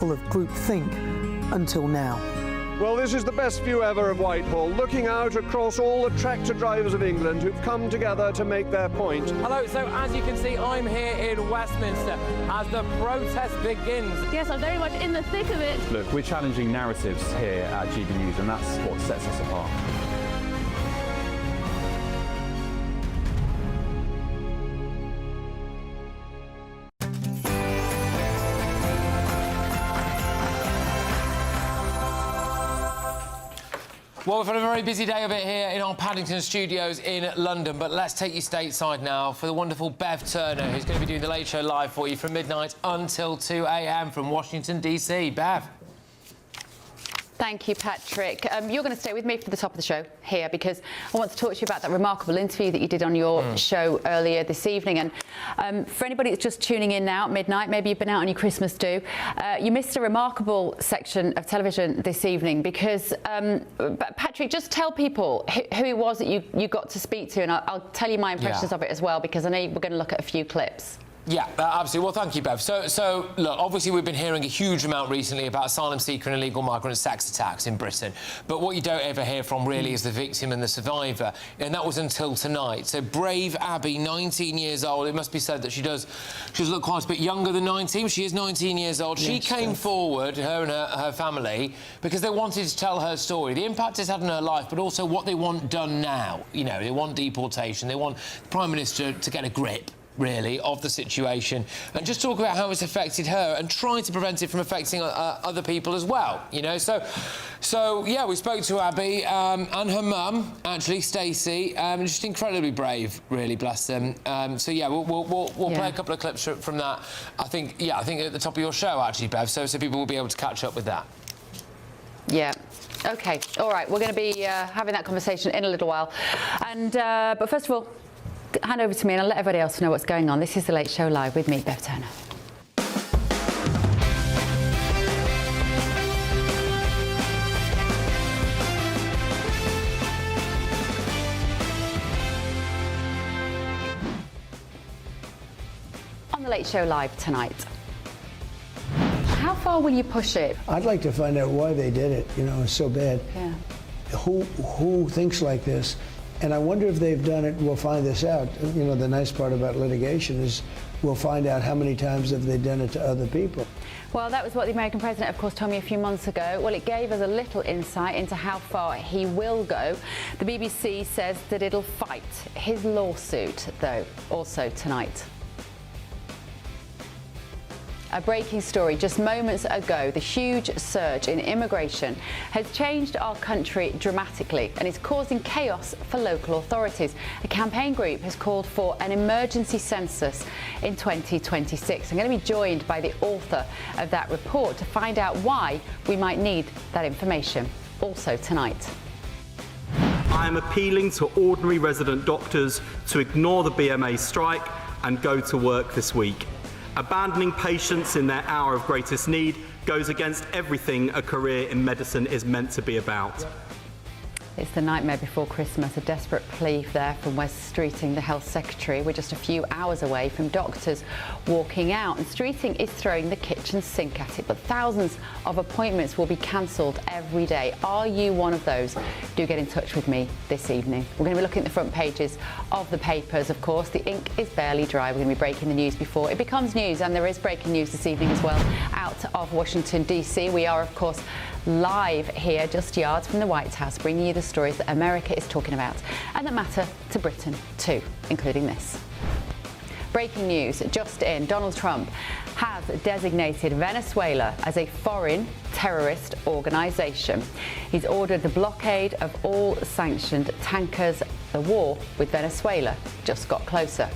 full of groupthink until now. Well, this is the best view ever of Whitehall, looking out across all the tractor drivers of England who've come together to make their point. Hello, so as you can see, I'm here in Westminster as the protest begins. Yes, I'm very much in the thick of it. Look, we're challenging narratives here at GB News, and that's what sets us apart. Well, we've had a very busy day of it here in our Paddington studios in London, but let's take you stateside now for the wonderful Bev Turner, who's going to be doing the Late Show live for you from midnight until 2 a.m. from Washington, D.C. Bev. Thank you, Patrick. You're going to stay with me for the top of the show here because I want to talk to you about that remarkable interview that you did on your show earlier this evening. And for anybody that's just tuning in now at midnight, maybe you've been out on your Christmas do, you missed a remarkable section of television this evening because, Patrick, just tell people who it was that you got to speak to, and I'll tell you my impressions of it as well because I know we're going to look at a few clips. Yeah, absolutely. Well, thank you, Bev. So, look, obviously we've been hearing a huge amount recently about asylum seeker and illegal migrant sex attacks in Britain. But what you don't ever hear from, really, is the victim and the survivor. And that was until tonight. So brave Abby, 19 years old. It must be said that she does look quite a bit younger than 19. She is 19 years old. Yes, she came forward, her and her family, because they wanted to tell her story, the impact it's had on her life, but also what they want done now. You know, they want deportation. They want the Prime Minister to get a grip, really, of the situation and just talk about how it's affected her and try to prevent it from affecting other people as well, you know. So yeah, we spoke to Abby and her mum, actually, Stacey, just incredibly brave, really, bless them. So yeah, we'll play a couple of clips from that. I think at the top of your show, actually, Bev, so people will be able to catch up with that. Yeah. OK, all right, we're going to be having that conversation in a little while. And but first of all, hand over to me and I'll let everybody else know what's going on. This is The Late Show Live with me, Bev Turner. On The Late Show Live tonight, how far will you push it? I'd like to find out why they did it. You know, it's so bad. Yeah. Who thinks like this? And I wonder if they've done it. We'll find this out. You know, the nice part about litigation is we'll find out how many times have they done it to other people. Well, that was what the American president, of course, told me a few months ago. Well, it gave us a little insight into how far he will go. The BBC says that it'll fight his lawsuit, though, also tonight. A breaking story just moments ago. The huge surge in immigration has changed our country dramatically and is causing chaos for local authorities. A campaign group has called for an emergency census in 2026. I'm going to be joined by the author of that report to find out why we might need that information. Also tonight. I am appealing to ordinary resident doctors to ignore the BMA strike and go to work this week. Abandoning patients in their hour of greatest need goes against everything a career in medicine is meant to be about. It's the nightmare before Christmas, a desperate plea there from Wes Streeting, the Health Secretary. We're just a few hours away from doctors walking out, and Streeting is throwing the kitchen sink at it, but thousands of appointments will be cancelled every day. Are you one of those? Do get in touch with me this evening. We're going to be looking at the front pages of the papers, of course. The ink is barely dry. We're going to be breaking the news before it becomes news, and there is breaking news this evening as well out of Washington, D.C. We are, of course, live here, just yards from the White House, bringing you the stories that America is talking about and that matter to Britain too, including this. Breaking news just in. Donald Trump has designated Venezuela as a foreign terrorist organisation. He's ordered the blockade of all sanctioned tankers. The war with Venezuela just got closer.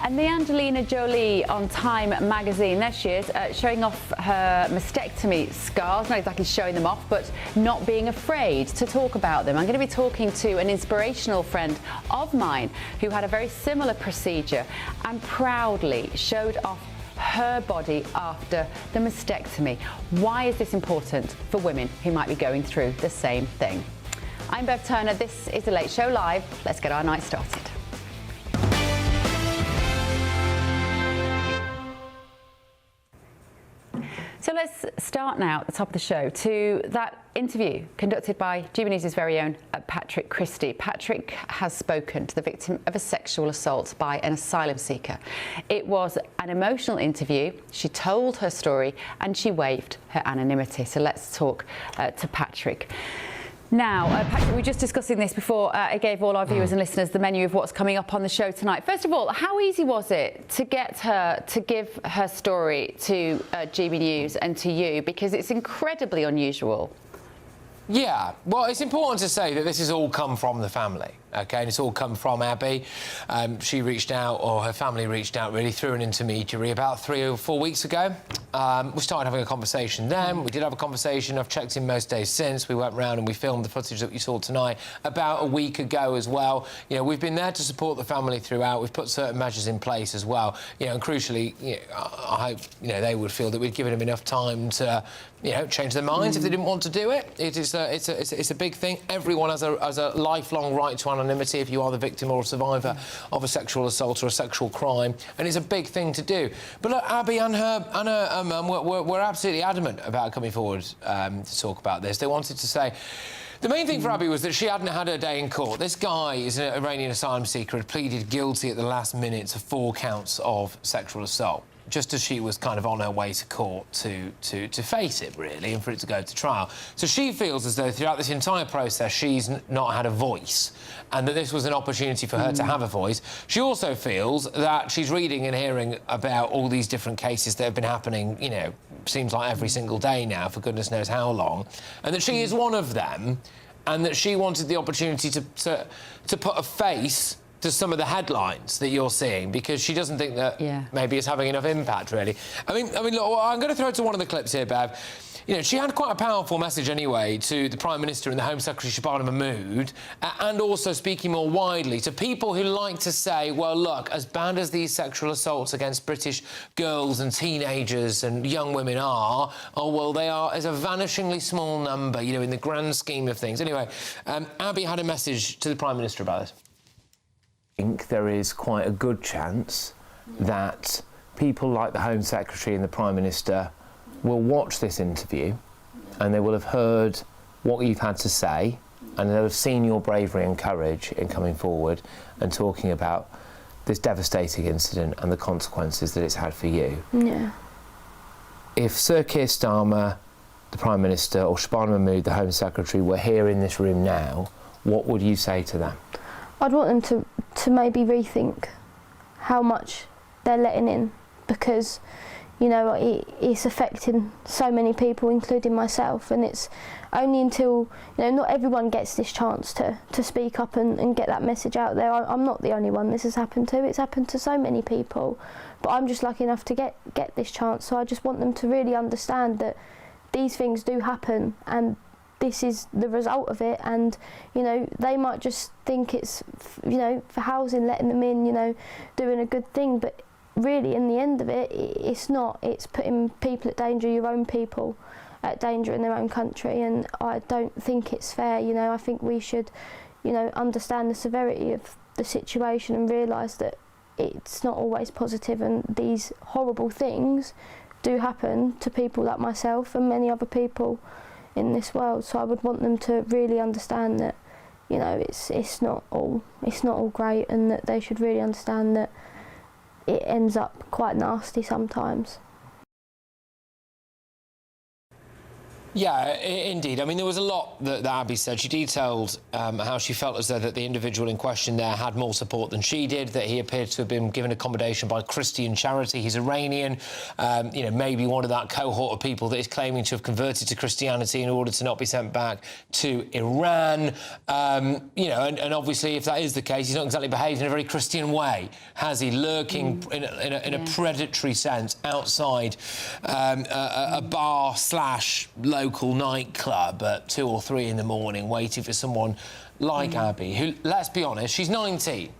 And the Angelina Jolie on Time magazine, there she is, showing off her mastectomy scars, not exactly showing them off, but not being afraid to talk about them. I'm going to be talking to an inspirational friend of mine who had a very similar procedure and proudly showed off her body after the mastectomy. Why is this important for women who might be going through the same thing? I'm Bev Turner. This is The Late Show Live. Let's get our night started. So let's start now at the top of the show to that interview conducted by GB News' very own Patrick Christie. Patrick has spoken to the victim of a sexual assault by an asylum seeker. It was an emotional interview. She told her story and she waived her anonymity. So let's talk to Patrick. Now, Patrick, we were just discussing this before I gave all our viewers and listeners the menu of what's coming up on the show tonight. First of all, how easy was it to get her to give her story to GB News and to you? Because it's incredibly unusual. Yeah, well, it's important to say that this has all come from the family, OK? And it's all come from Abby. She reached out, or her family reached out, really, through an intermediary about 3 or 4 weeks ago. We started having a conversation then. We did have a conversation. I've checked in most days since. We went round and we filmed the footage that you saw tonight about a week ago as well. You know, we've been there to support the family throughout. We've put certain measures in place as well. You know, and crucially, you know, I hope, you know, they would feel that we'd given them enough time to, you know, change their minds if they didn't want to do it. It's a big thing. Everyone has a lifelong right to anonymity if you are the victim or a survivor of a sexual assault or a sexual crime, and it's a big thing to do. But look, Abby and her mum were absolutely adamant about coming forward to talk about this. They wanted to say. The main thing for Abby was that she hadn't had her day in court. This guy is an Iranian asylum seeker, had pleaded guilty at the last minute to 4 counts of sexual assault, just as she was kind of on her way to court to face it, really, and for it to go to trial. So she feels as though throughout this entire process she's not had a voice, and that this was an opportunity for her to have a voice. She also feels that she's reading and hearing about all these different cases that have been happening, you know, seems like every single day now, for goodness knows how long, and that she is one of them, and that she wanted the opportunity to put a face to some of the headlines that you're seeing, because she doesn't think that maybe it's having enough impact, really. I mean, look, I'm going to throw to one of the clips here, Bev. You know, she had quite a powerful message anyway to the Prime Minister and the Home Secretary, Shabana Mahmood, and also speaking more widely to people who like to say, well, look, as bad as these sexual assaults against British girls and teenagers and young women are, oh, well, they are as a vanishingly small number, you know, in the grand scheme of things. Anyway, Abby had a message to the Prime Minister about this. I think there is quite a good chance that people like the Home Secretary and the Prime Minister will watch this interview and they will have heard what you've had to say, and they'll have seen your bravery and courage in coming forward and talking about this devastating incident and the consequences that it's had for you. Yeah. If Sir Keir Starmer, the Prime Minister, or Shabana Mahmood, the Home Secretary, were here in this room now, what would you say to them? I'd want them to maybe rethink how much they're letting in, because, you know, it's affecting so many people, including myself, and it's only until, you know, not everyone gets this chance to speak up and get that message out there. I'm not the only one this has happened to. It's happened to so many people, but I'm just lucky enough to get this chance, so I just want them to really understand that these things do happen, and this is the result of it. And, you know, they might just think it's, you know, for housing, letting them in, you know, doing a good thing, but really in the end of it, it's not. It's putting people at danger, your own people at danger in their own country, and I don't think it's fair. You know, I think we should, you know, understand the severity of the situation and realise that it's not always positive, and these horrible things do happen to people like myself and many other people in this world. So I would want them to really understand that, you know, it's not all great, and that they should really understand that it ends up quite nasty sometimes. Yeah, indeed. I mean, there was a lot that Abby said. She detailed how she felt as though that the individual in question there had more support than she did, that he appeared to have been given accommodation by Christian charity. He's Iranian, you know, maybe one of that cohort of people that is claiming to have converted to Christianity in order to not be sent back to Iran. You know, and obviously, if that is the case, he's not exactly behaved in a very Christian way, has he? Lurking in a predatory sense outside a bar / local nightclub at 2 or 3 in the morning, waiting for someone like Abby, who, let's be honest, she's 19,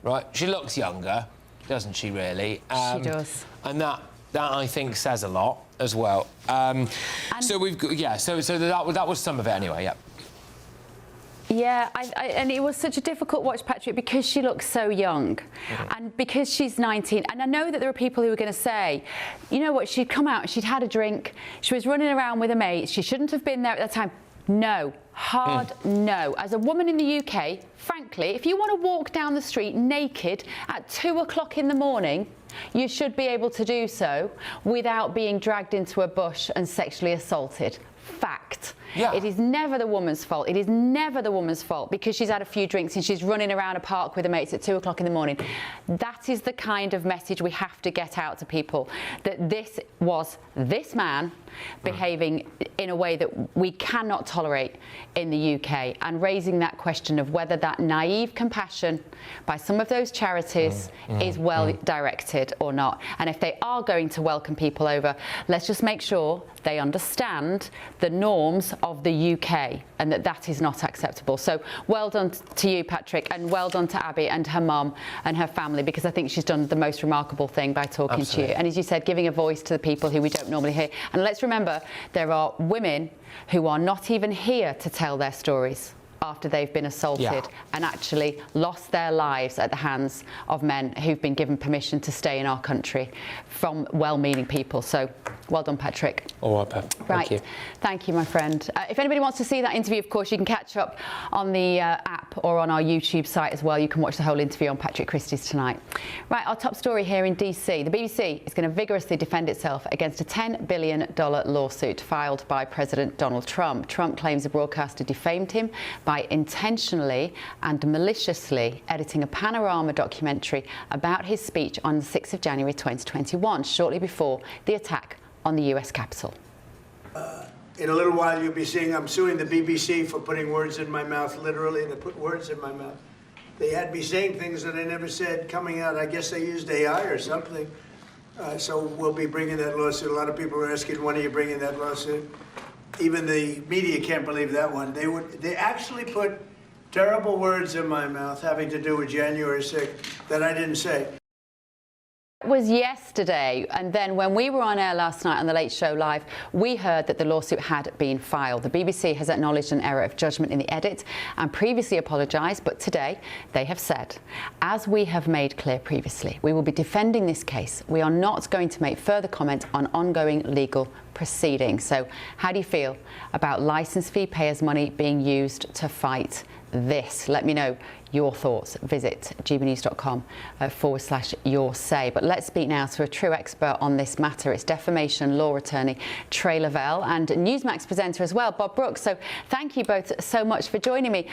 right? She looks younger, doesn't she, really? She does. And that I think says a lot as well. So we've got, yeah, so that was some of it anyway, yeah. Yeah, and it was such a difficult watch, Patrick, because she looks so young and because she's 19. And I know that there are people who are going to say, you know what, she'd come out, she'd had a drink, she was running around with her mates, she shouldn't have been there at that time. No, hard no. As a woman in the UK, frankly, if you want to walk down the street naked at 2 o'clock in the morning, you should be able to do so without being dragged into a bush and sexually assaulted. Fact. Yeah. It is never the woman's fault. It is never the woman's fault because she's had a few drinks and she's running around a park with her mates at 2 o'clock in the morning. That is the kind of message we have to get out to people, that this was this man behaving in a way that we cannot tolerate in the UK, and raising that question of whether that naive compassion by some of those charities is well directed or not. And if they are going to welcome people over, let's just make sure they understand the norms of the UK and that is not acceptable. So well done to you, Patrick, and well done to Abby and her mum and her family, because I think she's done the most remarkable thing by talking to you. And as you said, giving a voice to the people who we don't normally hear. And let's remember, there are women who are not even here to tell their stories after they've been assaulted and actually lost their lives at the hands of men who've been given permission to stay in our country from well-meaning people. So well done, Patrick. All right, Pep. Right. Thank you, my friend. If anybody wants to see that interview, of course, you can catch up on the app or on our YouTube site as well. You can watch the whole interview on Patrick Christie's tonight. Right, our top story here in DC. The BBC is going to vigorously defend itself against a $10 billion lawsuit filed by President Donald Trump. Trump claims the broadcaster defamed him by intentionally and maliciously editing a panorama documentary about his speech on the 6th of January 2021, shortly before the attack on the US Capitol. In a little while, you'll be seeing I'm suing the BBC for putting words in my mouth, literally. They put words in my mouth. They had me saying things that I never said coming out. I guess they used AI or something. So we'll be bringing that lawsuit. A lot of people are asking, when are you bringing that lawsuit? Even the media can't believe that one. They actually put terrible words in my mouth having to do with January 6th that I didn't say. It was yesterday, and then when we were on air last night on the Late Show Live, we heard that the lawsuit had been filed. The BBC has acknowledged an error of judgment in the edit and previously apologised, but today they have said, as we have made clear previously, we will be defending this case. We are not going to make further comment on ongoing legal proceedings. So how do you feel about licence fee payers' money being used to fight this? Let me know your thoughts. Visit gbnews.com/your say. But let's speak now to a true expert on this matter. It's defamation law attorney Trey Lavelle and Newsmax presenter as well, Bob Brooks. So thank you both so much for joining me.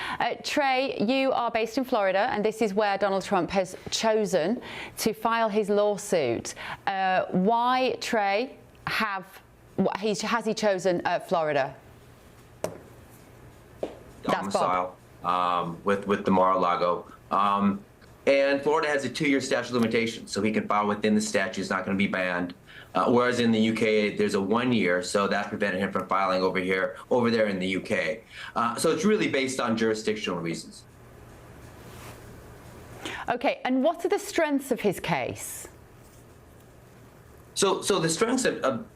Trey, you are based in Florida, and this is where Donald Trump has chosen to file his lawsuit. Why, Trey, has he chosen Florida? Domicile. With the Mar-a-Lago. And Florida has a 2-year statute of limitations, so he can file within the statute. It's not going to be banned. Whereas in the UK, there's a 1 year, so that prevented him from filing over there in the UK. So it's really based on jurisdictional reasons. Okay, and what are the strengths of his case? So the strengths of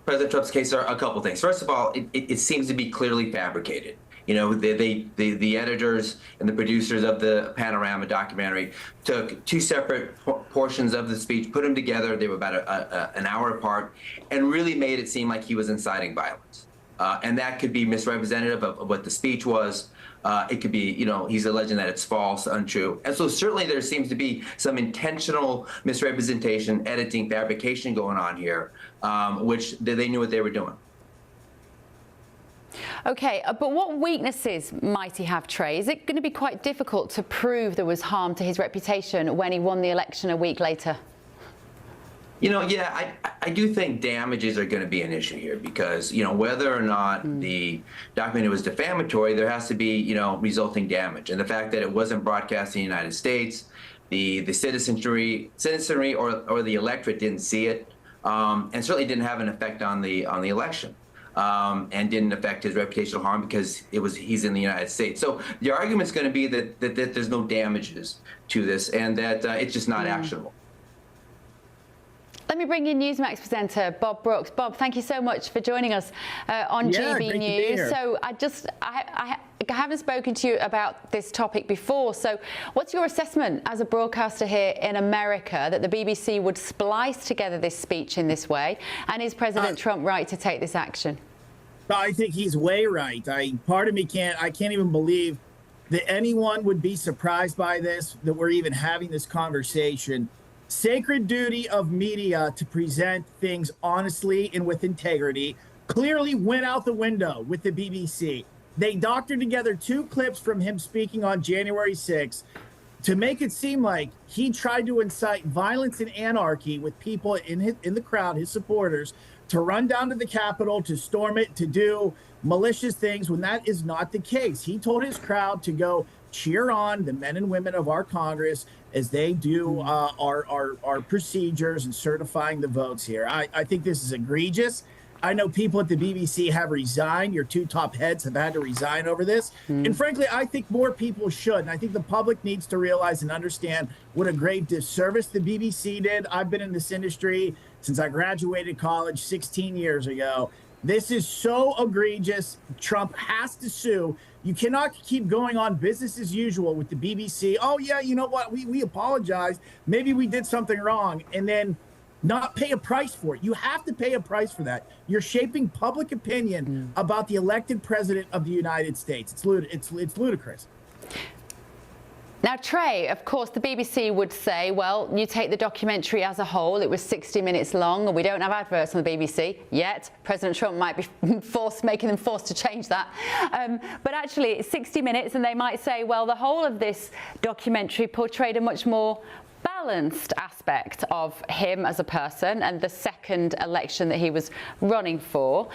President Trump's case are a couple things. First of all, it seems to be clearly fabricated. You know, the editors and the producers of the Panorama documentary took 2 separate portions of the speech, put them together. They were about an hour apart, and really made it seem like he was inciting violence. And that could be misrepresentative of what the speech was. It could be, you know, he's alleging that it's false, untrue. And so certainly there seems to be some intentional misrepresentation, editing, fabrication going on here, which they knew what they were doing. Okay, but what weaknesses might he have, Trey? Is it going to be quite difficult to prove there was harm to his reputation when he won the election a week later? You know, yeah, I do think damages are going to be an issue here because, you know, whether or not the document was defamatory, there has to be, you know, resulting damage. And the fact that it wasn't broadcast in the United States, the citizenry or the electorate didn't see it, and certainly didn't have an effect on the election. And didn't affect his reputational harm because he's in the United States. So the argument's going to be that there's no damages to this and that it's just not actionable. Let me bring in Newsmax presenter Bob Brooks. Bob, thank you so much for joining us on GB News. So haven't spoken to you about this topic before, so what's your assessment as a broadcaster here in America that the BBC would splice together this speech in this way? And is President Trump right to take this action? I think he's way right. Part of me I can't even believe that anyone would be surprised by this, that we're even having this conversation. Sacred duty of media to present things honestly and with integrity clearly went out the window with the BBC. They doctored together 2 clips from him speaking on January 6th to make it seem like he tried to incite violence and anarchy with people in the crowd, his supporters, to run down to the Capitol, to storm it, to do malicious things, when that is not the case. He told his crowd to go cheer on the men and women of our Congress as they do our procedures and certifying the votes here. I think this is egregious. I know people at the BBC have resigned. Your 2 top heads have had to resign over this. And frankly, I think more people should. And I think the public needs to realize and understand what a great disservice the BBC did. I've been in this industry since I graduated college 16 years ago. This is so egregious. Trump has to sue. You cannot keep going on business as usual with the BBC. Oh, yeah, you know what? We apologized. Maybe we did something wrong. And then not pay a price for it. You have to pay a price for that. You're shaping public opinion about the elected president of the United States. It's ludicrous. Now, Trey, of course, the BBC would say, well, you take the documentary as a whole, it was 60 minutes long, and we don't have adverts on the BBC yet. President Trump might be making them forced to change that. But actually, it's 60 minutes, and they might say, well, the whole of this documentary portrayed a much more balanced aspect of him as a person and the second election that he was running for.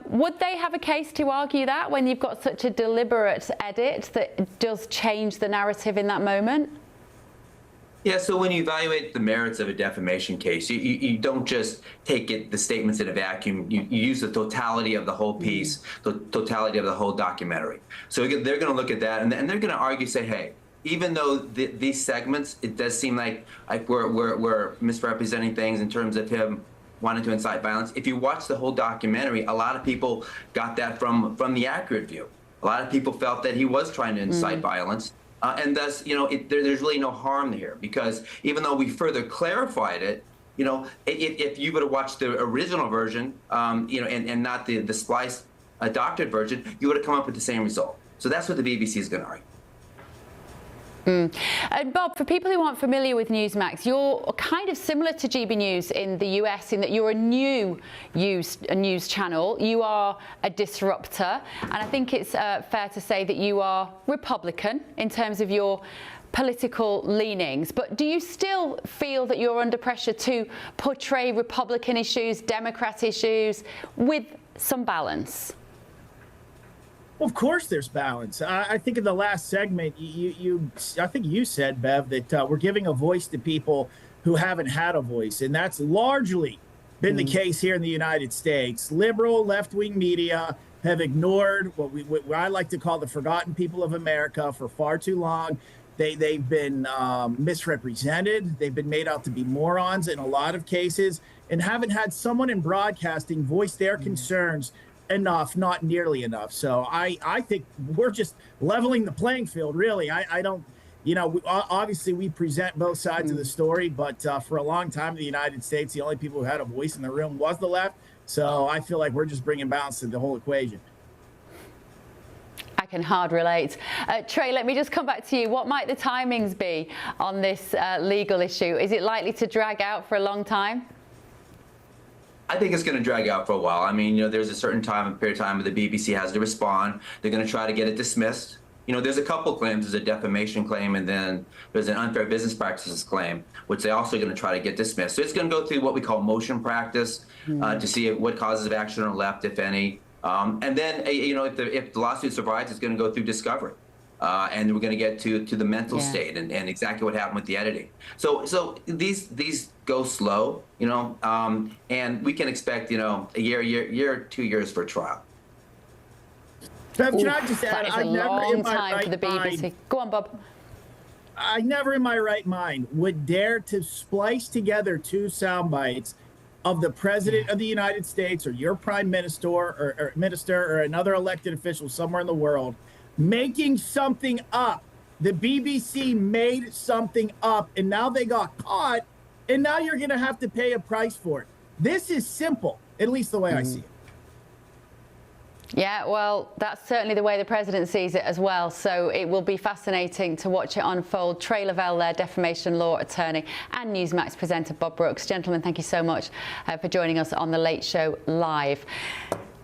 Would they have a case to argue that when you've got such a deliberate edit that does change the narrative in that moment? Yeah, so when you evaluate the merits of a defamation case, you don't just take the statements in a vacuum. You use the totality of the whole piece, the totality of the whole documentary. So they're going to look at that, and they're going to argue, say, hey, even though these segments, it does seem like we're misrepresenting things in terms of him wanting to incite violence. If you watch the whole documentary, a lot of people got that from the accurate view. A lot of people felt that he was trying to incite violence. And thus, there's really no harm here, because even though we further clarified it, if you would have watched the original version, and not the spliced, doctored version, you would have come up with the same result. So that's what the BBC is going to argue. And Bob, for people who aren't familiar with Newsmax, you're kind of similar to GB News in the US in that you're a news channel. You are a disruptor, and I think it's fair to say that you are Republican in terms of your political leanings. But do you still feel that you're under pressure to portray Republican issues, Democrat issues with some balance? Of course there's balance. I think in the last segment, I think you said, Bev, that we're giving a voice to people who haven't had a voice. And that's largely been the case here in the United States. Liberal left-wing media have ignored what I like to call the forgotten people of America for far too long. They've been misrepresented. They've been made out to be morons in a lot of cases, and haven't had someone in broadcasting voice their concerns enough, not nearly enough. So I think we're just leveling the playing field, really. I don't, obviously we present both sides of the story, but for a long time in the United States, the only people who had a voice in the room was the left. So I feel like we're just bringing balance to the whole equation. I can hard relate. Trey, let me just come back to you. What might the timings be on this legal issue? Is it likely to drag out for a long time? I think it's going to drag out for a while. I mean, there's a certain period of time where the BBC has to respond. They're going to try to get it dismissed. There's a couple claims. There's a defamation claim, and then there's an unfair business practices claim, which they're also going to try to get dismissed. So it's going to go through what we call motion practice to see what causes of action are left, if any. And then, if the lawsuit survives, it's going to go through discovery. And we're going to get to the mental state and exactly what happened with the editing. So these go slow, and we can expect, a year, 2 years for trial. Bev, can I just add, that is a long time for the BBC. Go on, Bob. I never in my right mind would dare to splice together 2 sound bites of the president of the United States or your prime minister or another elected official somewhere in the world making something up. The BBC made something up, and now they got caught, and now you're going to have to pay a price for it. This is simple, at least the way I see it. Yeah, well, that's certainly the way the president sees it as well. So it will be fascinating to watch it unfold. Trey Lavelle there, defamation law attorney, and Newsmax presenter Bob Brooks. Gentlemen, thank you so much for joining us on The Late Show Live.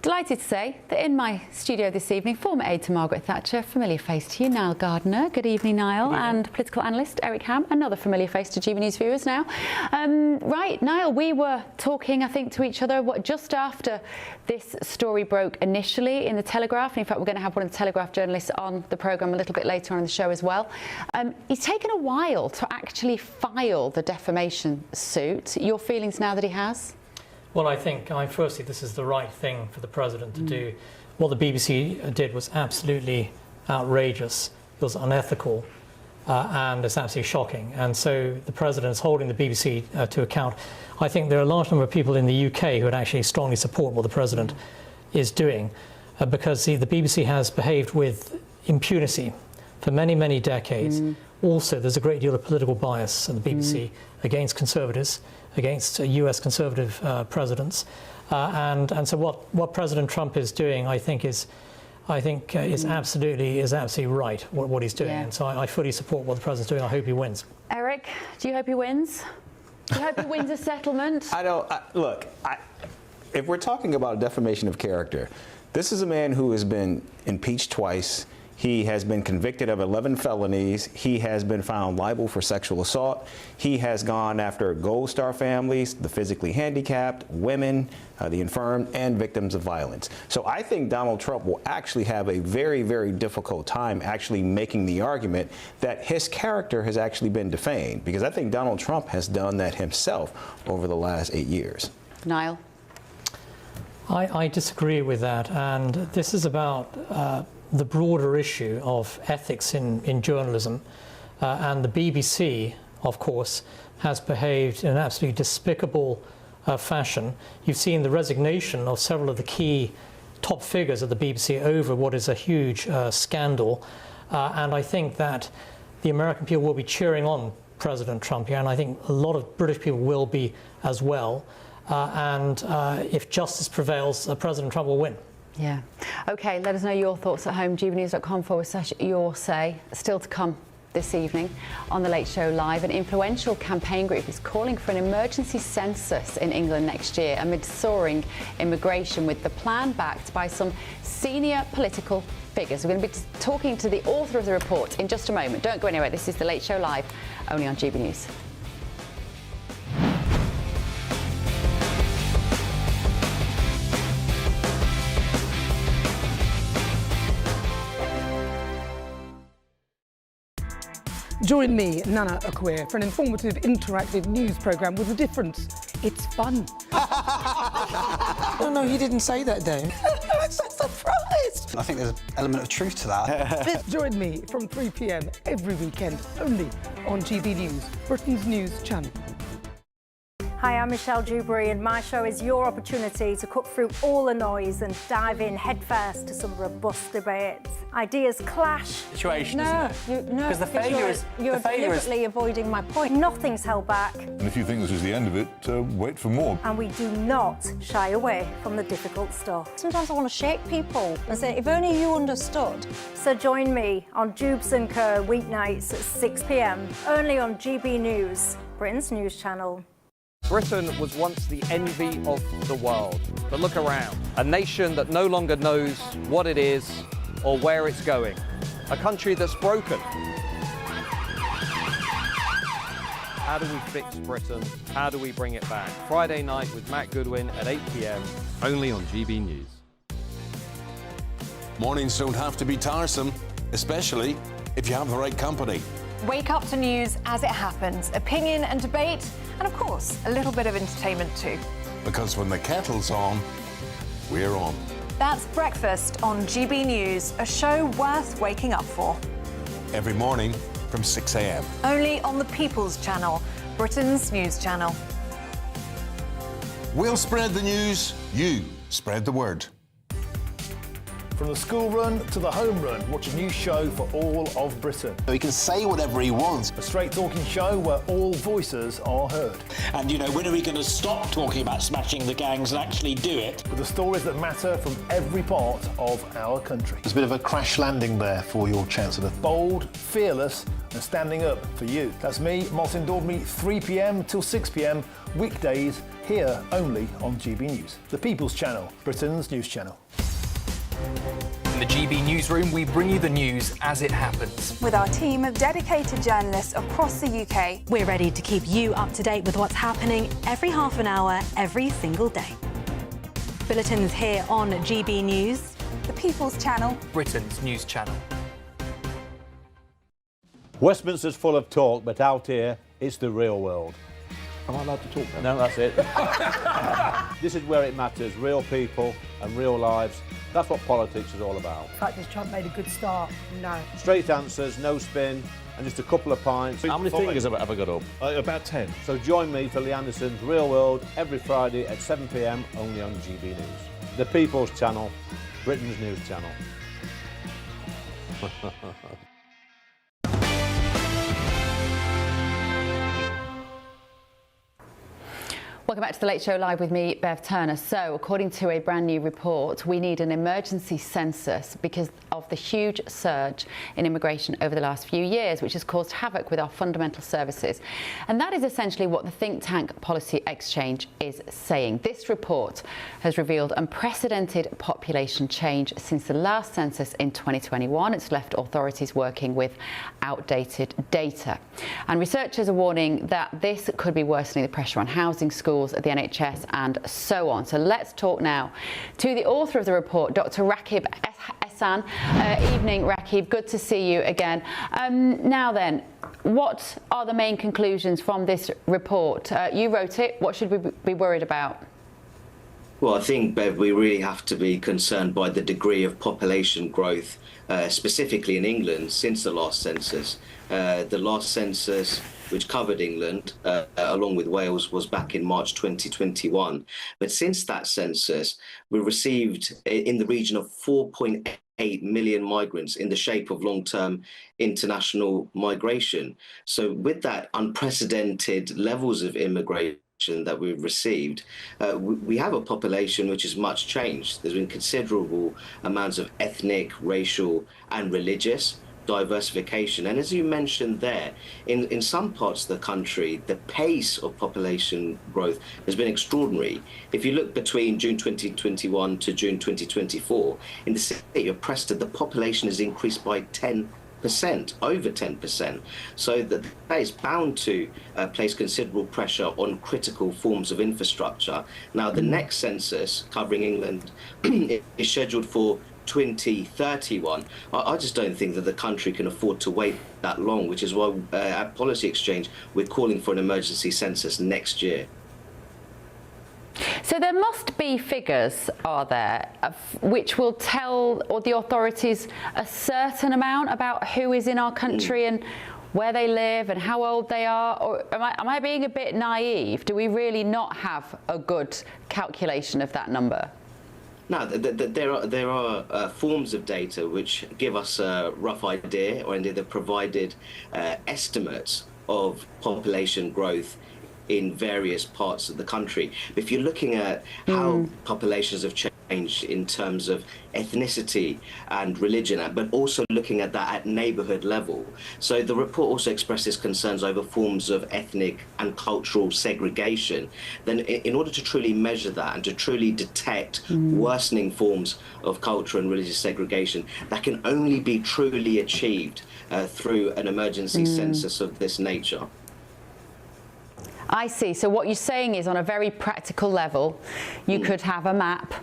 Delighted to say that in my studio this evening, former aide to Margaret Thatcher, familiar face to you, Niall Gardner. Good evening, Niall. And political analyst Eric Ham, another familiar face to GB News viewers now. Right, Niall, we were talking, I think, to each other just after this story broke initially in the Telegraph. And in fact, we're going to have one of the Telegraph journalists on the programme a little bit later on in the show as well. It's taken a while to actually file the defamation suit. Your feelings now that he has? Well, I think, firstly, this is the right thing for the president to do. What the BBC did was absolutely outrageous. It was unethical, and it's absolutely shocking. And so the president is holding the BBC to account. I think there are a large number of people in the UK who would actually strongly support what the president is doing, because the BBC has behaved with impunity for many, many decades. Also, there's a great deal of political bias in the BBC against conservatives, against US conservative presidents, and so what President Trump is doing, I think is absolutely right what he's doing, and so I fully support what the president's doing. I hope he wins. Eric, do you hope he wins? Do you hope he wins a settlement? Look, if we're talking about defamation of character, this is a man who has been impeached twice. He has been convicted of 11 felonies. He has been found liable for sexual assault. He has gone after Gold Star families, the physically handicapped, women, the infirm, and victims of violence. So I think Donald Trump will actually have a very, very difficult time actually making the argument that his character has actually been defamed, because I think Donald Trump has done that himself over the last 8 years. Niall? I disagree with that, and this is about the broader issue of ethics in journalism, and the BBC, of course, has behaved in an absolutely despicable fashion. You've seen the resignation of several of the key top figures at the BBC over what is a huge scandal, and I think that the American people will be cheering on President Trump here, and I think a lot of British people will be as well, and if justice prevails, President Trump will win. Yeah. OK, let us know your thoughts at home. gbnews.com/your say. Still to come this evening on The Late Show Live. An influential campaign group is calling for an emergency census in England next year amid soaring immigration, with the plan backed by some senior political figures. We're going to be talking to the author of the report in just a moment. Don't go anywhere. This is The Late Show Live, only on GB News. Join me, Nana Akweer, for an informative, interactive news programme with a difference. It's fun. No, he didn't say that, Dave. I'm so surprised. I think there's an element of truth to that. Join me from 3 p.m. every weekend, only on GB News, Britain's news channel. Hi, I'm Michelle Dewberry, and my show is your opportunity to cut through all the noise and dive in headfirst to some robust debates. Ideas clash. Situation, Because you're deliberately avoiding my point. Nothing's held back. And if you think this is the end of it, wait for more. And we do not shy away from the difficult stuff. Sometimes I want to shake people and say, if only you understood. So join me on Jubes & Co. weeknights at 6 p.m, only on GB News, Britain's news channel. Britain was once the envy of the world, but look around. A nation that no longer knows what it is or where it's going. A country that's broken. How do we fix Britain? How do we bring it back? Friday night with Matt Goodwin at 8 p.m, only on GB News. Mornings don't have to be tiresome, especially if you have the right company. Wake up to news as it happens, opinion and debate, and of course, a little bit of entertainment too. Because when the kettle's on, we're on. That's Breakfast on GB News, a show worth waking up for. Every morning from 6 a.m. Only on the People's Channel, Britain's news channel. We'll spread the news, you spread the word. From the school run to the home run, watch a new show for all of Britain. He can say whatever he wants. A straight-talking show where all voices are heard. And, you know, when are we going to stop talking about smashing the gangs and actually do it? With the stories that matter from every part of our country. There's a bit of a crash landing there for your Chancellor. Bold, fearless and standing up for you. That's me, Martin Dordme, 3 p.m. till 6 p.m, weekdays, here only on GB News. The People's Channel, Britain's news channel. In the GB Newsroom, we bring you the news as it happens. With our team of dedicated journalists across the UK. We're ready to keep you up to date with what's happening every half an hour, every single day. Bulletins here on GB News. The People's Channel. Britain's news channel. Westminster's full of talk, but out here, it's the real world. Am I allowed to talk now? No, that's it. This is where it matters, real people and real lives. That's what politics is all about. In fact, has Trump made a good start? No. Straight answers, no spin, and just a couple of pints. How many fingers have I got up? About 10. So join me for Lee Anderson's Real World every Friday at 7 p.m, only on GB News. The People's Channel, Britain's news channel. Welcome back to The Late Show Live with me, Bev Turner. So, according to a brand new report, we need an emergency census because of the huge surge in immigration over the last few years, which has caused havoc with our fundamental services. And that is essentially what the think tank Policy Exchange is saying. This report has revealed unprecedented population change since the last census in 2021. It's left authorities working with outdated data. And researchers are warning that this could be worsening the pressure on housing, schools, at the NHS and so on. So let's talk now to the author of the report, Dr. Rakib Ehsan. Evening, Rakib. Good to see you again. Now then, what are the main conclusions from this report? You wrote it. What should we be worried about? Well, I think, Bev, we really have to be concerned by the degree of population growth, specifically in England, since the last census. The last census, which covered England, along with Wales, was back in March 2021. But since that census, we received in the region of 4.8 million migrants in the shape of long-term international migration. So with that unprecedented levels of immigration that we've received, we have a population which has much changed. There's been considerable amounts of ethnic, racial and religious diversification. And as you mentioned there, in some parts of the country, the pace of population growth has been extraordinary. If you look between June 2021 to June 2024, in the city of Preston, the population has increased by 10%, over 10%. So that is bound to place considerable pressure on critical forms of infrastructure. Now, the next census covering England is scheduled for 2031. I just don't think that the country can afford to wait that long, which is why at Policy Exchange we're calling for an emergency census next year. So there must be figures, are there, which will tell the authorities a certain amount about who is in our country and where they live and how old they are? Or am I being a bit naive? Do we really not have a good calculation of that number? No, there are forms of data which give us a rough idea, or indeed they've provided estimates of population growth in various parts of the country. If you're looking at how populations have changed in terms of ethnicity and religion, but also looking at that at neighbourhood level. So the report also expresses concerns over forms of ethnic and cultural segregation. Then in order to truly measure that and to truly detect worsening forms of cultural and religious segregation, that can only be truly achieved through an emergency census of this nature. I see. So what you're saying is, on a very practical level, you could have a map.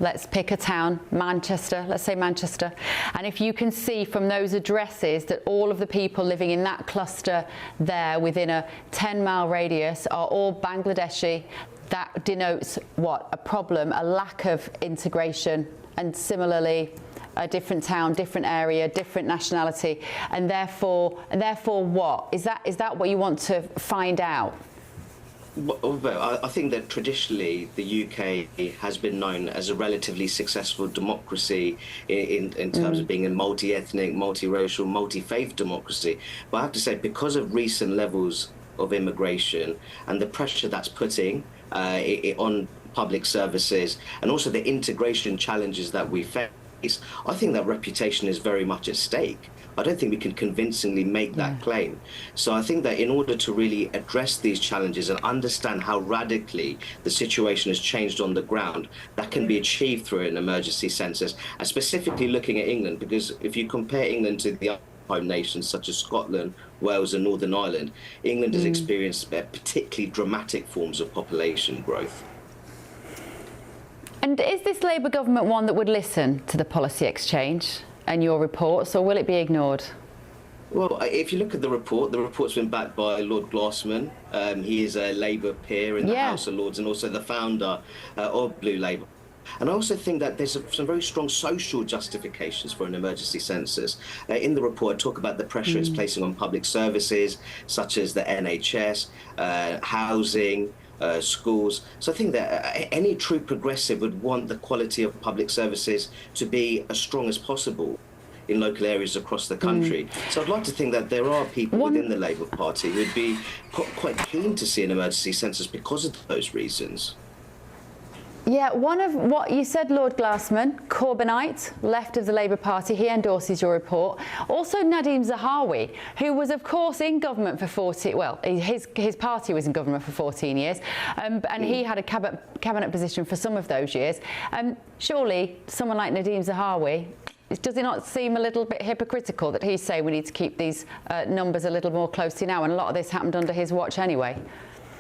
Let's pick a town, Manchester, let's say Manchester. And if you can see from those addresses that all of the people living in that cluster there within a 10-mile radius are all Bangladeshi, that denotes what? A problem, a lack of integration, and similarly, a different town, different area, different nationality, and therefore what? Is that what you want to find out? Well, I think that traditionally the UK has been known as a relatively successful democracy in terms of being a multi-ethnic, multiracial, multi-faith democracy. But I have to say, because of recent levels of immigration and the pressure that's putting on public services, and also the integration challenges that we face, I think that reputation is very much at stake. I don't think we can convincingly make that claim. So I think that in order to really address these challenges and understand how radically the situation has changed on the ground, that can be achieved through an emergency census, and specifically looking at England, because if you compare England to the other home nations such as Scotland, Wales and Northern Ireland, England has experienced particularly dramatic forms of population growth. And is this Labour government one that would listen to the policy exchange and your reports, or will it be ignored? Well, if you look at the report's been backed by Lord Glassman. He is a Labour peer in the House of Lords and also the founder of Blue Labour. And I also think that there's some very strong social justifications for an emergency census. In the report, I talk about the pressure it's placing on public services, such as the NHS, housing, schools. So I think that any true progressive would want the quality of public services to be as strong as possible in local areas across the country. So I'd like to think that there are people within the Labour Party who would be quite keen to see an emergency census because of those reasons. Yeah, one of what you said, Lord Glassman, Corbynite, left of the Labour Party, he endorses your report. Also Nadeem Zahawi, who was, of course, in government for his party was in government for 14 years, and he had a cabinet position for some of those years. Surely someone like Nadeem Zahawi, does it not seem a little bit hypocritical that he's saying we need to keep these numbers a little more closely now, and a lot of this happened under his watch anyway?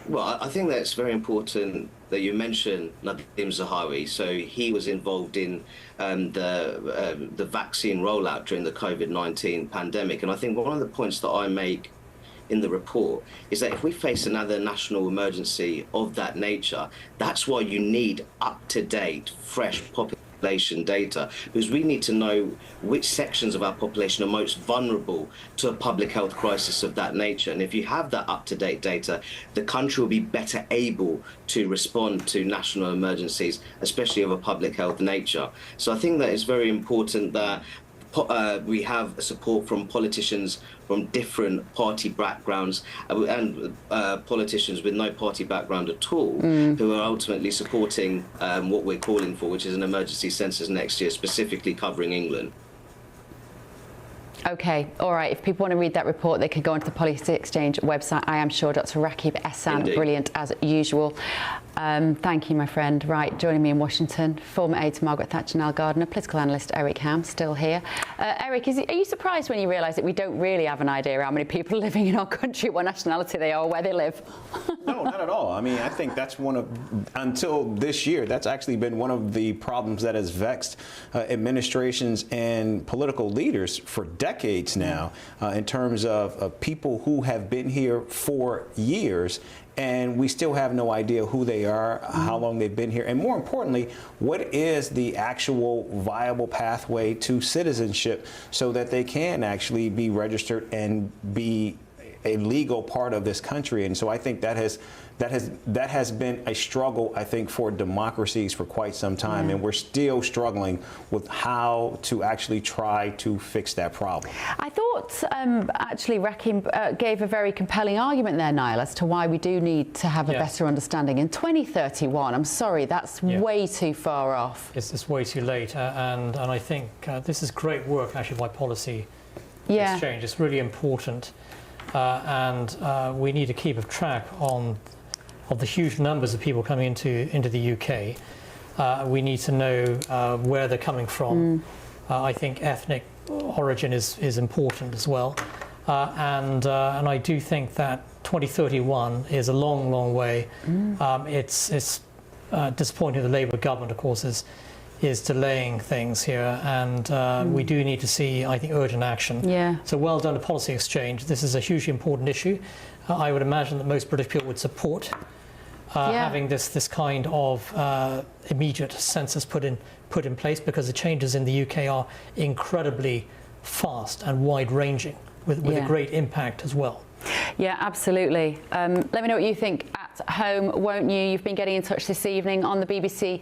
Well, I think that it's very important that you mention Nadeem Zahawi. So he was involved in the vaccine rollout during the COVID-19 pandemic. And I think one of the points that I make in the report is that if we face another national emergency of that nature, that's why you need up-to-date, fresh population data, because we need to know which sections of our population are most vulnerable to a public health crisis of that nature. And if you have that up-to-date data, the country will be better able to respond to national emergencies, especially of a public health nature. So I think that it's very important that we have support from politicians from different party backgrounds and politicians with no party background at all, who are ultimately supporting what we're calling for, which is an emergency census next year, specifically covering England. OK, all right. If people want to read that report, they can go onto the Policy Exchange website. I am sure Dr. Rakib Ehsan, brilliant as usual. Thank you, my friend. Right, joining me in Washington, former aide to Margaret Thatcher, Niall Gardner, political analyst Eric Ham, still here. Eric, are you surprised when you realise that we don't really have an idea how many people are living in our country, what nationality they are, or where they live? No, not at all. I mean, I think that's until this year, that's actually been one of the problems that has vexed administrations and political leaders for decades now, in terms of people who have been here for years, and we still have no idea who they are, how long they've been here, and more importantly, what is the actual viable pathway to citizenship so that they can actually be registered and be a legal part of this country. And so I think that has been a struggle, I think, for democracies for quite some time, and we're still struggling with how to actually try to fix that problem. I thought actually Rakim gave a very compelling argument there, Niall, as to why we do need to have a better understanding in 2031. I'm sorry, that's way too far off. It's way too late, and I think this is great work actually by Policy Exchange. It's really important. And we need to keep a track of the huge numbers of people coming into the UK. We need to know where they're coming from. I think ethnic origin is important as well. And I do think that 2031 is a long, long way. It's disappointing the Labour government, of course, is delaying things here, and we do need to see, I think, urgent action. So well done to Policy Exchange. This is a hugely important issue. I would imagine that most British people would support having this kind of immediate census put in place, because the changes in the UK are incredibly fast and wide-ranging, with a great impact as well. Yeah, absolutely. Let me know what you think at at home, won't you? You've been getting in touch this evening on the BBC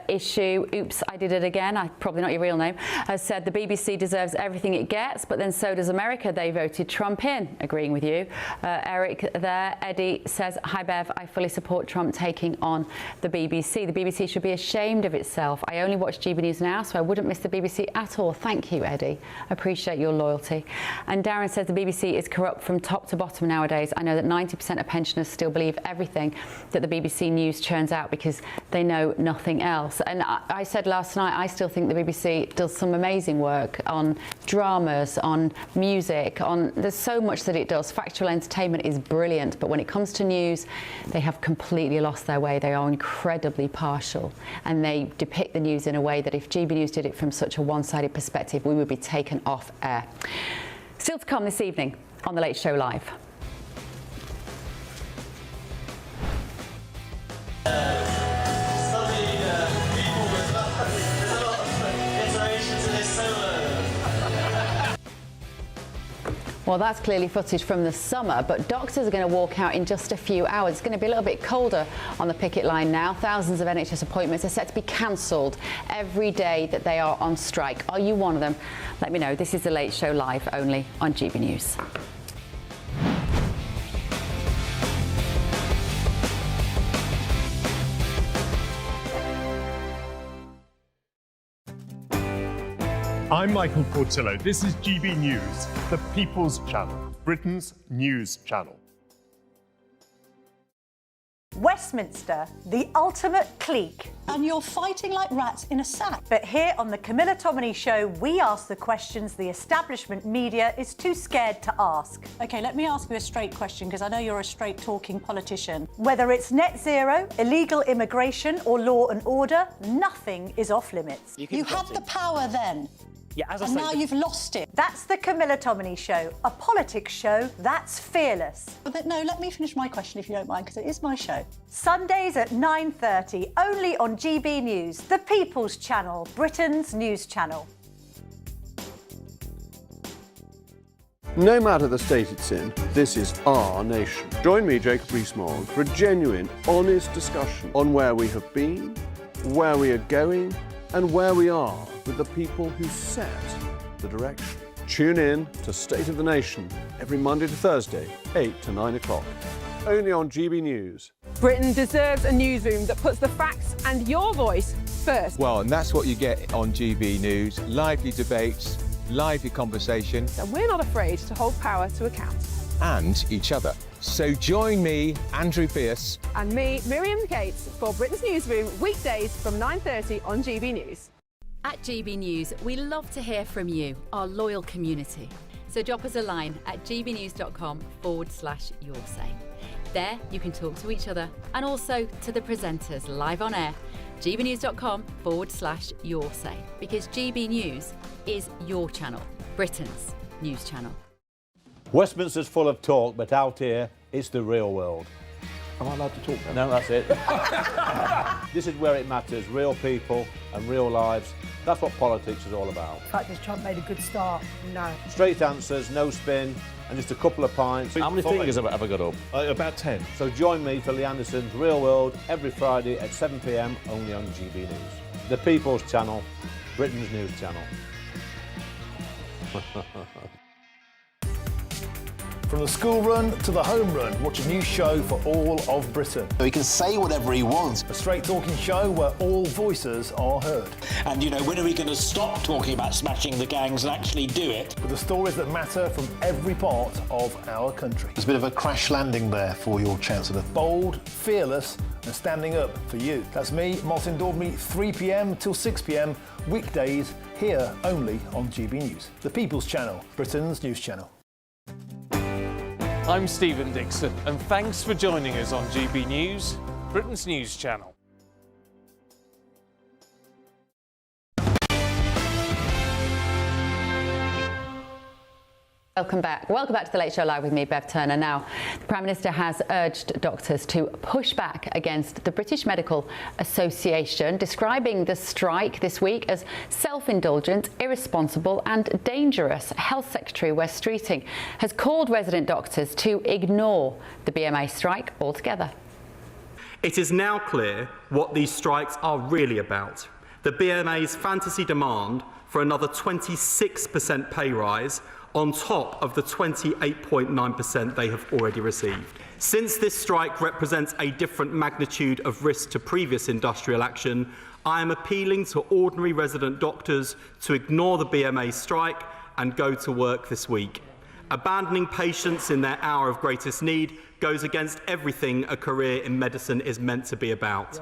issue. Oops, I did it again. Probably not your real name. Has said the BBC deserves everything it gets, but then so does America. They voted Trump in. Agreeing with you. Eric there. Eddie says, hi Bev, I fully support Trump taking on the BBC. The BBC should be ashamed of itself. I only watch GB News now, so I wouldn't miss the BBC at all. Thank you, Eddie. I appreciate your loyalty. And Darren says the BBC is corrupt from top to bottom nowadays. I know that 90% of pensioners still believe everything that the BBC News churns out because they know nothing else. And I said last night, I still think the BBC does some amazing work on dramas, on music, there's so much that it does. Factual entertainment is brilliant, but when it comes to news, they have completely lost their way. They are incredibly partial, and they depict the news in a way that if GB News did it from such a one-sided perspective, we would be taken off air. Still to come this evening on The Late Show Live. Well, that's clearly footage from the summer, but doctors are going to walk out in just a few hours. It's going to be a little bit colder on the picket line now. Thousands of NHS appointments are set to be cancelled every day that they are on strike. Are you one of them? Let me know. This is The Late Show Live, only on GB News. I'm Michael Portillo. This is GB News, the People's Channel, Britain's news channel. Westminster, the ultimate clique. And you're fighting like rats in a sack. But here on the Camilla Tominey Show, we ask the questions the establishment media is too scared to ask. OK, let me ask you a straight question, because I know you're a straight-talking politician. Whether it's net zero, illegal immigration or law and order, nothing is off limits. You had the power then. Yeah, as I and say, now you've lost it. That's the Camilla Tominey Show, a politics show that's fearless. But no, let me finish my question if you don't mind, because it is my show. Sundays at 9:30, only on GB News, the People's Channel, Britain's news channel. No matter the state it's in, this is our nation. Join me, Jacob Rees-Mogg, for a genuine, honest discussion on where we have been, where we are going, and where we are with the people who set the direction. Tune in to State of the Nation every Monday to Thursday, 8 to 9 o'clock, only on GB News. Britain deserves a newsroom that puts the facts and your voice first. Well, and that's what you get on GB News. Lively debates, lively conversation. And we're not afraid to hold power to account. And each other. So join me, Andrew Pierce. And me, Miriam Cates, for Britain's Newsroom, weekdays from 9:30 on GB News. At GB News, we love to hear from you, our loyal community. So drop us a line at gbnews.com/yoursay. There you can talk to each other and also to the presenters live on air. gbnews.com/yoursay, because GB News is your channel, Britain's news channel. Westminster's full of talk, but out here, it's the real world. Am I allowed to talk now? No, that's it. This is where it matters, real people and real lives. That's what politics is all about. The fact is Trump made a good start, no. Straight answers, no spin, and just a couple of pints. How many fingers have I got up? About 10. So join me for Lee Anderson's Real World every Friday at 7 p.m, only on GB News. The People's Channel, Britain's news channel. From the school run to the home run, watch a new show for all of Britain. He can say whatever he wants. A straight talking show where all voices are heard. And, you know, when are we going to stop talking about smashing the gangs and actually do it? With the stories that matter from every part of our country. There's a bit of a crash landing there for your Chancellor. Bold, fearless and standing up for you. That's me, Martin Daubney, 3 p.m. till 6 p.m, weekdays, here only on GB News. The People's Channel, Britain's news channel. I'm Stephen Dixon, and thanks for joining us on GB News, Britain's news channel. Welcome back. Welcome back to The Late Show Live with me, Bev Turner. Now, the Prime Minister has urged doctors to push back against the British Medical Association, describing the strike this week as self-indulgent, irresponsible and dangerous. Health Secretary Wes Streeting has called resident doctors to ignore the BMA strike altogether. It is now clear what these strikes are really about. The BMA's fantasy demand for another 26% pay rise on top of the 28.9% they have already received. Since this strike represents a different magnitude of risk to previous industrial action, I am appealing to ordinary resident doctors to ignore the BMA strike and go to work this week. Abandoning patients in their hour of greatest need goes against everything a career in medicine is meant to be about.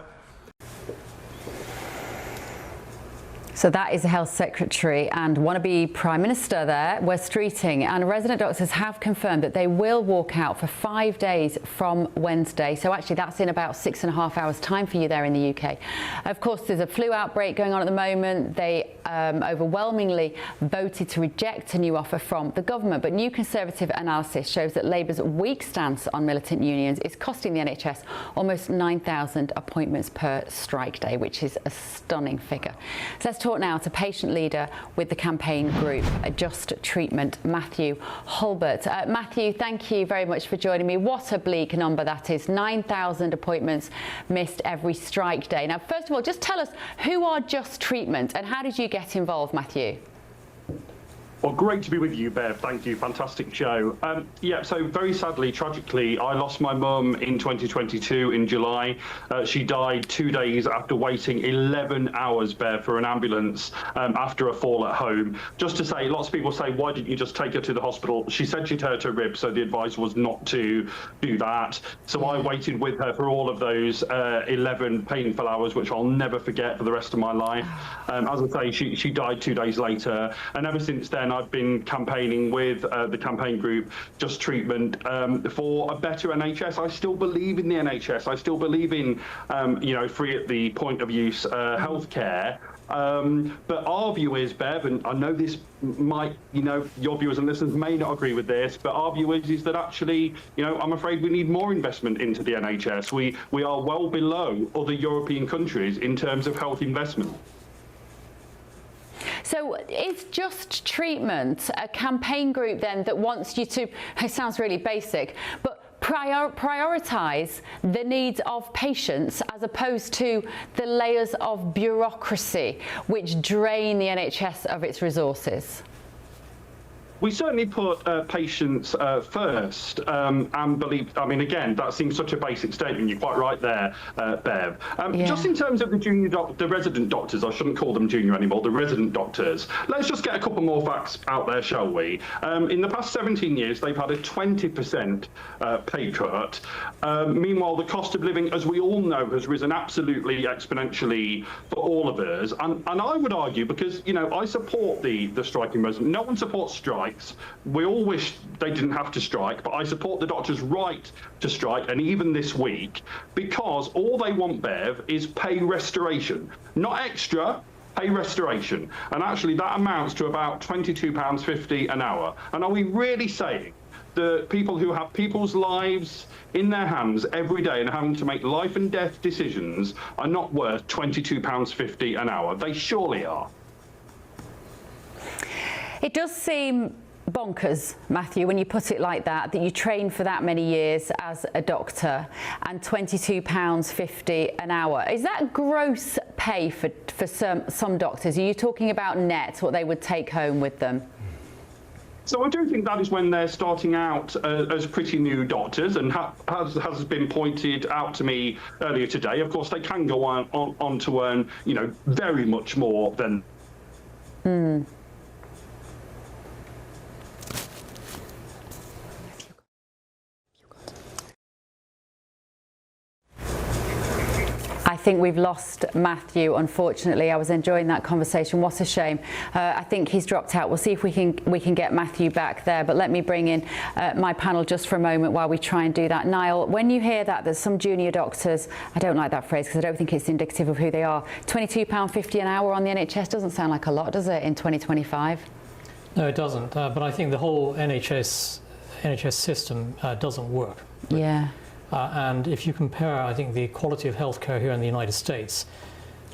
So that is the Health Secretary and wannabe Prime Minister there, Wes Streeting, and resident doctors have confirmed that they will walk out for 5 days from Wednesday. So actually that's in about 6.5 hours time for you there in the UK. Of course, there's a flu outbreak going on at the moment. They overwhelmingly voted to reject a new offer from the government, but new Conservative analysis shows that Labour's weak stance on militant unions is costing the NHS almost 9,000 appointments per strike day, which is a stunning figure. So let's talk now to patient leader with the campaign group Just Treatment, Matthew Hulbert. Matthew, thank you very much for joining me. What a bleak number that is, 9,000 appointments missed every strike day. Now, first of all, just tell us, who are Just Treatment and how did you get involved, Matthew? Well, great to be with you, Bev. Thank you. Fantastic show. Yeah, so very sadly, tragically, I lost my mum in 2022 in July. She died 2 days after waiting 11 hours, Bev, for an ambulance after a fall at home. Just to say, lots of people say, why didn't you just take her to the hospital? She said she'd hurt her rib, so the advice was not to do that. So I waited with her for all of those 11 painful hours, which I'll never forget for the rest of my life. As I say, she died 2 days later. And ever since then, I've been campaigning with the campaign group Just Treatment for a better NHS. I still believe in the NHS. I still believe in, free at the point of use healthcare. But our view is, Bev, and I know this might, your viewers and listeners may not agree with this, but our view is that actually, I'm afraid we need more investment into the NHS. We are well below other European countries in terms of health investment. So is Just Treatment a campaign group then that wants you to, it sounds really basic, but prioritise the needs of patients as opposed to the layers of bureaucracy which drain the NHS of its resources? We certainly put patients first and believe, again, that seems such a basic statement. You're quite right there, Bev. Just in terms of the resident doctors, I shouldn't call them junior anymore, the resident doctors, let's just get a couple more facts out there, shall we? In the past 17 years, they've had a 20% pay cut. Meanwhile, the cost of living, as we all know, has risen absolutely exponentially for all of us. And I would argue, because, I support the striking resident. No one supports strike. We all wish they didn't have to strike, but I support the doctors' right to strike, and even this week, because all they want, Bev, is pay restoration. Not extra, pay restoration. And actually that amounts to about £22.50 an hour. And are we really saying the people who have people's lives in their hands every day and having to make life and death decisions are not worth £22.50 an hour? They surely are. It does seem bonkers, Matthew, when you put it like that you trained for that many years as a doctor and £22.50 an hour. Is that gross pay for some doctors? Are you talking about net, what they would take home with them? So I do think that is when they're starting out as pretty new doctors, and has been pointed out to me earlier today. Of course, they can go on to earn, very much more than. I think we've lost Matthew, unfortunately. I was enjoying that conversation. What a shame. I think he's dropped out. We'll see if we can get Matthew back there. But let me bring in my panel just for a moment while we try and do that. Niall, when you hear that there's some junior doctors, I don't like that phrase because I don't think it's indicative of who they are. £22.50 an hour on the NHS doesn't sound like a lot, does it, in 2025? No, it doesn't. But I think the whole NHS system doesn't work. Yeah. And if you compare, I think, the quality of healthcare here in the United States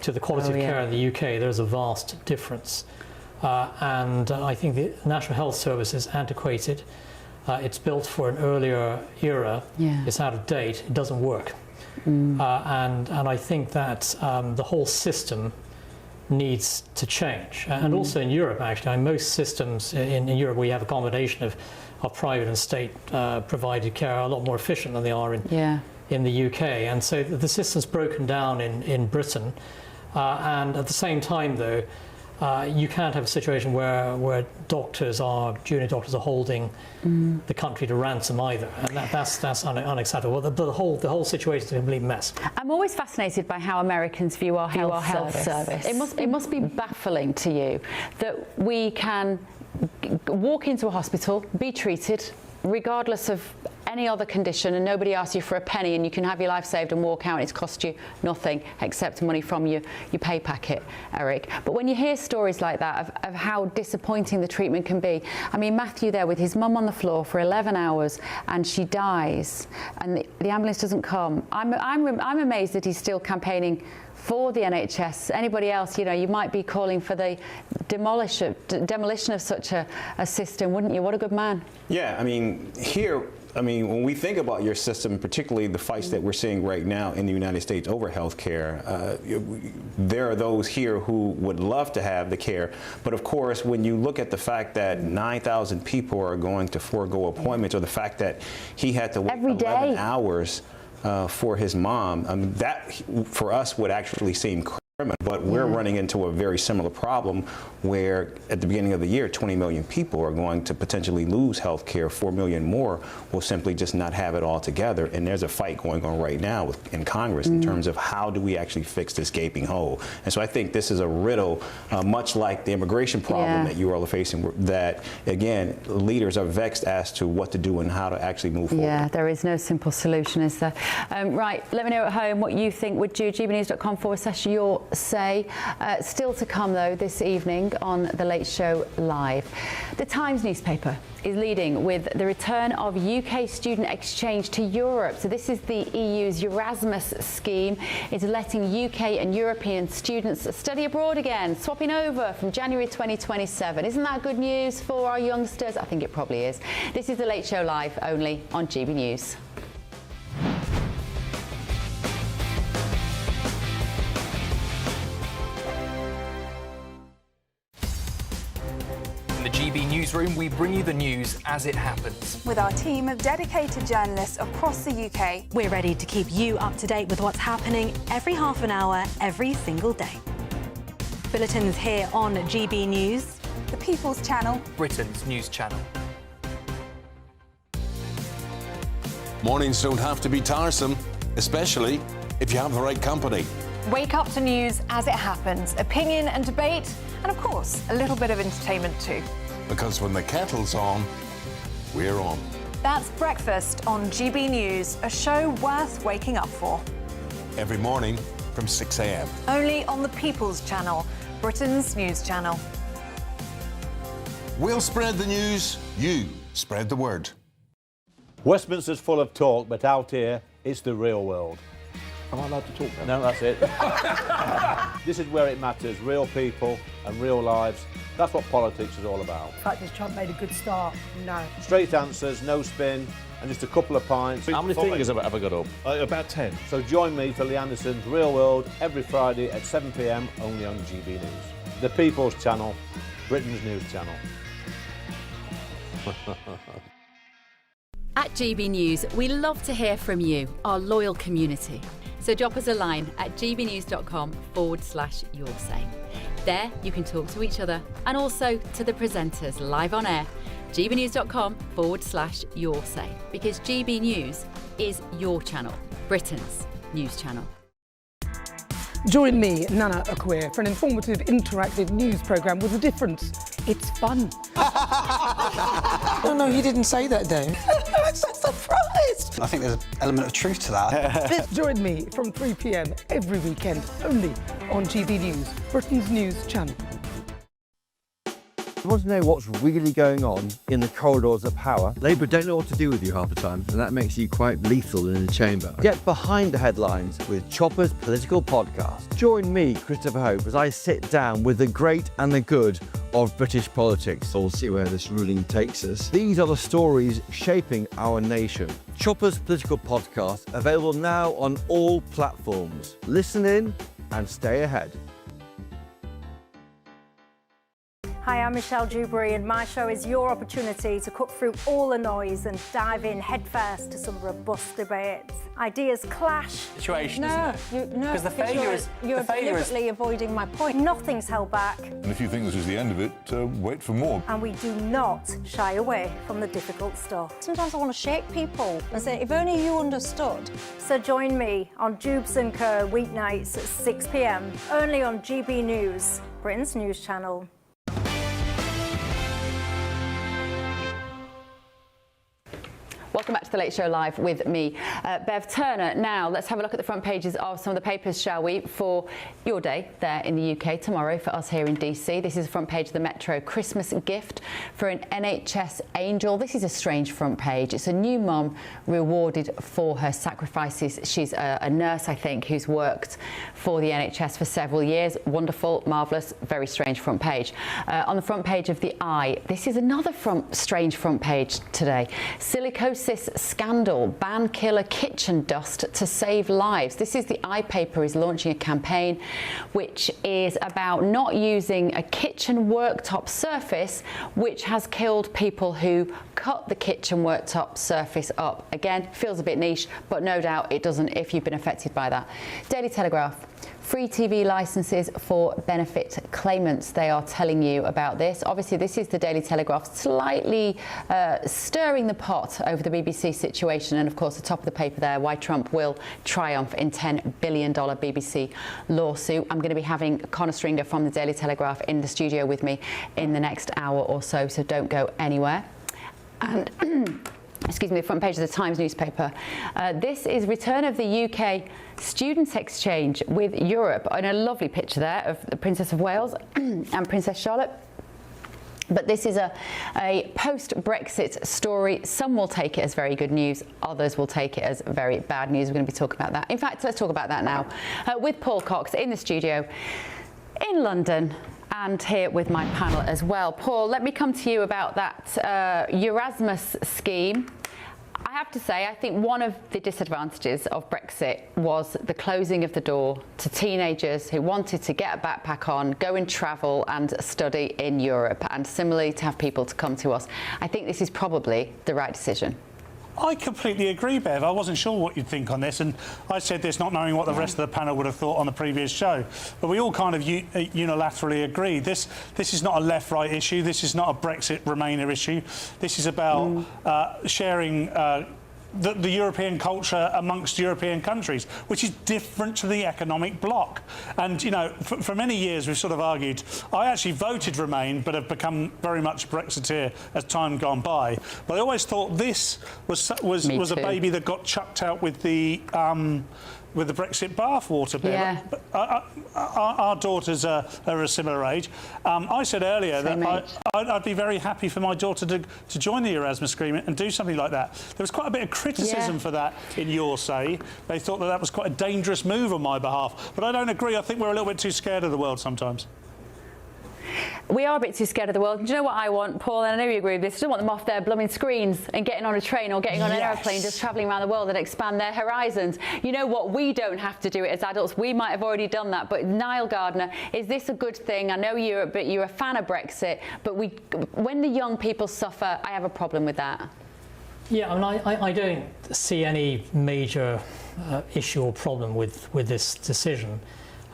to the quality of care in the UK, there's a vast difference. And I think the National Health Service is antiquated. It's built for an earlier era. It's out of date. It doesn't work. and I think that the whole system needs to change. And also in Europe, actually, most systems in Europe, we have a combination of private and state provided care are a lot more efficient than they are in the UK. And so the system's broken down in Britain. And at the same time, though, you can't have a situation where junior doctors are holding the country to ransom either, and that's unacceptable. The whole situation is a complete mess. I'm always fascinated by how Americans view our health service. It must be baffling to you that we can walk into a hospital, be treated, regardless of any other condition, and nobody asks you for a penny, and you can have your life saved and walk out and it's cost you nothing except money from your pay packet, Eric. But when you hear stories like that of how disappointing the treatment can be, I mean, Matthew there with his mum on the floor for 11 hours and she dies and the ambulance doesn't come. I'm amazed that he's still campaigning for the NHS. Anybody else, you might be calling for the demolition of such a system, wouldn't you? What a good man. Yeah, when we think about your system, particularly the fights that we're seeing right now in the United States over health care, there are those here who would love to have the care. But of course, when you look at the fact that 9,000 people are going to forego appointments, or the fact that he had to wait 11 hours for his mom, that for us would actually seem criminal. But we're running into a very similar problem where at the beginning of the year, 20 million people are going to potentially lose health care. 4 million more will simply just not have it all together. And there's a fight going on right now in Congress in terms of how do we actually fix this gaping hole. And so I think this is a riddle, much like the immigration problem that you all are facing, that, again, leaders are vexed as to what to do and how to actually move forward. Yeah, there is no simple solution, is there? Right, let me know at home what you think. Would you? gbnews.com/your say. Still to come, though, this evening on The Late Show Live. The Times newspaper is leading with the return of UK student exchange to Europe. So this is the EU's Erasmus scheme. It's letting UK and European students study abroad again, swapping over from January 2027. Isn't that good news for our youngsters? I think it probably is. This is The Late Show Live, only on GB News. In the GB Newsroom, we bring you the news as it happens. With our team of dedicated journalists across the UK, we're ready to keep you up to date with what's happening every half an hour, every single day. Bulletins here on GB News, the People's Channel, Britain's news channel. Mornings don't have to be tiresome, especially if you have the right company. Wake up to news as it happens, opinion and debate, and of course, a little bit of entertainment too. Because when the kettle's on, we're on. That's Breakfast on GB News, a show worth waking up for. Every morning from 6 a.m. Only on the People's Channel, Britain's news channel. We'll spread the news, you spread the word. Westminster's full of talk, but out here, it's the real world. Am I allowed to talk now? No, that's it. This is where it matters, real people and real lives. That's what politics is all about. The fact is Trump made a good start, no. Straight answers, no spin, and just a couple of pints. How many fingers have I got up? About 10. So join me for Lee Anderson's Real World every Friday at 7 p.m, only on GB News. The People's Channel, Britain's news channel. At GB News, we love to hear from you, our loyal community. So drop us a line at gbnews.com/your say. There you can talk to each other and also to the presenters live on air. gbnews.com/your say, because GB News is your channel, Britain's news channel. Join me, Nana Akweer, for an informative, interactive news programme with a difference. It's fun. No, he didn't say that, Dave. I'm so surprised. I think there's an element of truth to that. Join me from 3 p.m. every weekend, only on GB News, Britain's news channel. You want to know what's really going on in the corridors of power? Labour don't know what to do with you half the time, and that makes you quite lethal in the chamber. Get behind the headlines with Chopper's Political Podcast. Join me, Christopher Hope, as I sit down with the great and the good of British politics. We'll see where this ruling takes us. These are the stories shaping our nation. Chopper's Political Podcast, available now on all platforms. Listen in and stay ahead. Hi, I'm Michelle Dewberry, and my show is your opportunity to cut through all the noise and dive in headfirst to some robust debates. Ideas clash. Situation, no, isn't it? Because the failure is you're deliberately avoiding my point. Nothing's held back. And if you think this is the end of it, wait for more. And we do not shy away from the difficult stuff. Sometimes I want to shake people and say, if only you understood. So join me on Jubes & Co. weeknights at 6 p.m. only on GB News, Britain's news channel. Welcome back to The Late Show Live with me, Bev Turner. Now, let's have a look at the front pages of some of the papers, shall we, for your day there in the UK, tomorrow for us here in DC. This is the front page of the Metro. Christmas gift for an NHS angel. This is a strange front page. It's a new mum rewarded for her sacrifices. She's a nurse, I think, who's worked for the NHS for several years. Wonderful, marvellous, very strange front page. On the front page of The Eye, this is another strange front page today. Silicosis scandal, ban killer kitchen dust to save lives. This is The Eye paper is launching a campaign which is about not using a kitchen worktop surface which has killed people who cut the kitchen worktop surface up. Again, feels a bit niche, but no doubt it doesn't if you've been affected by that. Daily Telegraph. Free TV licences for benefit claimants. They are telling you about this. Obviously, this is the Daily Telegraph slightly stirring the pot over the BBC situation. And of course, the top of the paper there, why Trump will triumph in $10 billion BBC lawsuit. I'm going to be having Connor Stringer from the Daily Telegraph in the studio with me in the next hour or so don't go anywhere. And excuse me, the front page of the Times newspaper. This is return of the UK students' exchange with Europe. And a lovely picture there of the Princess of Wales and Princess Charlotte. But this is a post-Brexit story. Some will take it as very good news. Others will take it as very bad news. We're going to be talking about that. In fact, let's talk about that now with Paul Cox in the studio in London. And here with my panel as well. Paul, let me come to you about that Erasmus scheme. I have to say, I think one of the disadvantages of Brexit was the closing of the door to teenagers who wanted to get a backpack on, go and travel and study in Europe, and similarly to have people to come to us. I think this is probably the right decision. I completely agree, Bev. I wasn't sure what you'd think on this, and I said this not knowing what the rest of the panel would have thought on the previous show. But we all kind of unilaterally agree. This is not a left-right issue. This is not a Brexit-Remainer issue. This is about sharing the European culture amongst European countries, which is different to the economic bloc. And, you know, for many years we've sort of argued, I actually voted Remain, but have become very much Brexiteer as time gone by. But I always thought this was a baby that got chucked out with the Brexit bathwater bill. Yeah. Our daughters are a similar age. I said earlier that I'd be very happy for my daughter to join the Erasmus scheme and do something like that. There was quite a bit of criticism for that in your say. They thought that was quite a dangerous move on my behalf. But I don't agree. I think we're a little bit too scared of the world sometimes. We are a bit too scared of the world. Do you know what I want, Paul? And I know you agree with this. I don't want them off their blooming screens and getting on a train or getting on an aeroplane, just travelling around the world and expand their horizons. You know what? We don't have to do it as adults. We might have already done that. But Niall Gardner, is this a good thing? I know you're a fan of Brexit, but when the young people suffer, I have a problem with that. Yeah, I mean, I don't see any major issue or problem with this decision.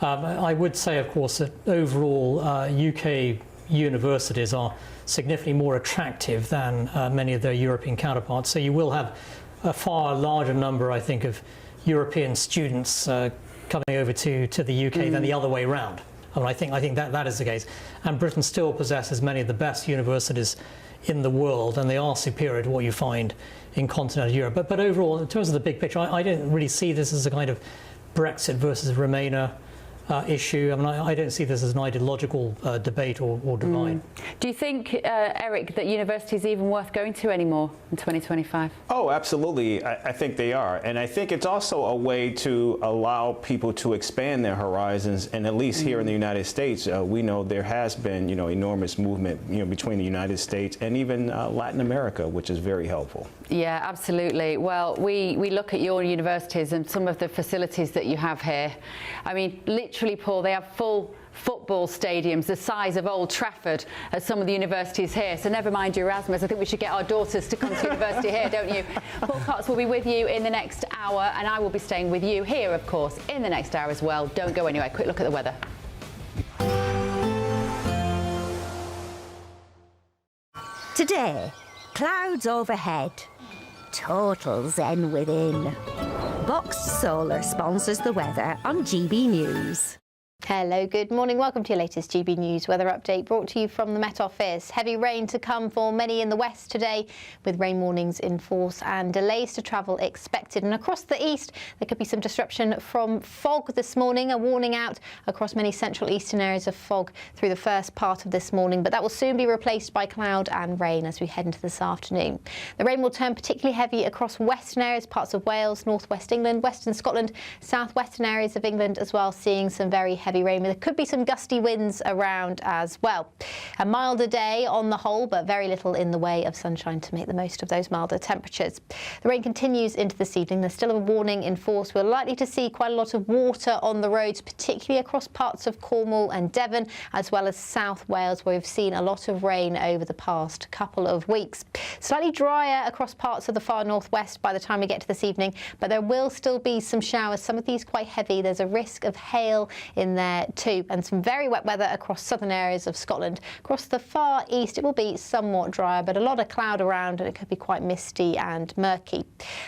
I would say, of course, that overall UK universities are significantly more attractive than many of their European counterparts. So you will have a far larger number, I think, of European students coming over to the UK than the other way around. I mean, I think that is the case. And Britain still possesses many of the best universities in the world, and they are superior to what you find in continental Europe. But overall, in terms of the big picture, I don't really see this as a kind of Brexit versus Remainer issue. I mean, I don't see this as an ideological debate or divide. Do you think, Eric, that university is even worth going to anymore in 2025? Oh, absolutely. I think they are. And I think it's also a way to allow people to expand their horizons. And at least here in the United States, we know there has been, enormous movement, between the United States and even Latin America, which is very helpful. Yeah, absolutely. Well, we look at your universities and some of the facilities that you have here. I mean, literally, Paul, they have full football stadiums the size of Old Trafford at some of the universities here. So never mind your Erasmus, I think we should get our daughters to come to university here, don't you? Paul Cox will be with you in the next hour, and I will be staying with you here, of course, in the next hour as well. Don't go anywhere. Quick look at the weather. Today, clouds overhead. Total zen within. Boxed Solar sponsors the weather on GB News. Hello, good morning. Welcome to your latest GB News weather update brought to you from the Met Office. Heavy rain to come for many in the west today, with rain warnings in force and delays to travel expected. And across the east, there could be some disruption from fog this morning. A warning out across many central eastern areas of fog through the first part of this morning, but that will soon be replaced by cloud and rain as we head into this afternoon. The rain will turn particularly heavy across western areas, parts of Wales, northwest England, western Scotland, southwestern areas of England as well, seeing some very heavy rain. There could be some gusty winds around as well. A milder day on the whole, but very little in the way of sunshine to make the most of those milder temperatures. The rain continues into this evening. There's still a warning in force. We're likely to see quite a lot of water on the roads, particularly across parts of Cornwall and Devon, as well as South Wales, where we've seen a lot of rain over the past couple of weeks. Slightly drier across parts of the far northwest by the time we get to this evening, but there will still be some showers, some of these quite heavy. There's a risk of hail in there too, and some very wet weather across southern areas of Scotland. Across the far east, it will be somewhat drier, but a lot of cloud around, and it could be quite misty and murky.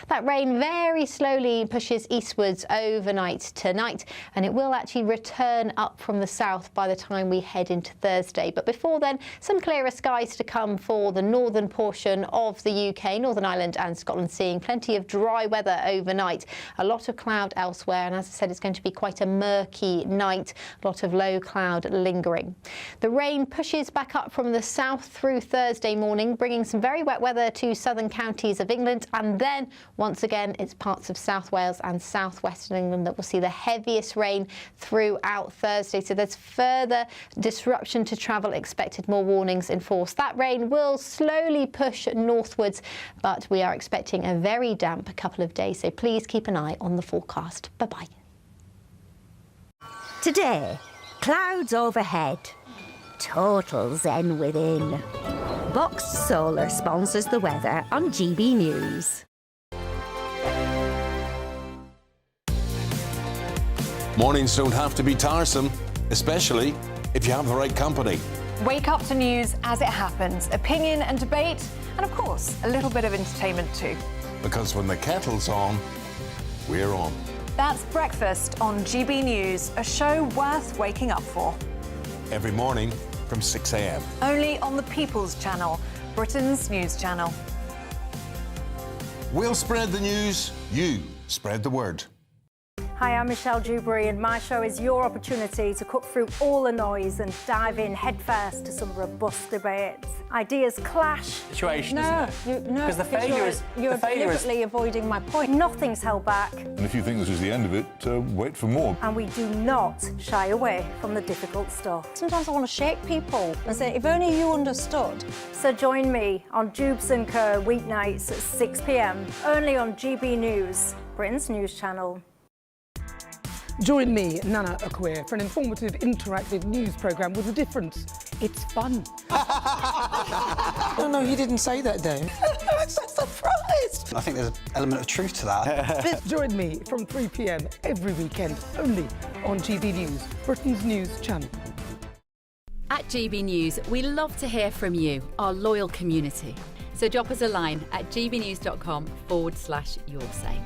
That rain very slowly pushes eastwards overnight tonight, and it will actually return up from the south by the time we head into Thursday. But before then, some clearer skies to come for the northern portion of the UK, Northern Ireland and Scotland, seeing plenty of dry weather overnight. A lot of cloud elsewhere, and as I said, it's going to be quite a murky night. A lot of low cloud lingering. The rain pushes back up from the south through Thursday morning, bringing some very wet weather to southern counties of England, and then once again it's parts of South Wales and southwestern England that will see the heaviest rain throughout Thursday. So there's further disruption to travel expected, more warnings in force. That rain will slowly push northwards, but we are expecting a very damp couple of days, so please keep an eye on the forecast. Bye-bye. Today, clouds overhead. Total zen within. Boxed Solar sponsors the weather on GB News. Mornings don't have to be tiresome, especially if you have the right company. Wake up to news as it happens, opinion and debate, and of course, a little bit of entertainment too. Because when the kettle's on, we're on. That's Breakfast on GB News, a show worth waking up for. Every morning from 6 a.m. Only on the People's Channel, Britain's news channel. We'll spread the news, you spread the word. Hi, I'm Michelle Dewberry, and my show is your opportunity to cut through all the noise and dive in headfirst to some robust debates. Ideas clash. Situation, No, isn't it? no, Because the failure is you're deliberately avoiding my point. Nothing's held back, And if you think this is the end of it, wait for more. and we do not shy away from the difficult stuff. Sometimes I want to shake people and say, if only you understood. So join me on Jubes and Kerr weeknights at 6 p.m. only on GB News, Britain's news channel. Join me, Nana Akwe, for an informative, interactive news programme with a difference. It's fun. No, he didn't say that, Dave. I'm so surprised. I think there's an element of truth to that. Join me from 3 p.m. every weekend, only on GB News, Britain's news channel. At GB News, we love to hear from you, our loyal community. So drop us a line at gbnews.com/yoursay.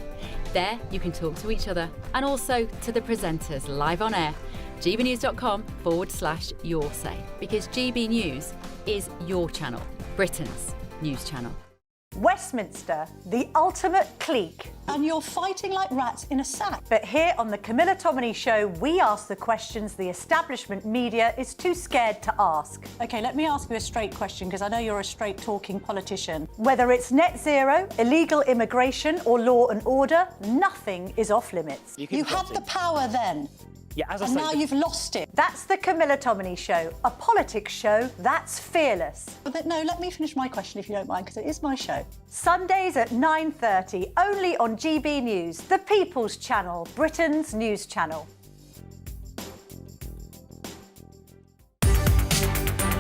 There you can talk to each other and also to the presenters live on air. gbnews.com/yoursay, because GB News is your channel, Britain's news channel. Westminster, the ultimate clique. And you're fighting like rats in a sack. But here on the Camilla Tominey Show, we ask the questions the establishment media is too scared to ask. OK, let me ask you a straight question, because I know you're a straight-talking politician. Whether it's net zero, illegal immigration or law and order, nothing is off limits. You had the power then. Yeah, as I and say, now you've lost it. That's the Camilla Tominey Show, a politics show that's fearless. No, let me finish my question if you don't mind, because it is my show. Sundays at 9:30, only on GB News, the People's Channel, Britain's news channel.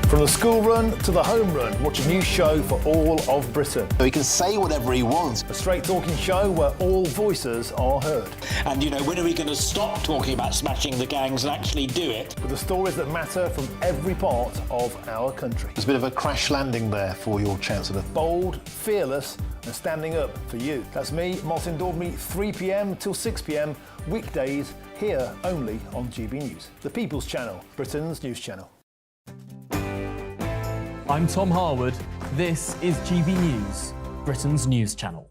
From the school run to the home run, watch a new show for all of Britain. He can say whatever he wants. A straight talking show where all voices are heard. And, you know, when are we going to stop talking about smashing the gangs and actually do it? With the stories that matter from every part of our country. There's a bit of a crash landing there for your Chancellor. Bold, fearless and standing up for you. That's me, Martin Daubney, 3 p.m. till 6 p.m, weekdays, here only on GB News. The People's Channel, Britain's news channel. I'm Tom Harwood. This is GB News, Britain's news channel.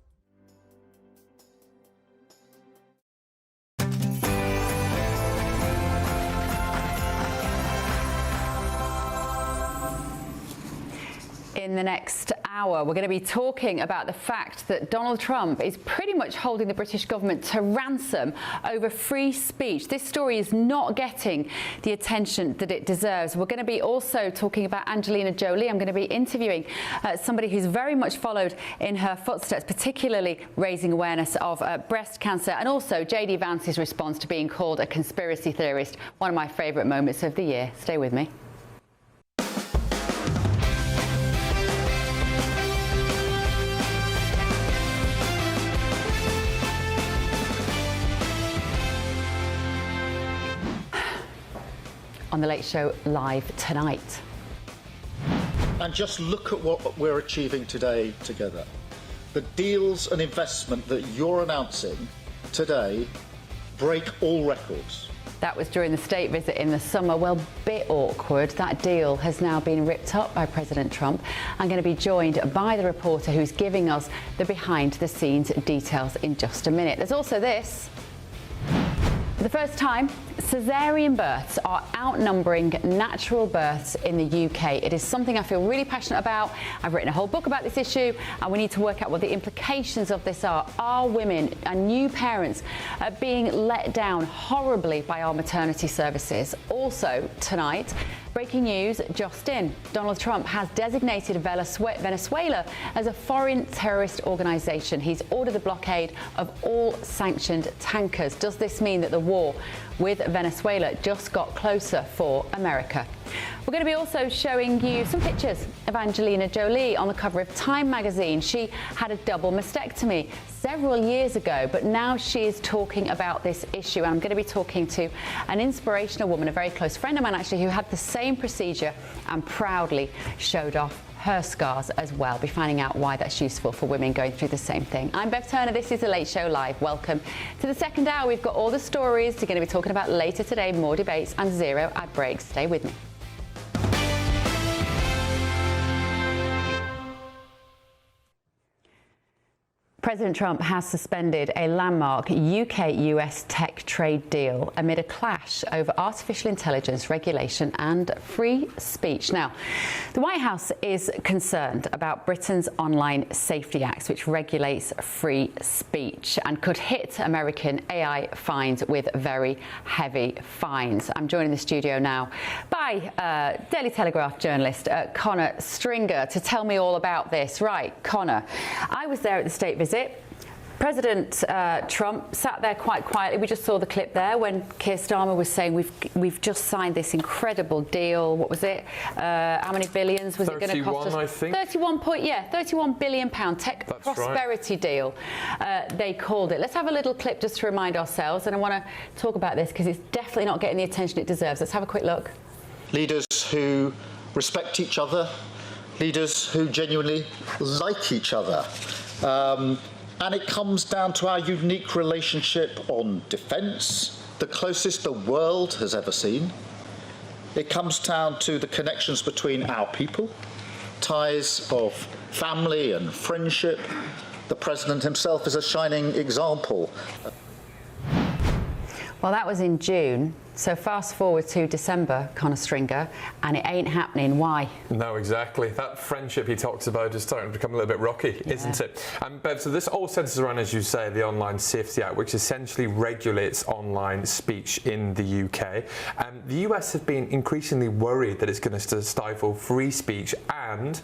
In the next hour, we're going to be talking about the fact that Donald Trump is pretty much holding the British government to ransom over free speech. This story is not getting the attention that it deserves. We're going to be also talking about Angelina Jolie. I'm going to be interviewing somebody who's very much followed in her footsteps, particularly raising awareness of breast cancer, and also JD Vance's response to being called a conspiracy theorist. One of my favourite moments of the year. Stay with me. On The Late Show live tonight. And just look at what we're achieving today together. The deals and investment that you're announcing today break all records. That was during the state visit in the summer. Well, bit awkward. That deal has now been ripped up by President Trump. I'm going to be joined by the reporter who's giving us the behind-the-scenes details in just a minute. There's also this. For the first time, caesarean births are outnumbering natural births in the UK. It is something I feel really passionate about. I've written a whole book about this issue, and we need to work out what the implications of this are. Are women and new parents being let down horribly by our maternity services? Also, tonight, breaking news just in. Donald Trump has designated Venezuela as a foreign terrorist organisation. He's ordered the blockade of all sanctioned tankers. Does this mean that the war with Venezuela just got closer for America? We're going to be also showing you some pictures of Angelina Jolie on the cover of Time magazine. She had a double mastectomy several years ago, but now she is talking about this issue. And I'm going to be talking to an inspirational woman, a very close friend of mine actually, who had the same procedure and proudly showed off her scars as well. Be finding out why that's useful for women going through the same thing. I'm Bev Turner. This is The Late Show Live. Welcome to the second hour. We've got all the stories we're going to be talking about later today, more debates and zero ad breaks. Stay with me. President Trump has suspended a landmark UK-US tech trade deal amid a clash over artificial intelligence regulation and free speech. Now, the White House is concerned about Britain's Online Safety Act, which regulates free speech and could hit American AI fines with very heavy fines. I'm joined in the studio now by Daily Telegraph journalist Connor Stringer to tell me all about this. Right, Connor, I was there at the state visit. President Trump sat there quite quietly. We just saw the clip there when Keir Starmer was saying we've just signed this incredible deal. What was it? How many billions was it going to cost us? 31, I think. 31 billion pound tech That's prosperity deal. They called it. Let's have a little clip just to remind ourselves. And I want to talk about this because it's definitely not getting the attention it deserves. Let's have a quick look. Leaders who respect each other, leaders who genuinely like each other. And it comes down to our unique relationship on defence, the closest the world has ever seen. It comes down to the connections between our people, ties of family and friendship. The President himself is a shining example. Well, that was in June. So fast forward to December, Connor Stringer, and it ain't happening. Why? No, exactly. That friendship he talks about is starting to become a little bit rocky, isn't it? Bev, so this all centres around, as you say, the Online Safety Act, which essentially regulates online speech in the UK. The US have been increasingly worried that it's going to stifle free speech, and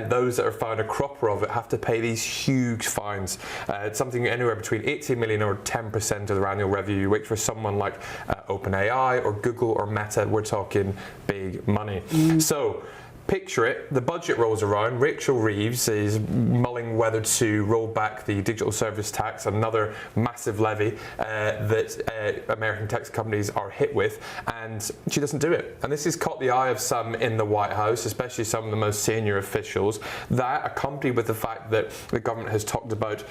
those that are found a cropper of it have to pay these huge fines. Something anywhere between 18 million or 10% of their annual revenue, which for someone like OpenAI or Google or Meta, we're talking big money. So picture it, the budget rolls around, Rachel Reeves is mulling whether to roll back the digital service tax, another massive levy that American tech companies are hit with, and she doesn't do it. And this has caught the eye of some in the White House, especially some of the most senior officials, that accompanied with the fact that the government has talked about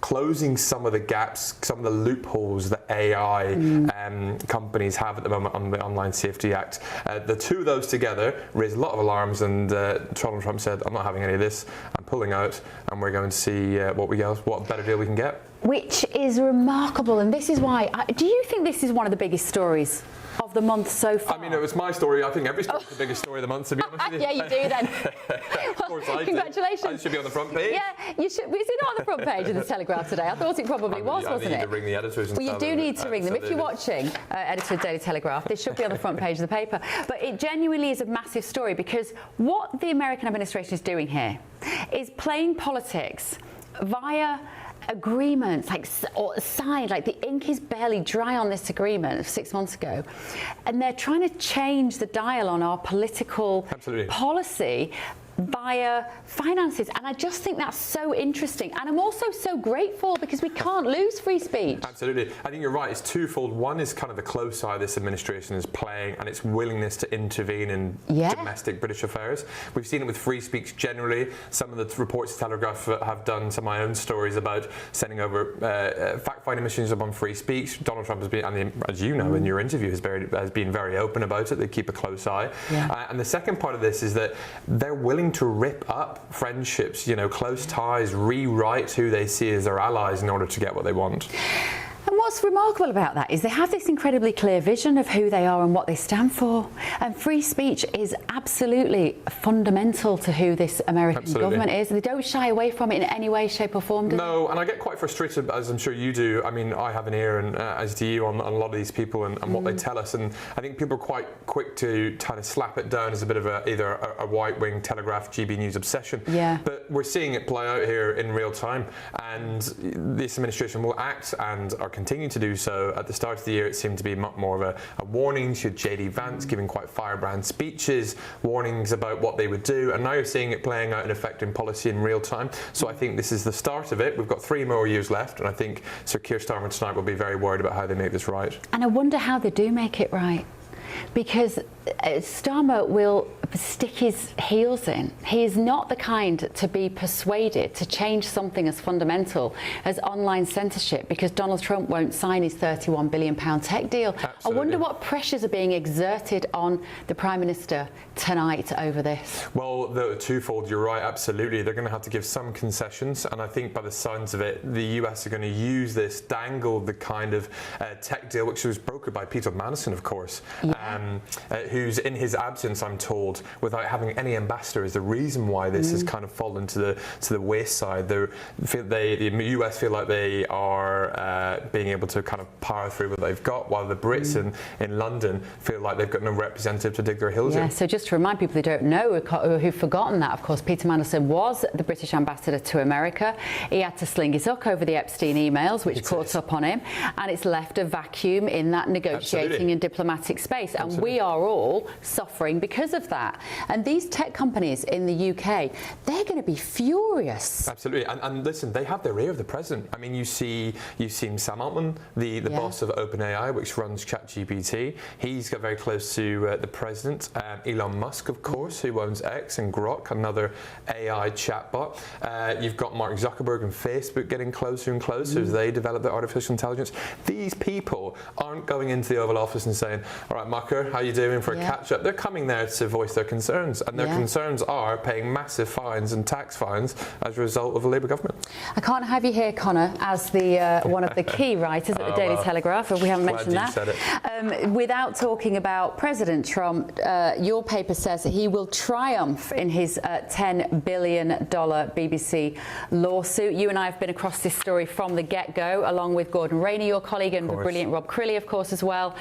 closing some of the gaps, some of the loopholes that AI companies have at the moment on the Online Safety Act. The two of those together raised a lot of alarms, and Donald Trump said, I'm not having any of this, I'm pulling out, and we're going to see what better deal we can get. Which is remarkable, and this is why, do you think this is one of the biggest stories of the month so far? I mean, it was my story. I think every story is the biggest story of the month, to be honest with you. Yeah, you do then. Of course I do. Congratulations. I should be on the front page. Yeah, you should. Is it not on the front page of the Telegraph today? I thought it probably was, wasn't it? I need to ring the editors and Well, you do need to ring them. If you're watching, editor of Daily Telegraph, this should be on the front page of the paper. But it genuinely is a massive story, because what the American administration is doing here is playing politics via agreements, or signed, like the ink is barely dry on this agreement 6 months ago, and they're trying to change the dial on our political policy via finances, and I just think that's so interesting, and I'm also so grateful because we can't lose free speech. Absolutely. I think you're right. It's twofold. One is kind of the close eye this administration is playing and its willingness to intervene in domestic British affairs. We've seen it with free speech generally. Some of the reports the Telegraph have done, some of my own stories about sending over fact-finding missions upon free speech. Donald Trump has been, and as you know in your interview, has been very open about it. They keep a close eye. And the second part of this is that they're willing to rip up friendships, close ties, rewrite who they see as their allies in order to get what they want. And what's remarkable about that is they have this incredibly clear vision of who they are and what they stand for. And free speech is absolutely fundamental to who this American government is. They don't shy away from it in any way, shape or form, do No, and I get quite frustrated, as I'm sure you do. I mean, I have an ear, and as do you, on a lot of these people and what they tell us. And I think people are quite quick to kind of slap it down as a bit of either a right-wing Telegraph GB News obsession. But we're seeing it play out here in real time. And this administration will act and are continue to do so. At the start of the year, it seemed to be much more of a warning to J.D. Vance, giving quite firebrand speeches, warnings about what they would do, and now you're seeing it playing out in effect in policy in real time. So I think this is the start of it. We've got 3 more years left, and I think Sir Keir Starmer tonight will be very worried about how they make this right. And I wonder how they do make it right, because Starmer will stick his heels in. He is not the kind to be persuaded to change something as fundamental as online censorship because Donald Trump won't sign his £31 billion tech deal. I wonder what pressures are being exerted on the Prime Minister tonight over this. Well, the twofold, you're right, absolutely. They're going to have to give some concessions, and I think by the signs of it, the US are going to use this, dangle the kind of tech deal which was brokered by Peter Mandelson, of course, who's in his absence, I'm told, without having any ambassador, is the reason why this has kind of fallen to the wayside. The US feel like they are being able to kind of power through what they've got, while the Brits in London feel like they've got no representative to dig their heels in. So just to remind people who don't know, who've forgotten that, of course, Peter Mandelson was the British ambassador to America. He had to sling his hook over the Epstein emails, which caught up on him, and it's left a vacuum in that negotiating and diplomatic space. And we are all suffering because of that. And these tech companies in the UK, they're going to be furious. Absolutely. And listen, they have their ear of the president. I mean, you've seen Sam Altman, the boss of OpenAI, which runs ChatGPT. He's got very close to the president. Elon Musk, of course, who owns X, and Grok, another AI chatbot. You've got Mark Zuckerberg and Facebook getting closer and closer as they develop their artificial intelligence. These people aren't going into the Oval Office and saying, all right, my Tucker, how you doing for a Yeah. catch-up? They're coming there to voice their concerns, and their Yeah. concerns are paying massive fines and tax fines as a result of a Labour government. I can't have you here, Connor, as the one of the key writers at the Daily Telegraph, if we haven't Glad mentioned you that. said it. Without talking about President Trump, your paper says that he will triumph in his $10 billion BBC lawsuit. You and I have been across this story from the get-go, along with Gordon Rainey, your colleague, and the brilliant Rob Crilly, of course, as well.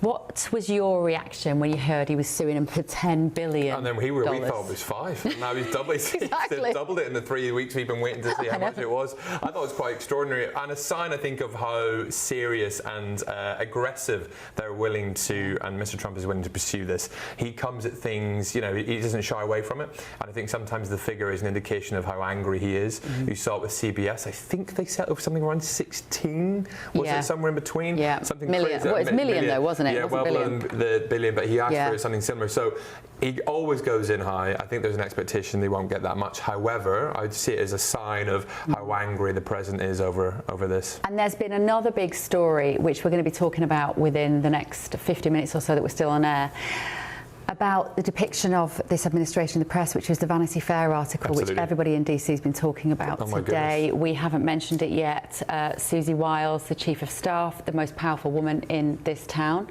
What was your reaction when you heard he was suing him for $10 billion? And then we thought it was 5. And now he's doubled, Exactly. he's doubled it in the 3 weeks we've been waiting to see how much it was. I thought it was quite extraordinary, and a sign, I think, of how serious and aggressive they're willing to, and Mr. Trump is willing to pursue this. He comes at things, he doesn't shy away from it. And I think sometimes the figure is an indication of how angry he is. You saw it with CBS. I think they settled something around 16. Was it somewhere in between? Yeah. Something million. crazy. Well, it's million though, wasn't it? Yeah, it well billion. below the billion, but he asked for something similar. So he always goes in high. I think there's an expectation they won't get that much. However, I'd see it as a sign of how angry the president is over this. And there's been another big story, which we're going to be talking about within the next 50 minutes or so that we're still on air, about the depiction of this administration in the press, which was the Vanity Fair article, which everybody in DC has been talking about today. We haven't mentioned it yet. Susie Wiles, the Chief of Staff, the most powerful woman in this town,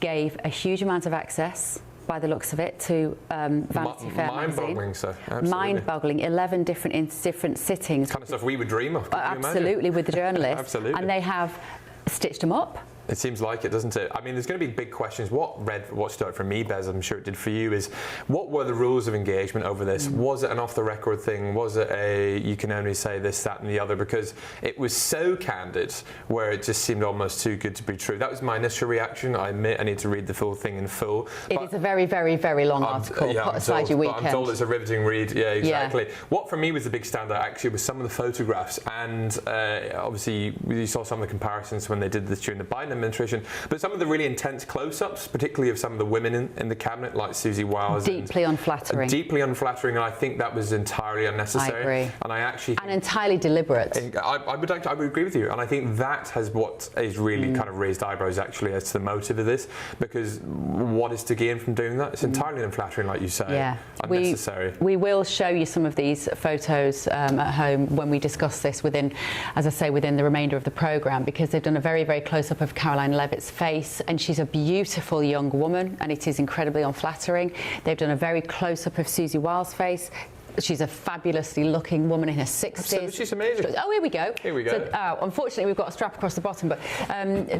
gave a huge amount of access, by the looks of it, to Vanity Fair magazine. Mind-boggling, sir. Absolutely. Mind-boggling. 11 different sittings. Kind of stuff we would dream of. Absolutely, with the journalists. Absolutely. And they have stitched them up. It seems like it, doesn't it? I mean, there's going to be big questions. What stood out for me, Bez, I'm sure it did for you, is what were the rules of engagement over this? Was it an off-the-record thing? Was it you can only say this, that, and the other? Because it was so candid, where it just seemed almost too good to be true. That was my initial reaction. I admit I need to read the full thing in full. It is a very, very, very long article. Put aside your weekend. I'm told it's a riveting read. Yeah, exactly. Yeah. What for me was the big standout actually was some of the photographs, and obviously you saw some of the comparisons when they did this during the Biden administration, but some of the really intense close-ups, particularly of some of the women in the cabinet, like Susie Wiles. Deeply unflattering. Deeply unflattering, and I think that was entirely unnecessary. I agree. And I actually and entirely deliberate. I would agree with you, and I think that has what is really kind of raised eyebrows actually as to the motive of this, because what is to gain from doing that? It's entirely unflattering, like you say. Yeah, unnecessary. We will show you some of these photos at home when we discuss this within, as I say, within the remainder of the programme, because they've done a very, very close-up of Caroline Levitt's face, and she's a beautiful young woman, and it is incredibly unflattering. They've done a very close-up of Susie Wiles' face. She's a fabulously looking woman in her 60s. She's amazing. Oh, here we go. Here we go. So, unfortunately, we've got a strap across the bottom, but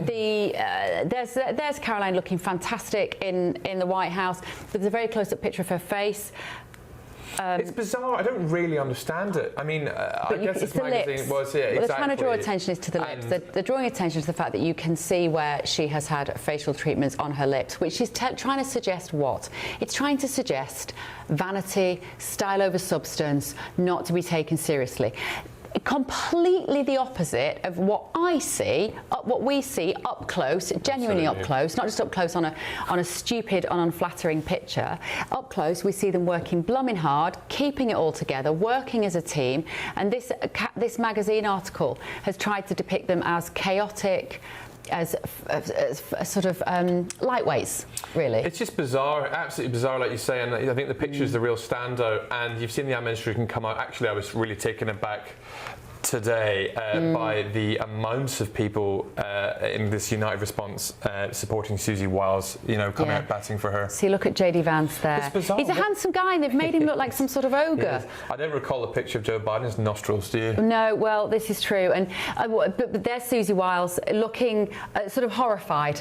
there's Caroline looking fantastic in the White House. There's a very close-up picture of her face. It's bizarre. I don't really understand it. I mean, I guess it's this magazine lips. was exactly. What they're trying to draw attention is to the lips. They're drawing attention to the fact that you can see where she has had facial treatments on her lips, which is trying to suggest what? It's trying to suggest vanity, style over substance, not to be taken seriously. Completely the opposite of what I see, what we see up close, genuinely up close, not just up close on a stupid and unflattering picture. Up close, we see them working blooming hard, keeping it all together, working as a team. And this magazine article has tried to depict them as chaotic, as sort of lightweights, really. It's just bizarre, absolutely bizarre, like you say, and I think the picture is the real standout, and you've seen the administration come out. Actually, I was really taken aback today by the amounts of people in this united response supporting Susie Wiles, coming out batting for her. See, look at JD Vance there. It's bizarre. He's a handsome guy, and they've made him look like some sort of ogre. I don't recall a picture of Joe Biden's nostrils, do you? No, well, this is true. And but there's Susie Wiles looking sort of horrified,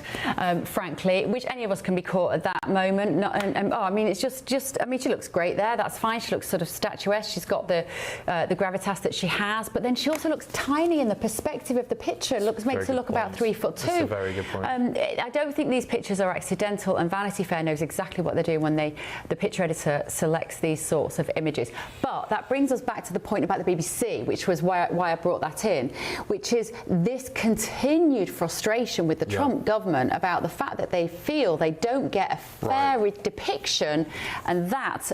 frankly, which any of us can be caught at that moment. I mean, it's just. I mean, she looks great there. That's fine. She looks sort of statuesque. She's got the gravitas that she has, but then she also looks tiny in the perspective of the picture. Makes her look about 3'2". That's a very good point. I don't think these pictures are accidental, and Vanity Fair knows exactly what they're doing when the picture editor selects these sorts of images. But that brings us back to the point about the BBC, which was why I brought that in, which is this continued frustration with the Trump government about the fact that they feel they don't get a fair depiction, and that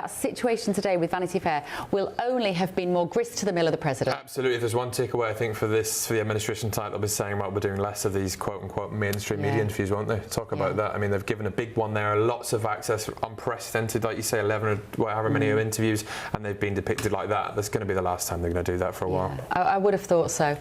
situation today with Vanity Fair will only have been more grist to the mill of the president. Absolutely. There's one takeaway I think for the administration tonight, they'll be saying about we're doing less of these quote unquote mainstream media interviews, won't they? Talk about that. I mean, they've given a big one there, lots of access, unprecedented, like you say, 11 or whatever many interviews, and they've been depicted like that. That's going to be the last time they're going to do that for a while. I would have thought so.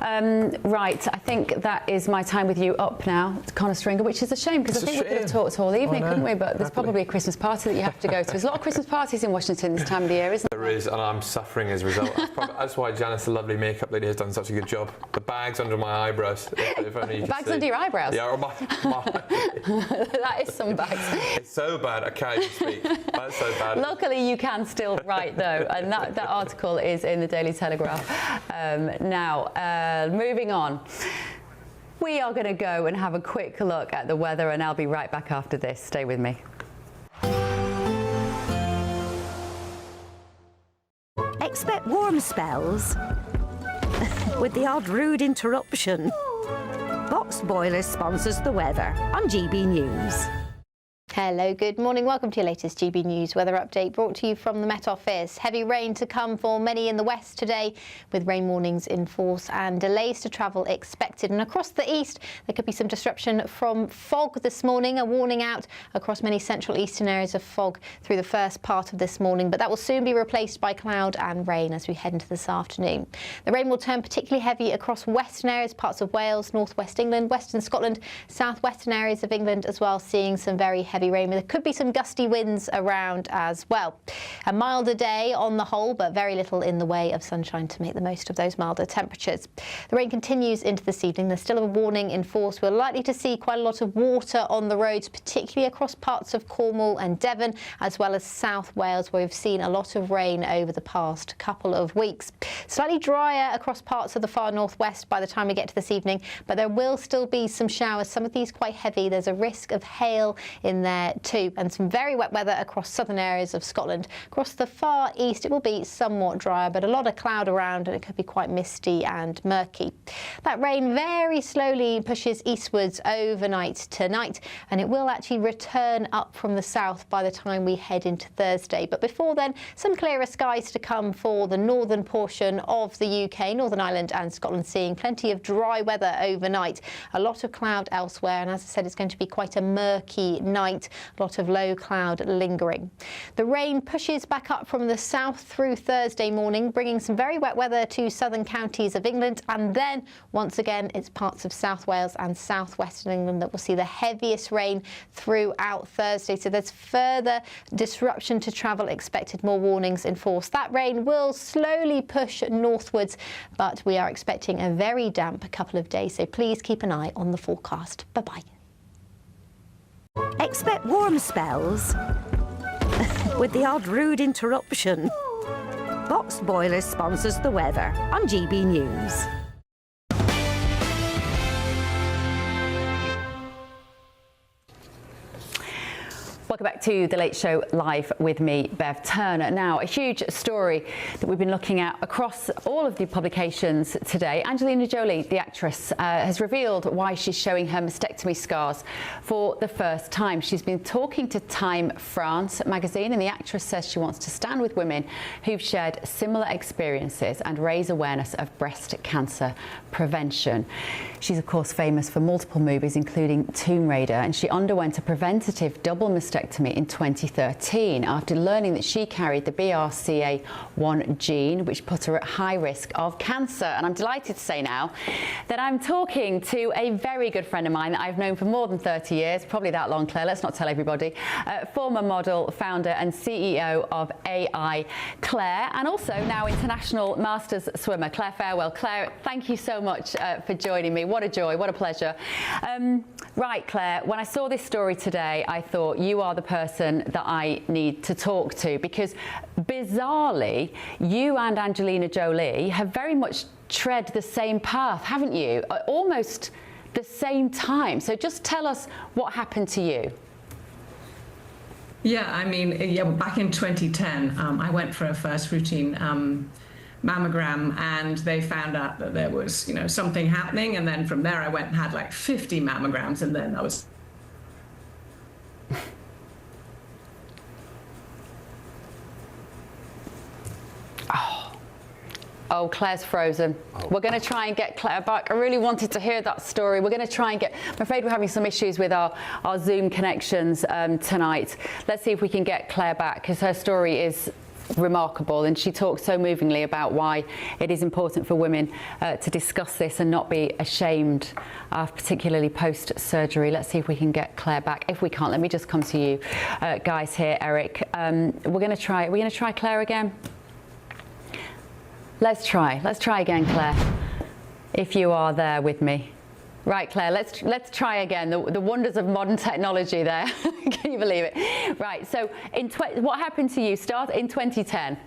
Right, I think that is my time with you up now, Conor Stringer, which is a shame because I think we could have talked all evening, couldn't we? But there's probably a Christmas party that you have to go to. There's a lot of Christmas parties in Washington this time of the year, isn't there? There is, and I'm suffering as a result. That's why Janice, the lovely makeup lady, has done such a good job. The bags under my eyebrows. If only you could bags see. under your eyebrows? Yeah, or my that is some bags. It's so bad, I can't even speak. That's so bad. Luckily, you can still write, though, and that article is in the Daily Telegraph. Now, moving on. We are going to go and have a quick look at the weather, and I'll be right back after this. Stay with me. Expect warm spells with the odd rude interruption. Boxed Boilers sponsors the weather on GB News. Hello, good morning. Welcome to your latest GB News weather update brought to you from the Met Office. Heavy rain to come for many in the west today, with rain warnings in force and delays to travel expected. And across the east, there could be some disruption from fog this morning. A warning out across many central eastern areas of fog through the first part of this morning, but that will soon be replaced by cloud and rain as we head into this afternoon. The rain will turn particularly heavy across western areas, parts of Wales, northwest England, western Scotland, southwestern areas of England as well, seeing some very heavy rain. There could be some gusty winds around as well. A milder day on the whole, but very little in the way of sunshine to make the most of those milder temperatures. The rain continues into this evening. There's still a warning in force. We're likely to see quite a lot of water on the roads, particularly across parts of Cornwall and Devon, as well as South Wales, where we've seen a lot of rain over the past couple of weeks. Slightly drier across parts of the far northwest by the time we get to this evening, but there will still be some showers, some of these quite heavy. There's a risk of hail in there too, and some very wet weather across southern areas of Scotland. Across the far east, it will be somewhat drier, but a lot of cloud around, and it could be quite misty and murky. That rain very slowly pushes eastwards overnight tonight, and it will actually return up from the south by the time we head into Thursday. But before then, some clearer skies to come for the northern portion of the UK, Northern Ireland and Scotland, seeing plenty of dry weather overnight. A lot of cloud elsewhere, and as I said, it's going to be quite a murky night. A lot of low cloud lingering. The rain pushes back up from the south through Thursday morning, bringing some very wet weather to southern counties of England, and then once again it's parts of South Wales and southwestern England that will see the heaviest rain throughout Thursday. So there's further disruption to travel expected, more warnings in force. That rain will slowly push northwards, but we are expecting a very damp couple of days, so please keep an eye on the forecast. Bye-bye. Expect warm spells with the odd rude interruption. Boxed Boilers sponsors the weather on GB News. Welcome back to The Late Show Live with me, Bev Turner. Now, a huge story that we've been looking at across all of the publications today. Angelina Jolie, the actress, has revealed why she's showing her mastectomy scars for the first time. She's been talking to Time France magazine, and the actress says she wants to stand with women who've shared similar experiences and raise awareness of breast cancer prevention. She's, of course, famous for multiple movies, including Tomb Raider, and she underwent a preventative double mastectomy in 2013 after learning that she carried the BRCA1 gene, which put her at high risk of cancer. And I'm delighted to say now that I'm talking to a very good friend of mine that I've known for more than 30 years, probably that long, Claire, let's not tell everybody, former model, founder and CEO of AI, Claire, and also now international masters swimmer, Claire Farewell. Claire, thank you so much for joining me. What a joy, what a pleasure. Right, Claire, when I saw this story today, I thought you are the person that I need to talk to, because bizarrely, you and Angelina Jolie have very much tread the same path, haven't you? Almost the same time. So just tell us what happened to you. Yeah, I mean, back in 2010, I went for a first routine mammogram, and they found out that there was, something happening. And then from there, I went and had like 50 mammograms, and then I was. Oh, Claire's frozen. We're going to try and get Claire back. I really wanted to hear that story. We're going to try and get... I'm afraid we're having some issues with our Zoom connections tonight. Let's see if we can get Claire back, because her story is remarkable, and she talks so movingly about why it is important for women to discuss this and not be ashamed, particularly post-surgery. Let's see if we can get Claire back. If we can't, let me just come to you guys here, Eric. We're going to try Claire again. Let's try again, Claire, if you are there with me. Right, Claire, let's try again. The wonders of modern technology there. Can you believe it? Right, so what happened to you? Start in 2010.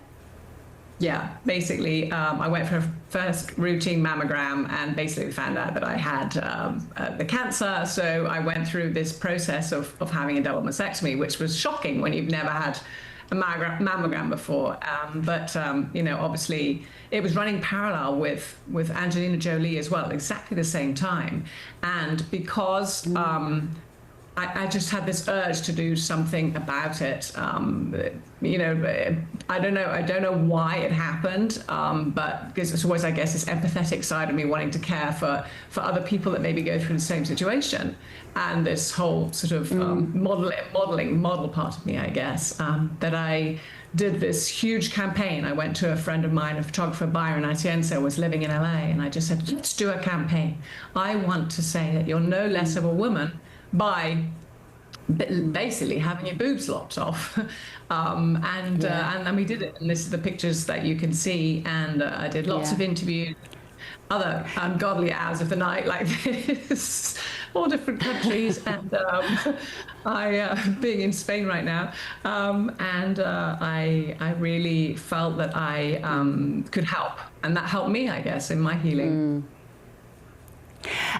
Yeah, basically, I went for a first routine mammogram and basically found out that I had the cancer. So I went through this process of having a double mastectomy, which was shocking when you've never had a mammogram before. But you know, obviously, it was running parallel with Angelina Jolie as well, exactly the same time. And because I just had this urge to do something about it. You know, I don't know why it happened, but because it's always, I guess, this empathetic side of me wanting to care for other people that maybe go through the same situation, and this whole sort of model part of me, I guess, that I did this huge campaign. I went to a friend of mine, a photographer, Byron Atienza, was living in LA, and I just said, let's do a campaign. I want to say that you're no less of a woman by basically having your boobs lopped off. And we did it, and this is the pictures that you can see, and I did lots of interviews, other ungodly hours of the night like this, all different countries, and I being in Spain right now, and I really felt that I could help, and that helped me, I guess, in my healing.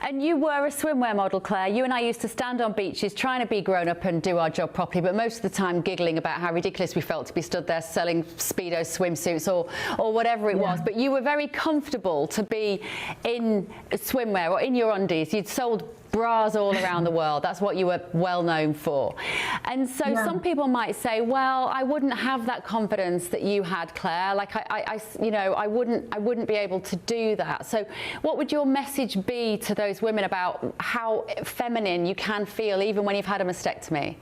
And you were a swimwear model, Claire. You and I used to stand on beaches trying to be grown up and do our job properly, but most of the time giggling about how ridiculous we felt to be stood there selling Speedo swimsuits or whatever it was. But you were very comfortable to be in swimwear or in your undies. You'd sold bras all around the world. That's what you were well known for. And so some people might say, well, I wouldn't have that confidence that you had, Claire. Like I wouldn't be able to do that. So what would your message be to those women about how feminine you can feel even when you've had a mastectomy?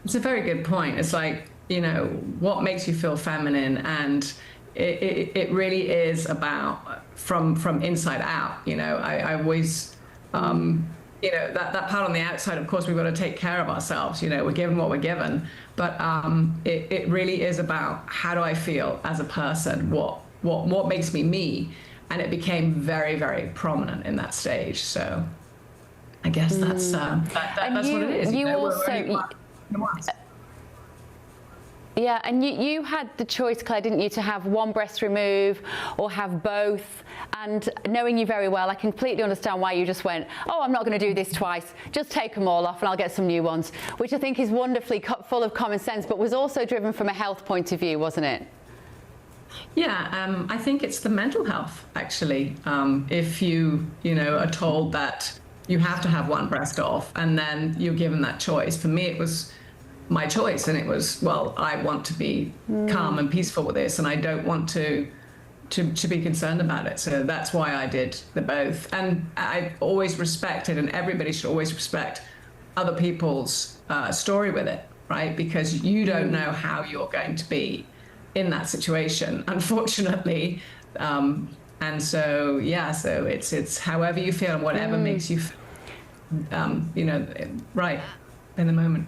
It's a very good point. It's like, you know, what makes you feel feminine, and it really is about from inside out. You know, I always you know, that part on the outside, of course, we've got to take care of ourselves. You know, we're given what we're given, but it really is about how do I feel as a person, what makes me me, and it became very, very prominent in that stage. So I guess that's what it is. You also. Yeah, and you had the choice, Claire, didn't you, to have one breast remove or have both. And knowing you very well, I completely understand why you just went, oh, I'm not going to do this twice. Just take them all off and I'll get some new ones, which I think is wonderfully full of common sense, but was also driven from a health point of view, wasn't it? Yeah, I think it's the mental health, actually. If you know, are told that you have to have one breast off and then you're given that choice. For me, it was my choice, and it was, well, I want to be calm and peaceful with this, and I don't want to be concerned about it. So that's why I did the both. And I always respected, and everybody should always respect other people's story with it, right? Because you don't know how you're going to be in that situation, unfortunately. And so, yeah, so it's however you feel and whatever makes you feel, you know, right in the moment.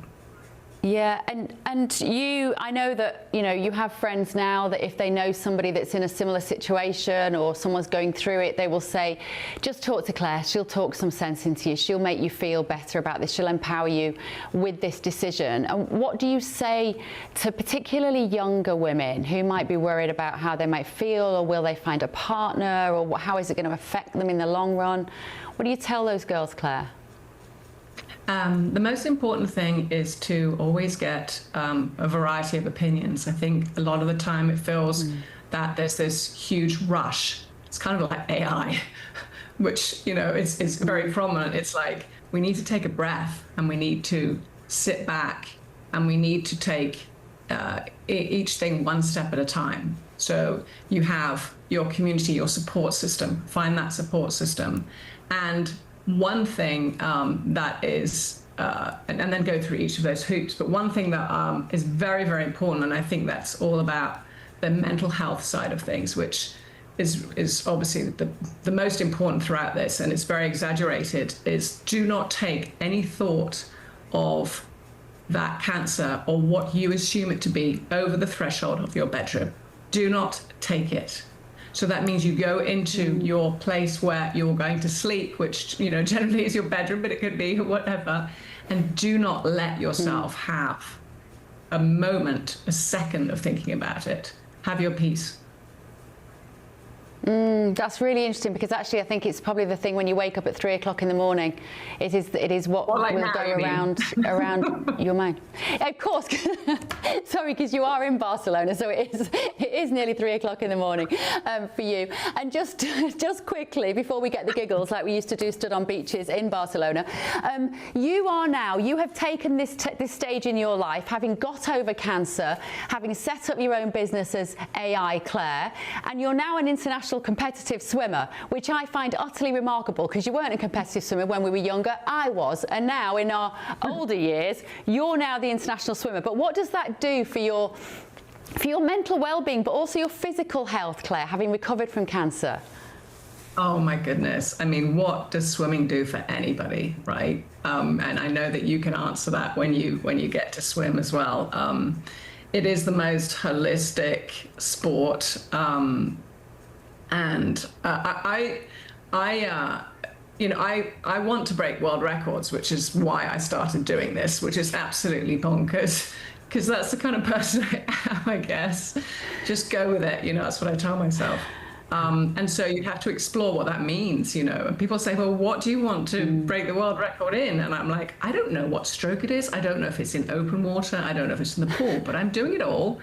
Yeah, and you, I know that, you know, you have friends now that if they know somebody that's in a similar situation or someone's going through it, they will say, just talk to Claire, she'll talk some sense into you, she'll make you feel better about this, she'll empower you with this decision. And what do you say to particularly younger women who might be worried about how they might feel, or will they find a partner, or how is it going to affect them in the long run? What do you tell those girls, Claire? The most important thing is to always get a variety of opinions. I think a lot of the time it feels that there's this huge rush. It's kind of like AI, which, you know, is very prominent. It's like we need to take a breath and we need to sit back and we need to take each thing one step at a time. So you have your community, your support system, find that support system. And one thing that is, and then go through each of those hoops, but one thing that is very, very important, and I think that's all about the mental health side of things, which is obviously the most important throughout this, and it's very exaggerated, is do not take any thought of that cancer or what you assume it to be over the threshold of your bedroom. Do not take it. So that means you go into your place where you're going to sleep, which, you know, generally is your bedroom, but it could be whatever, and do not let yourself have a moment, a second of thinking about it. Have your peace. That's really interesting, because actually I think it's probably the thing when you wake up at 3 o'clock in the morning. It is what will go around your mind. Of course, sorry, because you are in Barcelona, so it is nearly 3 o'clock in the morning for you. And just quickly before we get the giggles like we used to do, stood on beaches in Barcelona. You have taken this stage in your life, having got over cancer, having set up your own business as AI Claire, and you're now an international competitive swimmer, which I find utterly remarkable, because you weren't a competitive swimmer when we were younger. I was, and now in our older years, you're now the international swimmer. But what does that do for your mental well-being, but also your physical health, Claire, having recovered from cancer? Oh my goodness. I mean, what does swimming do for anybody, right? And I know that you can answer that when you get to swim as well. It is the most holistic sport. And I want to break world records, which is why I started doing this, which is absolutely bonkers, because that's the kind of person I am, I guess. Just go with it, you know, that's what I tell myself. And so you have to explore what that means, you know. And people say, well, what do you want to break the world record in? And I'm like, I don't know what stroke it is. I don't know if it's in open water. I don't know if it's in the pool, but I'm doing it all.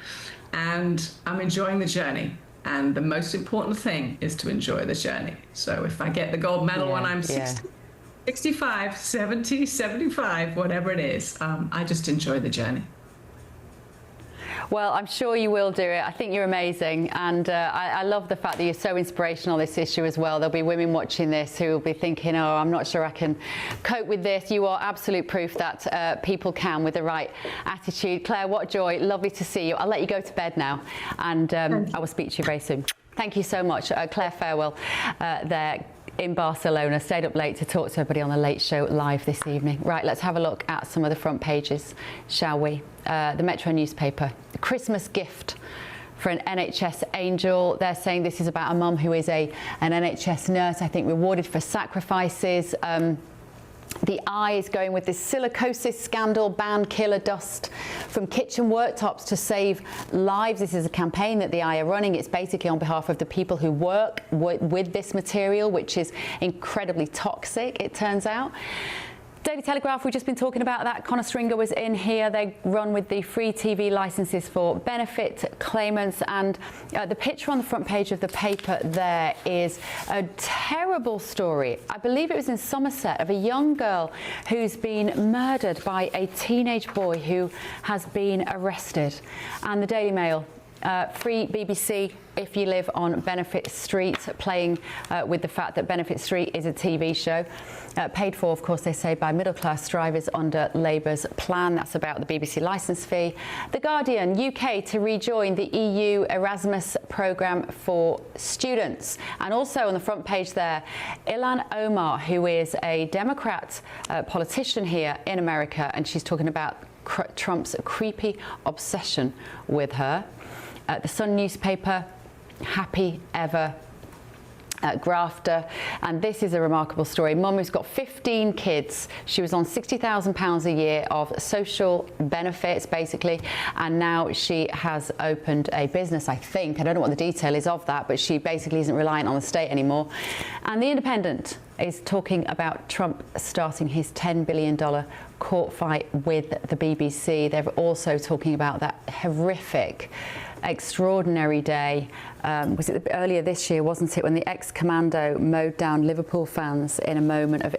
And I'm enjoying the journey. And the most important thing is to enjoy the journey. So if I get the gold medal when I'm 60, 65, 70, 75, whatever it is, I just enjoy the journey. Well, I'm sure you will do it. I think you're amazing. And I love the fact that you're so inspirational on this issue as well. There'll be women watching this who will be thinking, oh, I'm not sure I can cope with this. You are absolute proof that people can with the right attitude. Claire, what joy. Lovely to see you. I'll let you go to bed now. And I will speak to you very soon. Thank you so much. Claire Farewell there in Barcelona, stayed up late to talk to everybody on the Late Show live this evening. Right, let's have a look at some of the front pages, shall we? The Metro newspaper, the Christmas gift for an NHS angel. They're saying this is about a mum who is an NHS nurse, I think rewarded for sacrifices. The Eye is going with this silicosis scandal, ban killer dust from kitchen worktops to save lives. This is a campaign that the Eye are running. It's basically on behalf of the people who work with this material, which is incredibly toxic, it turns out. Daily Telegraph, we've just been talking about that. Conor Stringer was in here. They run with the free TV licences for benefit claimants. And the picture on the front page of the paper there is a terrible story. I believe it was in Somerset, of a young girl who's been murdered by a teenage boy who has been arrested. And the Daily Mail, free BBC if you live on Benefit Street, playing with the fact that Benefit Street is a TV show. Paid for, of course, they say, by middle-class drivers under Labour's plan. That's about the BBC licence fee. The Guardian, UK to rejoin the EU Erasmus programme for students. And also on the front page there, Ilhan Omar, who is a Democrat politician here in America, and she's talking about Trump's creepy obsession with her. The Sun newspaper, happy ever grafter, and this is a remarkable story. Mum who's got 15 kids. She was on £60,000 a year of social benefits, basically, and now she has opened a business, I think. I don't know what the detail is of that, but she basically isn't reliant on the state anymore. And The Independent is talking about Trump starting his $10 billion court fight with the BBC. They're also talking about that horrific, extraordinary day. Was it earlier this year, wasn't it, when the ex-commando mowed down Liverpool fans in a moment of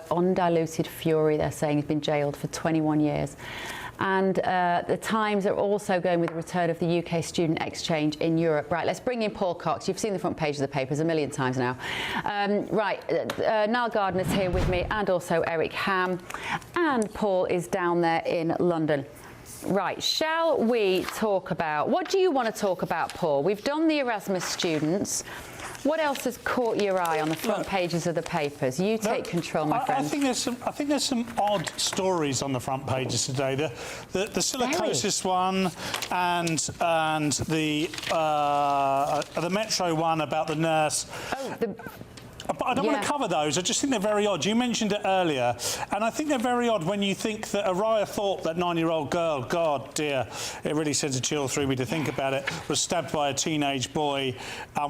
undiluted fury? They're saying he's been jailed for 21 years. And the Times are also going with the return of the UK student exchange in Europe. Right, let's bring in Paul Cox. You've seen the front page of the papers a million times now. Niall Gardner's here with me, and also Eric Ham. And Paul is down there in London. Right, shall we talk about, what do you want to talk about, Paul? We've done the Erasmus students. What else has caught your eye on the front pages of the papers? You take control, my friend. I think there's some odd stories on the front pages today. The silicosis one and the Metro one about the nurse. But I don't want to cover those. I just think they're very odd. You mentioned it earlier, and I think they're very odd when you think that Araya Thorpe, that 9-year-old girl, God dear, it really sends a chill through me to think about it, was stabbed by a teenage boy.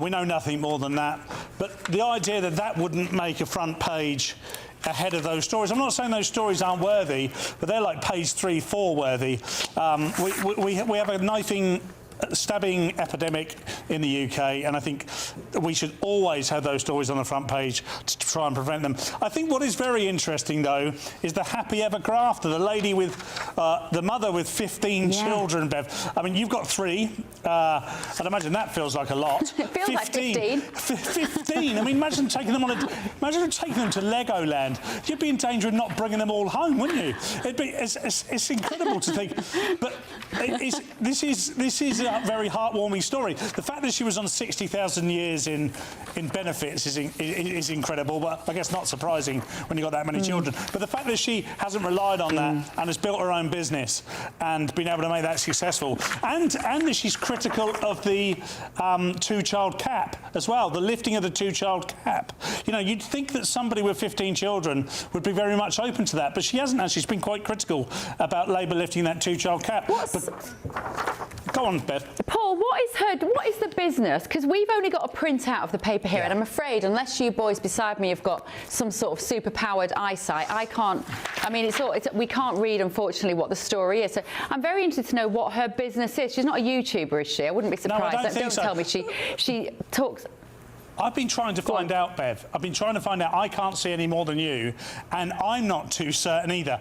We know nothing more than that. But the idea that that wouldn't make a front page ahead of those stories. I'm not saying those stories aren't worthy, but they're like page 3, 4 worthy. We have a stabbing epidemic in the UK, and I think we should always have those stories on the front page to try and prevent them. I think what is very interesting, though, is the happy ever grafter, the lady with the mother with 15 children, Bev. I mean, you've got 3. I'd imagine that feels like a lot. It feels 15. Like 15. 15. I mean, imagine taking them to Legoland. You'd be in danger of not bringing them all home, wouldn't you? It's incredible to think. But this is a very heartwarming story. The fact that she was on 60,000 years in benefits is incredible, but I guess not surprising when you've got that many children. But the fact that she hasn't relied on that and has built her own business and been able to make that successful, and that she's critical of the 2-child cap as well, the lifting of the 2-child cap. You know, you'd think that somebody with 15 children would be very much open to that, but she hasn't actually. She's been quite critical about Labour lifting that 2-child cap. Go on, Bev. Paul, what is the business? Because we've only got a printout of the paper here, and I'm afraid, unless you boys beside me have got some sort of super-powered eyesight, I can't. I mean, we can't read, unfortunately, what the story is. So I'm very interested to know what her business is. She's not a YouTuber, is she? I wouldn't be surprised. No, I don't think so. Tell me she talks. I've been trying to find out, Bev. I've been trying to find out. I can't see any more than you, and I'm not too certain either.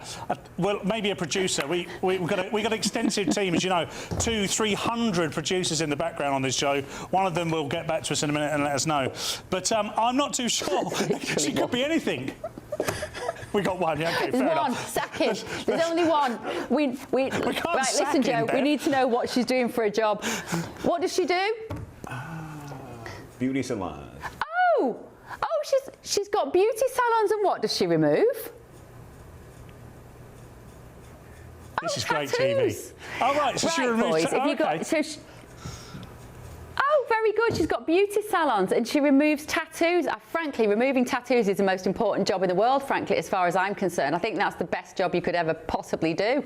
Well, maybe a producer. We've got extensive teams, you know, 200-300 producers in the background on this show. One of them will get back to us in a minute and let us know. But I'm not too sure. She could be anything. We got one, yeah, okay, fair There's one, enough. sackage. There's only one. We can't right, sack listen, Joe, him, Bev. we need to know what she's doing for a job. What does she do? Beauty salon. Oh, she's got beauty salons, and what does she remove? This is great TV. Oh, right, so she removes... Boys, have you got... Oh, very good. She's got beauty salons and she removes tattoos. Frankly, removing tattoos is the most important job in the world, frankly, as far as I'm concerned. I think that's the best job you could ever possibly do.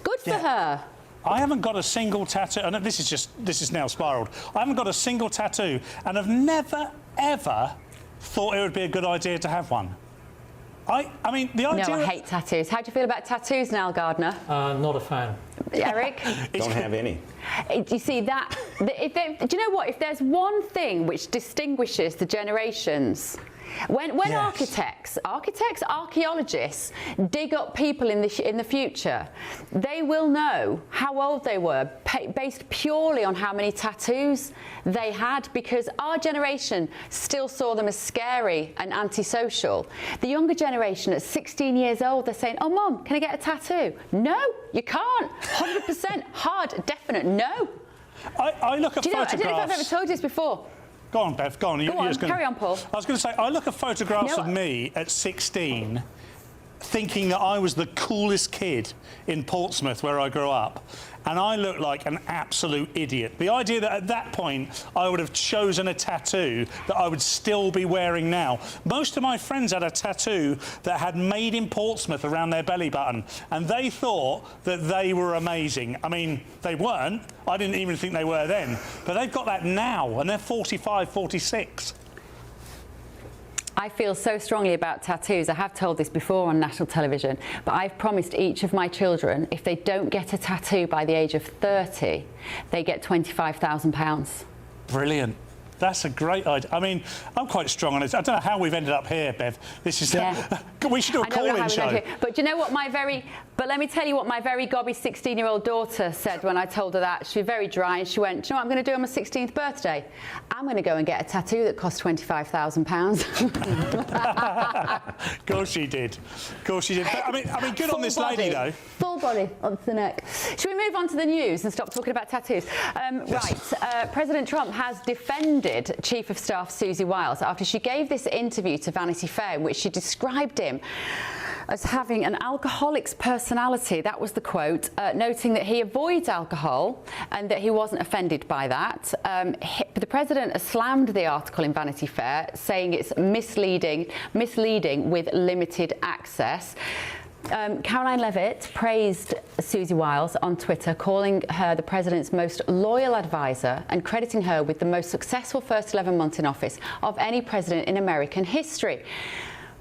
Good for her. I haven't got a single tattoo, and this is now spiralled. I haven't got a single tattoo, and I've never, ever thought it would be a good idea to have one. I mean, the idea... No, I hate tattoos. How do you feel about tattoos, Niall Gardner? Not a fan. Eric? Don't have any. You see, do you know what? If there's one thing which distinguishes the generations... When archaeologists dig up people in the future, they will know how old they were based purely on how many tattoos they had, because our generation still saw them as scary and antisocial. The younger generation at 16 years old, they're saying, "Oh, Mum, can I get a tattoo?" No, you can't. 100% hard, definite no. I look at photographs. I don't know if I've ever told you this before. Go on, Bev, go on. Carry on, Paul. I was going to say, I look at photographs of me at 16 thinking that I was the coolest kid in Portsmouth, where I grew up, and I looked like an absolute idiot. The idea that at that point I would have chosen a tattoo that I would still be wearing now. Most of my friends had a tattoo that had "Made in Portsmouth" around their belly button, and they thought that they were amazing. I mean, they weren't. I didn't even think they were then. But they've got that now, and they're 45, 46. I feel so strongly about tattoos. I have told this before on national television, but I've promised each of my children, if they don't get a tattoo by the age of 30, they get £25,000. Brilliant. That's a great idea. I mean, I'm quite strong on it. I don't know how we've ended up here, Bev. This is... We should do a call-in show. But do you know what But let me tell you what my very gobby 16-year-old daughter said when I told her that. She was very dry and she went, do you know what I'm going to do on my 16th birthday? I'm going to go and get a tattoo that costs £25,000. Of course she did. Of course she did. But, I mean, good on this lady, though. Full body onto the neck. Should we move on to the news and stop talking about tattoos? Yes. Right. President Trump has defended Chief of Staff Susie Wiles after she gave this interview to Vanity Fair in which she described him as having an alcoholic's personality. That was the quote, noting that he avoids alcohol and that he wasn't offended by that. The president has slammed the article in Vanity Fair, saying it's misleading with limited access. Caroline Levitt praised Susie Wiles on Twitter, calling her the president's most loyal advisor and crediting her with the most successful first 11 months in office of any president in American history.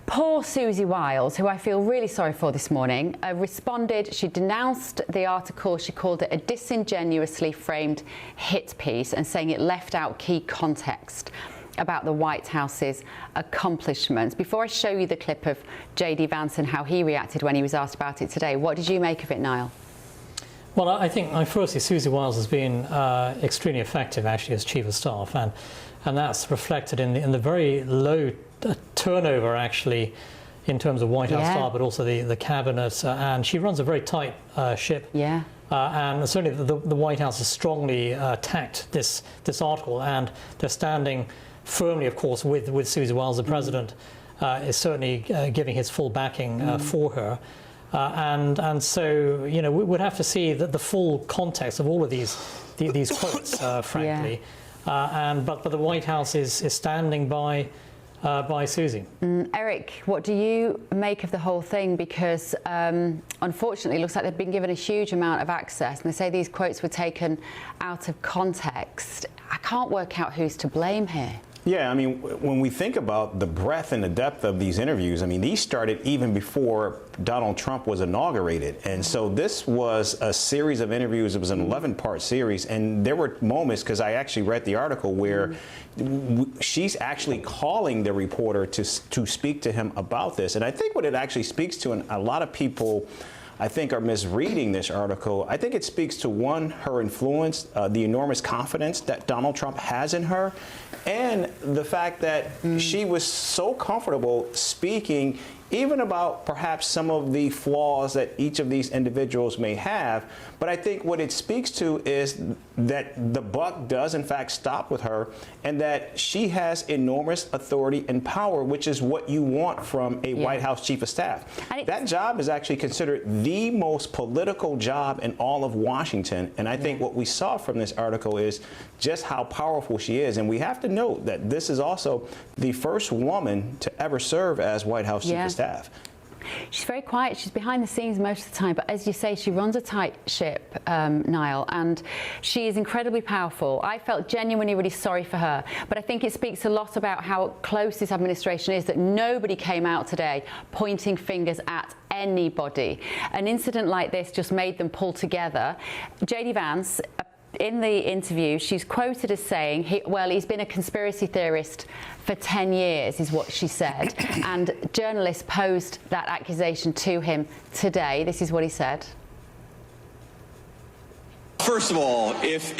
Poor Susie Wiles, who I feel really sorry for this morning, responded. She denounced the article. She called it a disingenuously framed hit piece and saying it left out key context about the White House's accomplishments. Before I show you the clip of J.D. Vance and how he reacted when he was asked about it today, what did you make of it, Niall? Well, I think, firstly, Susie Wiles has been extremely effective, actually, as Chief of Staff, and that's reflected in the very low turnover, actually, in terms of White House staff, but also the cabinet, and she runs a very tight ship. Yeah. And certainly the White House has strongly attacked this article, and they're standing firmly, of course, with Susie Wiles. The president is certainly giving his full backing for her. And so, you know, we would have to see the full context of all of these quotes, frankly. Yeah. But the White House is standing by Susie. Eric, what do you make of the whole thing? Because unfortunately, it looks like they've been given a huge amount of access, and they say these quotes were taken out of context. I can't work out who's to blame here. Yeah, I mean, when we think about the breadth and the depth of these interviews, I mean, these started even before Donald Trump was inaugurated. And so this was a series of interviews. It was an 11-part series. And there were moments, because I actually read the article, where she's actually calling the reporter to speak to him about this. And I think what it actually speaks to, and a lot of people, I think, are misreading this article. I think it speaks to, one, her influence, the enormous confidence that Donald Trump has in her, and the fact that she was so comfortable speaking even about perhaps some of the flaws that each of these individuals may have. But I think what it speaks to is that the buck does, in fact, stop with her, and that she has enormous authority and power, which is what you want from a White House Chief of Staff. That job is actually considered the most political job in all of Washington. And I think what we saw from this article is just how powerful she is. And we have to note that this is also the first woman to ever serve as White House Chief of Staff. She's very quiet. She's behind the scenes most of the time. But as you say, she runs a tight ship, Niall, and she is incredibly powerful. I felt genuinely really sorry for her. But I think it speaks a lot about how close this administration is, that nobody came out today pointing fingers at anybody. An incident like this just made them pull together. J.D. Vance, in the interview, she's quoted as saying, he's been a conspiracy theorist for 10 years, is what she said. And journalists posed that accusation to him today. This is what he said. First of all, if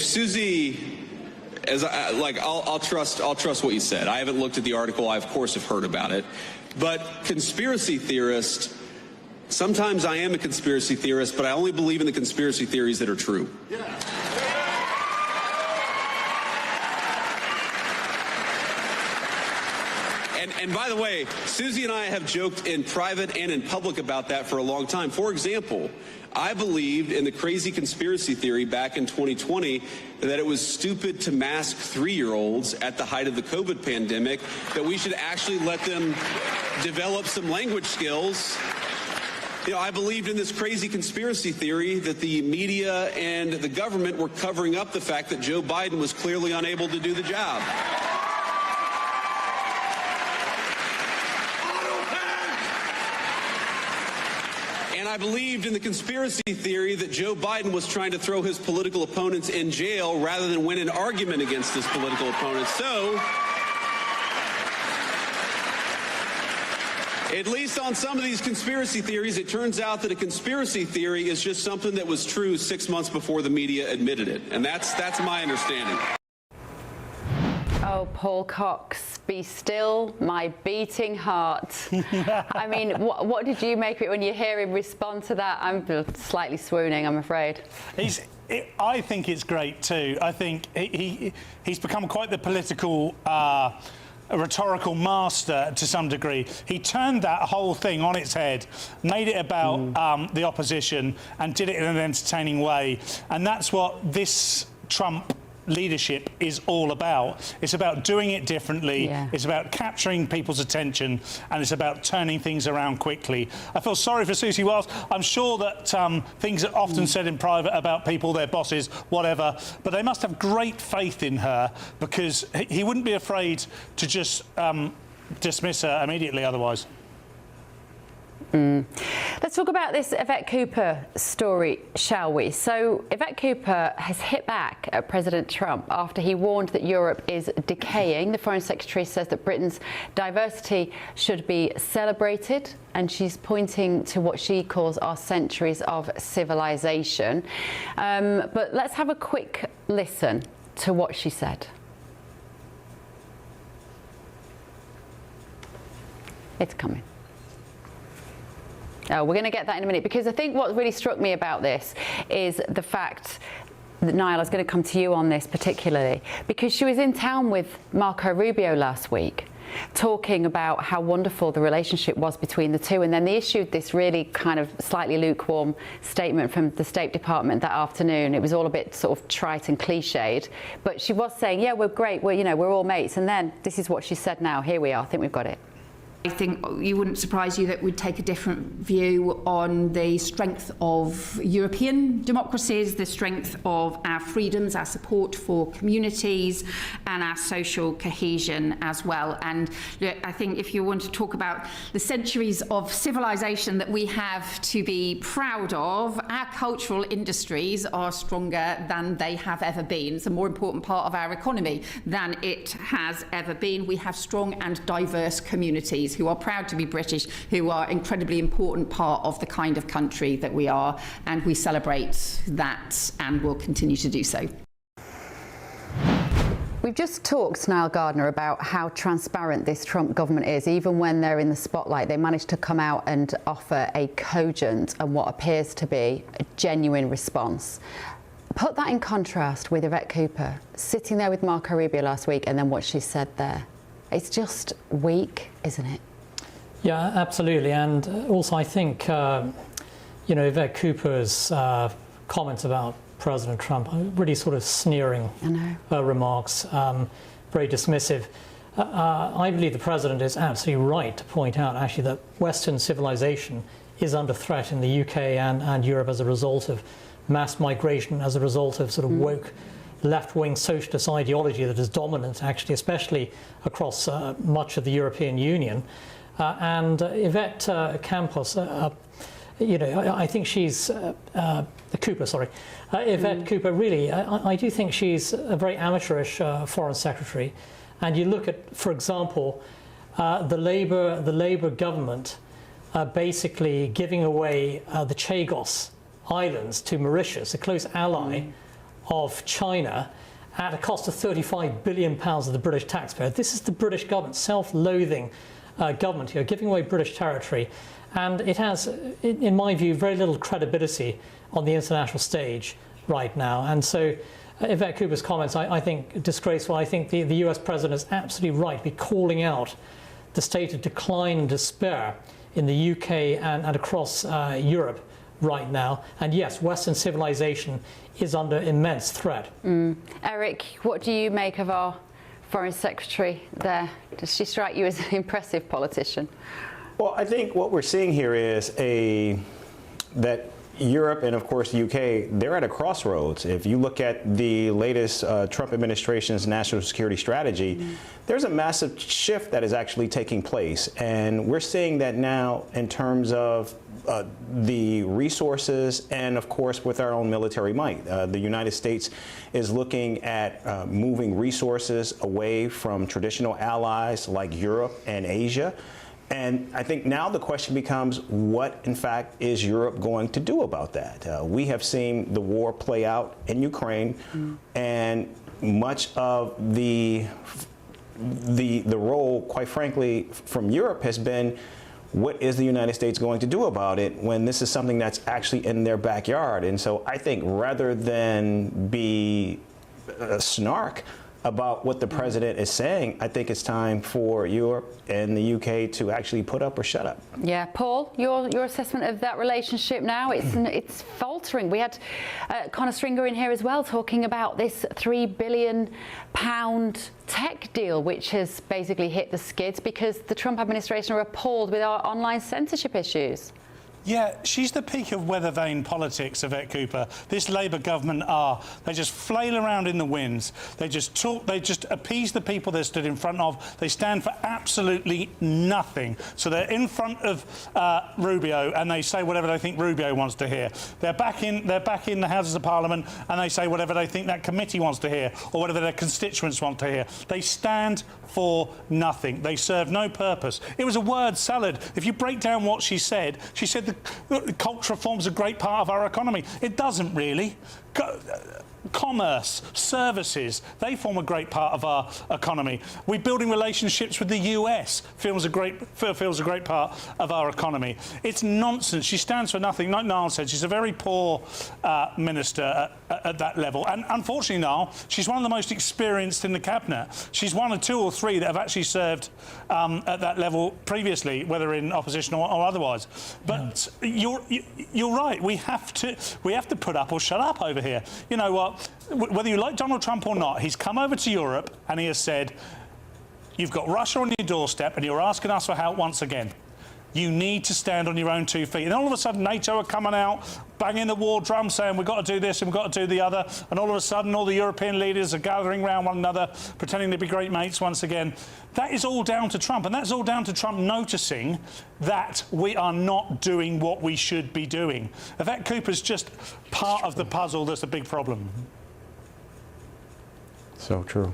Susie, I'll trust what you said. I haven't looked at the article. I, of course, have heard about it. But conspiracy theorist, sometimes I am a conspiracy theorist, but I only believe in the conspiracy theories that are true. And by the way, Susie and I have joked in private and in public about that for a long time. For example, I believed in the crazy conspiracy theory back in 2020 that it was stupid to mask 3-year-olds at the height of the COVID pandemic, that we should actually let them develop some language skills. You know, I believed in this crazy conspiracy theory that the media and the government were covering up the fact that Joe Biden was clearly unable to do the job. And I believed in the conspiracy theory that Joe Biden was trying to throw his political opponents in jail rather than win an argument against his political opponents. So At least on some of these conspiracy theories, it turns out that a conspiracy theory is just something that was true 6 months before the media admitted it. And that's my understanding. Oh, Paul Cox, be still my beating heart. I mean, what did you make of it when you hear him respond to that? I'm slightly swooning, I'm afraid. I think it's great too. I think he's become quite the political a rhetorical master to some degree. He turned that whole thing on its head, made it about the opposition, and did it in an entertaining way. And that's what this Trump leadership is all about. It's about doing it differently. Yeah. It's about capturing people's attention, and it's about turning things around quickly. I feel sorry for Susie Wiles. I'm sure that things are often said in private about people, their bosses, whatever, but they must have great faith in her, because he wouldn't be afraid to just dismiss her immediately otherwise. Let's talk about this Yvette Cooper story, shall we? So Yvette Cooper has hit back at President Trump after he warned that Europe is decaying. The Foreign Secretary says that Britain's diversity should be celebrated, and she's pointing to what she calls our centuries of civilization. But let's have a quick listen to what she said. It's coming. Oh, we're going to get that in a minute, because I think what really struck me about this is the fact that, Niall, I was going to come to you on this particularly, because she was in town with Marco Rubio last week talking about how wonderful the relationship was between the two, and then they issued this really kind of slightly lukewarm statement from the State Department that afternoon. It was all a bit sort of trite and cliched, but she was saying, yeah, we're great, we're all mates, and then this is what she said now. Here we are. I think we've got it. I think it wouldn't surprise you that we'd take a different view on the strength of European democracies, the strength of our freedoms, our support for communities, and our social cohesion as well. And I think if you want to talk about the centuries of civilization that we have to be proud of, our cultural industries are stronger than they have ever been. It's a more important part of our economy than it has ever been. We have strong and diverse communities who are proud to be British, who are an incredibly important part of the kind of country that we are, and we celebrate that and will continue to do so. We've just talked, Niall Gardner, about how transparent this Trump government is. Even when they're in the spotlight, they manage to come out and offer a cogent and what appears to be a genuine response. Put that in contrast with Yvette Cooper sitting there with Marco Rubio last week, and then what she said there. It's just weak, isn't it? Yeah, absolutely. And also, I think, Yvette Cooper's comments about President Trump are really sort of sneering remarks, very dismissive. I believe the president is absolutely right to point out, actually, that Western civilization is under threat in the UK and Europe as a result of mass migration, as a result of sort of woke left-wing socialist ideology that is dominant, actually, especially across much of the European Union. And Yvette Campos, I think she's Cooper. Sorry, Yvette Cooper. Really, I do think she's a very amateurish foreign secretary. And you look at, for example, the Labour government basically giving away the Chagos Islands to Mauritius, a close ally of China, at a cost of £35 billion of the British taxpayer. This is the British government, self-loathing government here, giving away British territory. And it has, in my view, very little credibility on the international stage right now. And so Yvette Cooper's comments, I think, disgraceful. I think the US president is absolutely right to be calling out the state of decline and despair in the UK and across Europe right now. And yes, Western civilization is under immense threat. Eric, what do you make of our Foreign Secretary there? Does she strike you as an impressive politician? Well, I think what we're seeing here is that Europe and, of course, the UK, they're at a crossroads. If you look at the latest Trump administration's national security strategy, there's a massive shift that is actually taking place. And we're seeing that now in terms of the resources and, of course, with our own military might. The United States is looking at moving resources away from traditional allies like Europe and Asia. And I think now the question becomes, what, in fact, is Europe going to do about that? We have seen the war play out in Ukraine, and much of the role, quite frankly, from Europe has been, what is the United States going to do about it when this is something that's actually in their backyard? And so I think rather than be a snark about what the president is saying, I think it's time for Europe and the UK to actually put up or shut up. Yeah, Paul, your assessment of that relationship now, it's faltering. We had Conor Stringer in here as well talking about this £3 billion tech deal, which has basically hit the skids because the Trump administration are appalled with our online censorship issues. Yeah, she's the peak of weather vane politics, Yvette Cooper. This Labour government they just flail around in the winds. They just talk, they just appease the people they're stood in front of. They stand for absolutely nothing. So they're in front of Rubio and they say whatever they think Rubio wants to hear. They're back in the Houses of Parliament and they say whatever they think that committee wants to hear or whatever their constituents want to hear. They stand for nothing. They serve no purpose. It was a word salad. If you break down what she said the culture forms a great part of our economy. It doesn't really. Commerce, services, they form a great part of our economy. We're building relationships with the US, feels a great part of our economy. It's nonsense. She stands for nothing. Like Niall said, she's a very poor minister at that level. And unfortunately, Niall, she's one of the most experienced in the cabinet. She's one of 2 or 3 that have actually served at that level previously, whether in opposition or otherwise. But you're right. We have to put up or shut up over here. You know what? Whether you like Donald Trump or not, he's come over to Europe and he has said, you've got Russia on your doorstep and you're asking us for help once again. You need to stand on your own 2 feet. And all of a sudden, NATO are coming out, banging the war drum, saying we've got to do this and we've got to do the other. And all of a sudden, all the European leaders are gathering around one another, pretending to be great mates once again. That is all down to Trump. And that's all down to Trump noticing that we are not doing what we should be doing. Yvette Cooper's just part of the puzzle that's a big problem. So true.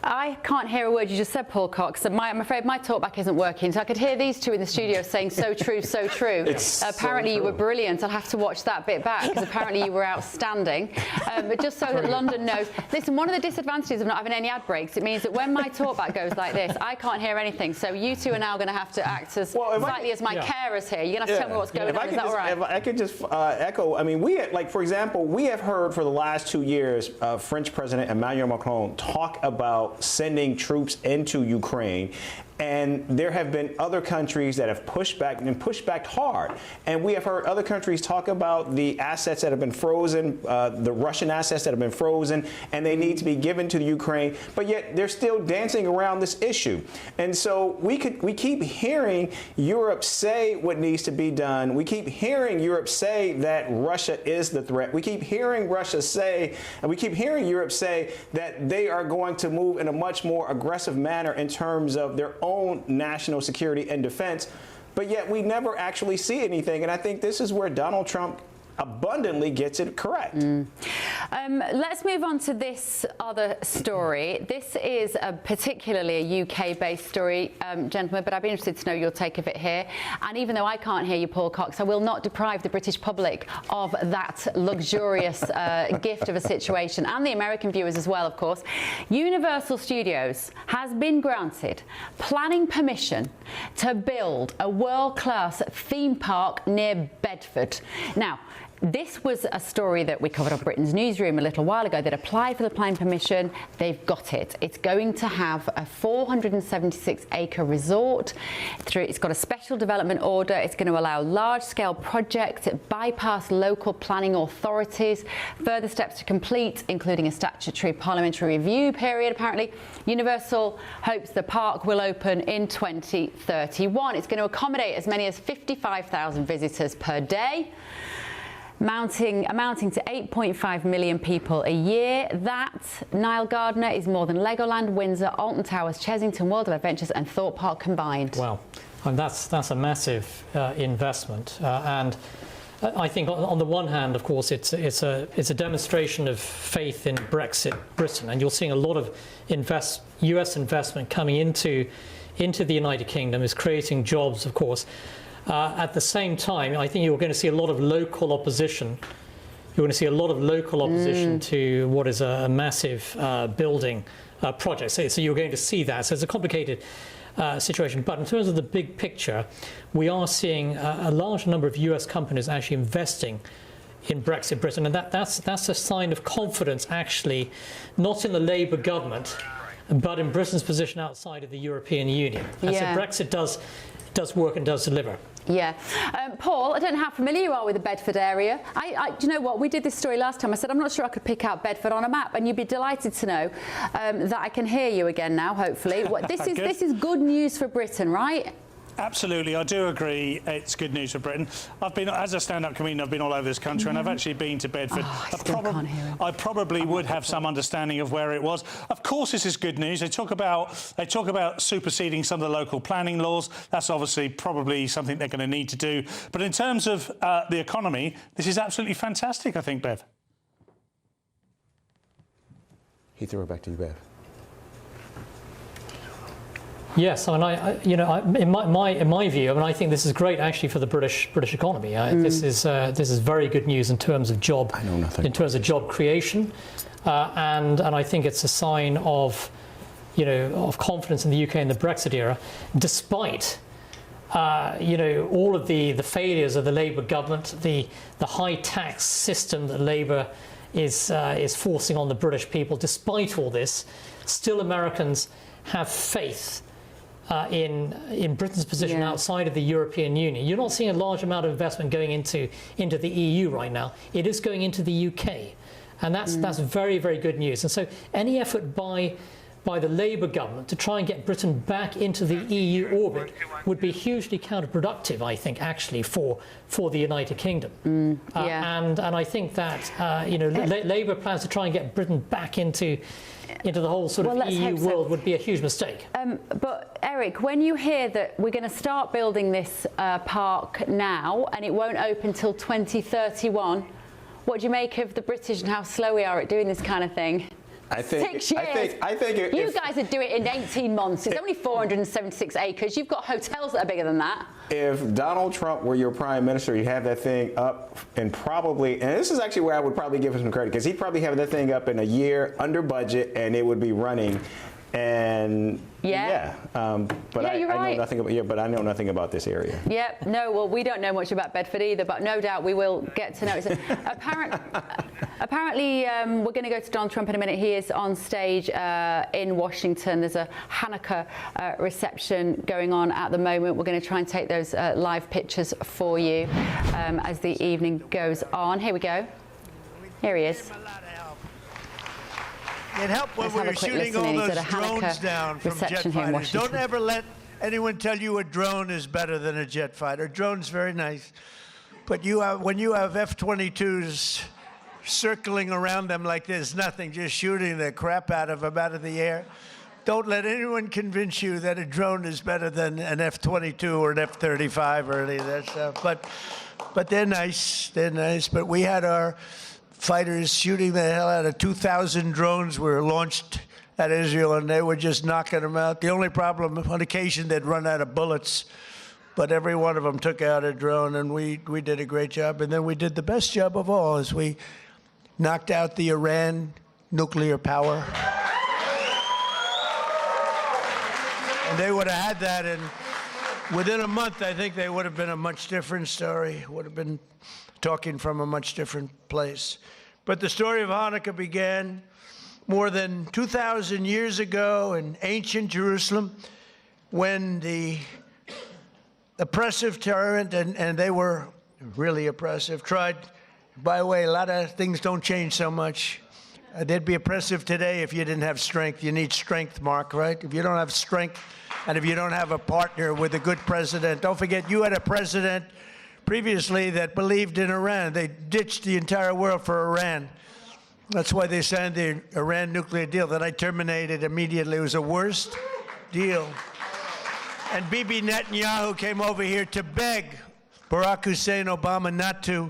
I can't hear a word you just said, Paul Cox. I'm afraid my talkback isn't working. So I could hear these two in the studio saying so true, so true. Apparently you were brilliant. I'll have to watch that bit back because apparently you were outstanding. But just so that London knows, listen, one of the disadvantages of not having any ad breaks, it means that when my talkback goes like this, I can't hear anything. So you two are now going to have to act as slightly as my carers here. You're going to have to tell me what's going on. Is that all right? If I could just echo, I mean, for example, we have heard for the last 2 years French President Emmanuel Macron talk about sending troops into Ukraine. And there have been other countries that have pushed back and pushed back hard. And we have heard other countries talk about the assets that have been frozen, the Russian assets that have been frozen, and they need to be given to the Ukraine. But yet they're still dancing around this issue. And so we keep hearing Europe say what needs to be done. We keep hearing Europe say that Russia is the threat. We keep hearing Russia say, and we keep hearing Europe say that they are going to move in a much more aggressive manner in terms of their own national security and defense, but yet we never actually see anything. And I think this is where Donald Trump abundantly gets it correct. Let's move on to this other story. This is particularly a UK-based story, gentlemen, but I'd be interested to know your take of it here. And even though I can't hear you, Paul Cox, I will not deprive the British public of that luxurious gift of a situation, and the American viewers as well, of course. Universal Studios has been granted planning permission to build a world-class theme park near Bedford. Now, this was a story that we covered on Britain's Newsroom a little while ago. They'd applied for the planning permission. They've got it. It's going to have a 476-acre resort. It's got a special development order. It's going to allow large-scale projects that bypass local planning authorities. Further steps to complete, including a statutory parliamentary review period, apparently. Universal hopes the park will open in 2031. It's going to accommodate as many as 55,000 visitors per day, amounting to 8.5 million people a year. That, Niall Gardner, is more than Legoland, Windsor, Alton Towers, Chesington, World of Adventures and Thorpe Park combined. Wow, and that's a massive investment. And I think on the one hand, of course, it's a demonstration of faith in Brexit Britain, and you're seeing a lot of US investment coming into into the United Kingdom, is creating jobs, of course. At the same time, I think you're going to see a lot of local opposition. You're going to see a lot of local opposition to what is a massive building project. So you're going to see that. So it's a complicated situation. But in terms of the big picture, we are seeing a large number of US companies actually investing in Brexit Britain, and that's a sign of confidence, actually, not in the Labour government, but in Britain's position outside of the European Union. And so Brexit does work and does deliver. Yeah. Paul, I don't know how familiar you are with the Bedford area. Do you know what? We did this story last time. I said I'm not sure I could pick out Bedford on a map, and you'd be delighted to know that I can hear you again now, hopefully. This is good news for Britain, right? Absolutely, I do agree. It's good news for Britain. I've been, as a stand-up comedian, I've been all over this country, and I've actually been to Bedford. I probably would have some understanding of where it was. Of course, this is good news. They talk about superseding some of the local planning laws. That's obviously probably something they're going to need to do. But in terms of the economy, this is absolutely fantastic, I think, Bev. He threw it back to you, Bev. Yes, I mean, in my view, I mean, I think this is great actually for the British economy. This is very good news in terms of job creation, and I think it's a sign of confidence in the UK in the Brexit era, despite all of the failures of the Labour government, the high tax system that Labour is forcing on the British people. Despite all this, still Americans have faith in Britain's position outside of the European Union. You're not seeing a large amount of investment going into the EU right now. It is going into the UK, and that's very, very good news. And so any effort by the Labour government to try and get Britain back into the EU orbit would be hugely counterproductive, I think, actually for the United Kingdom. And I think that Labour plans to try and get Britain back into the whole sort of EU world would be a huge mistake. But Eric, when you hear that we're going to start building this park now and it won't open till 2031, what do you make of the British and how slow we are at doing this kind of thing? I think 6 years. I think you guys would do it in 18 months. It's only 476 acres. You've got hotels that are bigger than that. If Donald Trump were your prime minister, he'd have that thing up and this is actually where I would probably give him some credit, because he'd probably have that thing up in a year under budget and it would be running. And but I know nothing about but I know nothing about this area. Yep. No. Well, we don't know much about Bedford either, but no doubt we will get to know it. Apparently, we're going to go to Donald Trump in a minute. He is on stage in Washington. There's a Hanukkah reception going on at the moment. We're going to try and take those live pictures for you as the evening goes on. Here we go. Here he is. It helped when we were shooting all those drones down from jet fighters. Don't ever let anyone tell you a drone is better than a jet fighter. Drone's very nice, but when you have F-22s circling around them like there's nothing, just shooting the crap out of them out of the air, don't let anyone convince you that a drone is better than an F-22 or an F-35 or any of that stuff. But they're nice. They're nice. But we had our fighters shooting the hell out of 2,000 drones were launched at Israel, and they were just knocking them out. The only problem, on occasion, they'd run out of bullets, but every one of them took out a drone, and we did a great job. And then we did the best job of all, is we knocked out the Iran nuclear power. And they would have had that, and within a month, I think they would have been a much different story, would have been talking from a much different place. But the story of Hanukkah began more than 2,000 years ago in ancient Jerusalem, when the oppressive tyrant, and they were really oppressive, tried. By the way, a lot of things don't change so much. They'd be oppressive today if you didn't have strength. You need strength, Mark, right? If you don't have strength, and if you don't have a partner with a good president, don't forget you had a president previously that believed in Iran. They ditched the entire world for Iran. That's why they signed the Iran nuclear deal that I terminated immediately. It was the worst deal. And Bibi Netanyahu came over here to beg Barack Hussein Obama not to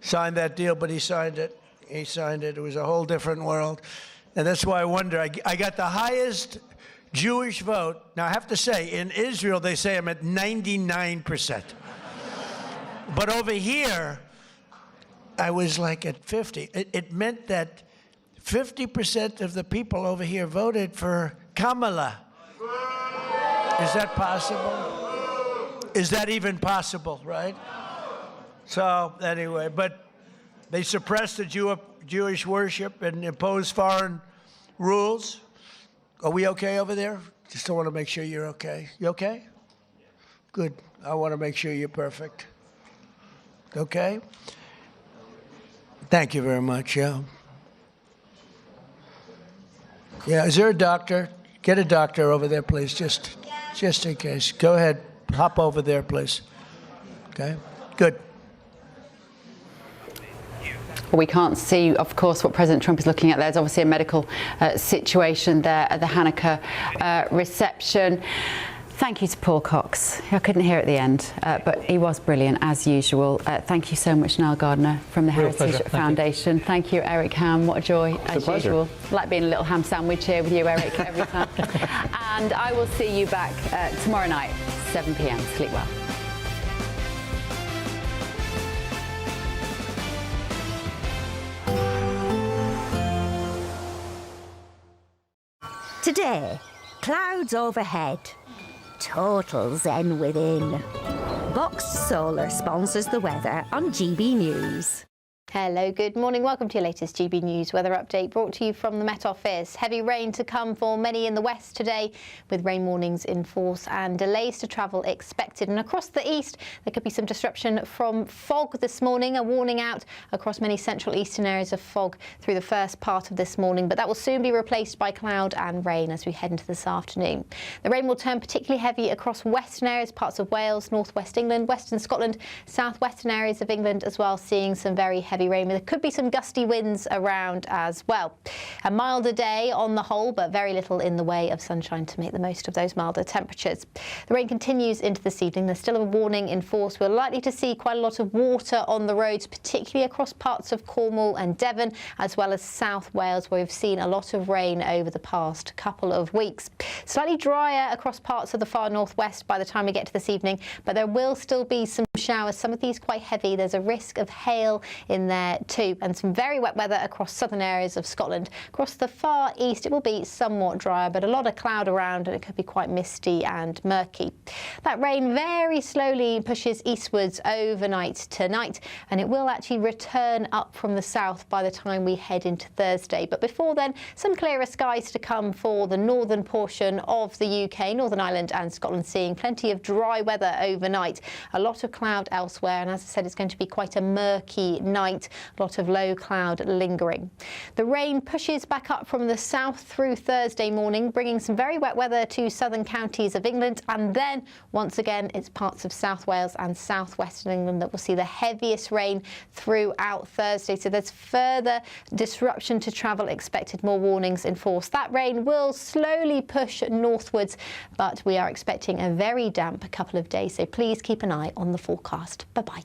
sign that deal, but he signed it. He signed it. It was a whole different world. And that's why I wonder. I got the highest Jewish vote. Now, I have to say, in Israel, they say I'm at 99%. But over here, I was like at 50. It meant that 50% of the people over here voted for Kamala. Is that possible? Is that even possible, right? So, anyway, but they suppressed the Jewish worship and imposed foreign rules. Are we okay over there? Just want to make sure you're okay. You okay? Good. I want to make sure you're perfect. Okay? Thank you very much, yeah. Yeah, is there a doctor? Get a doctor over there, please, just in case. Go ahead, hop over there, please. Okay? Good. We can't see, of course, what President Trump is looking at. There's obviously a medical situation there at the Hanukkah reception. Thank you to Paul Cox. I couldn't hear at the end, but he was brilliant, as usual. Thank you so much, Niall Gardner from the Heritage Foundation. Thank you, Eric Ham. What a joy, as usual. Like being a little ham sandwich here with you, Eric, every time. And I will see you back tomorrow night, 7 p.m. Sleep well. Today, clouds overhead, total zen within. Boxed Solar sponsors the weather on GB News. Hello, good morning. Welcome to your latest GB News weather update brought to you from the Met Office. Heavy rain to come for many in the west today, with rain warnings in force and delays to travel expected. And across the east, there could be some disruption from fog this morning. A warning out across many central eastern areas of fog through the first part of this morning, but that will soon be replaced by cloud and rain as we head into this afternoon. The rain will turn particularly heavy across western areas, parts of Wales, northwest England, western Scotland, southwestern areas of England as well, seeing some very heavy rain. There could be some gusty winds around as well. A milder day on the whole, but very little in the way of sunshine to make the most of those milder temperatures. The rain continues into this evening. There's still a warning in force. We're likely to see quite a lot of water on the roads, particularly across parts of Cornwall and Devon, as well as South Wales, where we've seen a lot of rain over the past couple of weeks. Slightly drier across parts of the far northwest by the time we get to this evening, but there will still be some showers, some of these quite heavy. There's a risk of hail in there too, and some very wet weather across southern areas of Scotland. Across the far east, it will be somewhat drier, but a lot of cloud around, and it could be quite misty and murky. That rain very slowly pushes eastwards overnight tonight, and it will actually return up from the south by the time we head into Thursday. But before then, some clearer skies to come for the northern portion of the UK, Northern Ireland and Scotland, seeing plenty of dry weather overnight. A lot of cloud elsewhere, and as I said, it's going to be quite a murky night. A lot of low cloud lingering. The rain pushes back up from the south through Thursday morning, bringing some very wet weather to southern counties of England, and then once again it's parts of South Wales and southwestern England that will see the heaviest rain throughout Thursday. So there's further disruption to travel expected, more warnings in force. That rain will slowly push northwards, but we are expecting a very damp couple of days, so please keep an eye on the forecast. Bye-bye.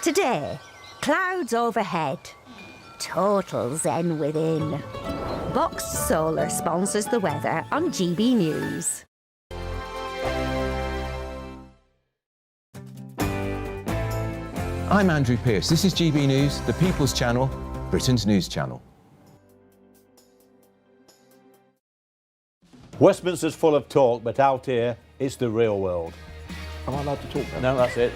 Today, clouds overhead, total zen within. Boxed Solar sponsors the weather on GB News. I'm Andrew Pearce. This is GB News, the People's Channel, Britain's news channel. Westminster's full of talk, but out here, it's the real world. Am I allowed to talk then? No, that's it.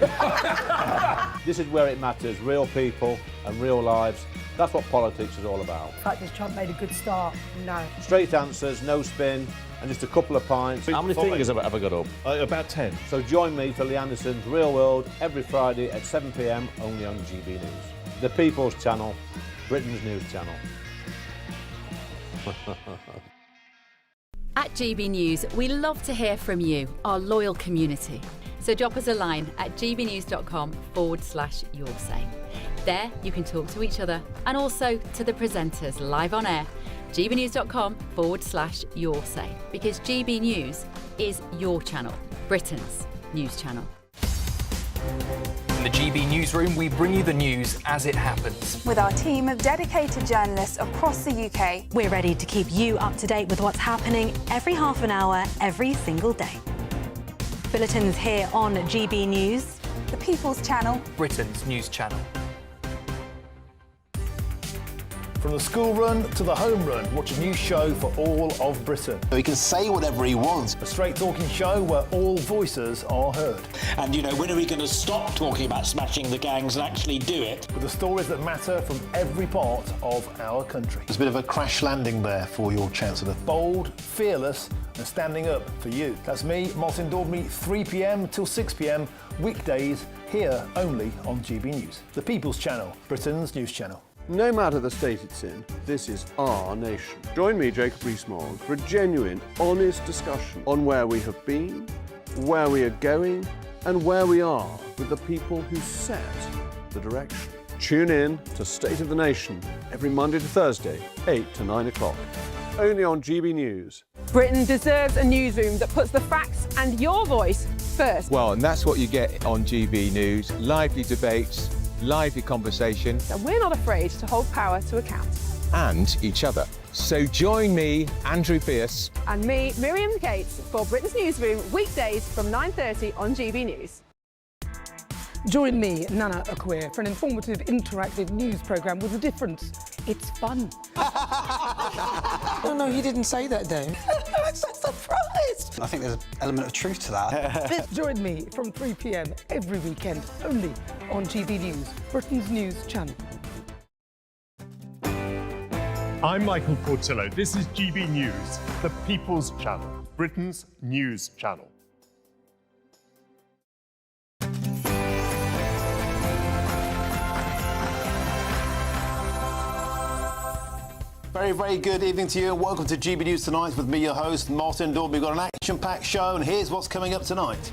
This is where it matters, real people and real lives. That's what politics is all about. The fact is Trump made a good start. No. Straight answers, no spin, and just a couple of pints. How many fingers have I got up? About 10. So join me for Lee Anderson's Real World every Friday at 7 p.m. only on GB News. The People's Channel, Britain's news channel. At GB News, we love to hear from you, our loyal community. So drop us a line at gbnews.com/yoursay. There you can talk to each other and also to the presenters live on air. gbnews.com/yoursay, because GB News is your channel, Britain's news channel. the GB newsroom, we bring you the news as it happens. With our team of dedicated journalists across the UK, we're ready to keep you up to date with what's happening every half an hour, every single day. Bulletins here on GB News, the People's Channel, Britain's news channel. From the school run to the home run, watch a new show for all of Britain. He can say whatever he wants. A straight talking show where all voices are heard. And, you know, when are we going to stop talking about smashing the gangs and actually do it? With the stories that matter from every part of our country. There's a bit of a crash landing there for your Chancellor. Bold, fearless and standing up for you. That's me, Martin Daubney, 3 p.m. till 6 p.m. weekdays here only on GB News. The People's Channel, Britain's news channel. No matter the state it's in, this is our nation. Join me, Jacob Rees-Mogg, for a genuine, honest discussion on where we have been, where we are going, and where we are with the people who set the direction. Tune in to State of the Nation every Monday to Thursday, 8 to 9 o'clock. Only on GB News. Britain deserves a newsroom that puts the facts and your voice first. Well, and that's what you get on GB News. Lively debates, lively conversation. And we're not afraid to hold power to account. And each other. So join me, Andrew Pearce. And me, Miriam Gates, for Britain's Newsroom, weekdays from 9:30 on GB News. Join me, Nana Akweer, for an informative, interactive news programme with a difference. It's fun. No, he didn't say that, Dave. I'm so surprised. I think there's an element of truth to that. Join me from 3 p.m. every weekend, only on GB News, Britain's news channel. I'm Michael Portillo. This is GB News, the People's Channel, Britain's news channel. Very, very good evening to you and welcome to GB News Tonight with me, your host, Martin Daubney. We've got an action-packed show and here's what's coming up tonight.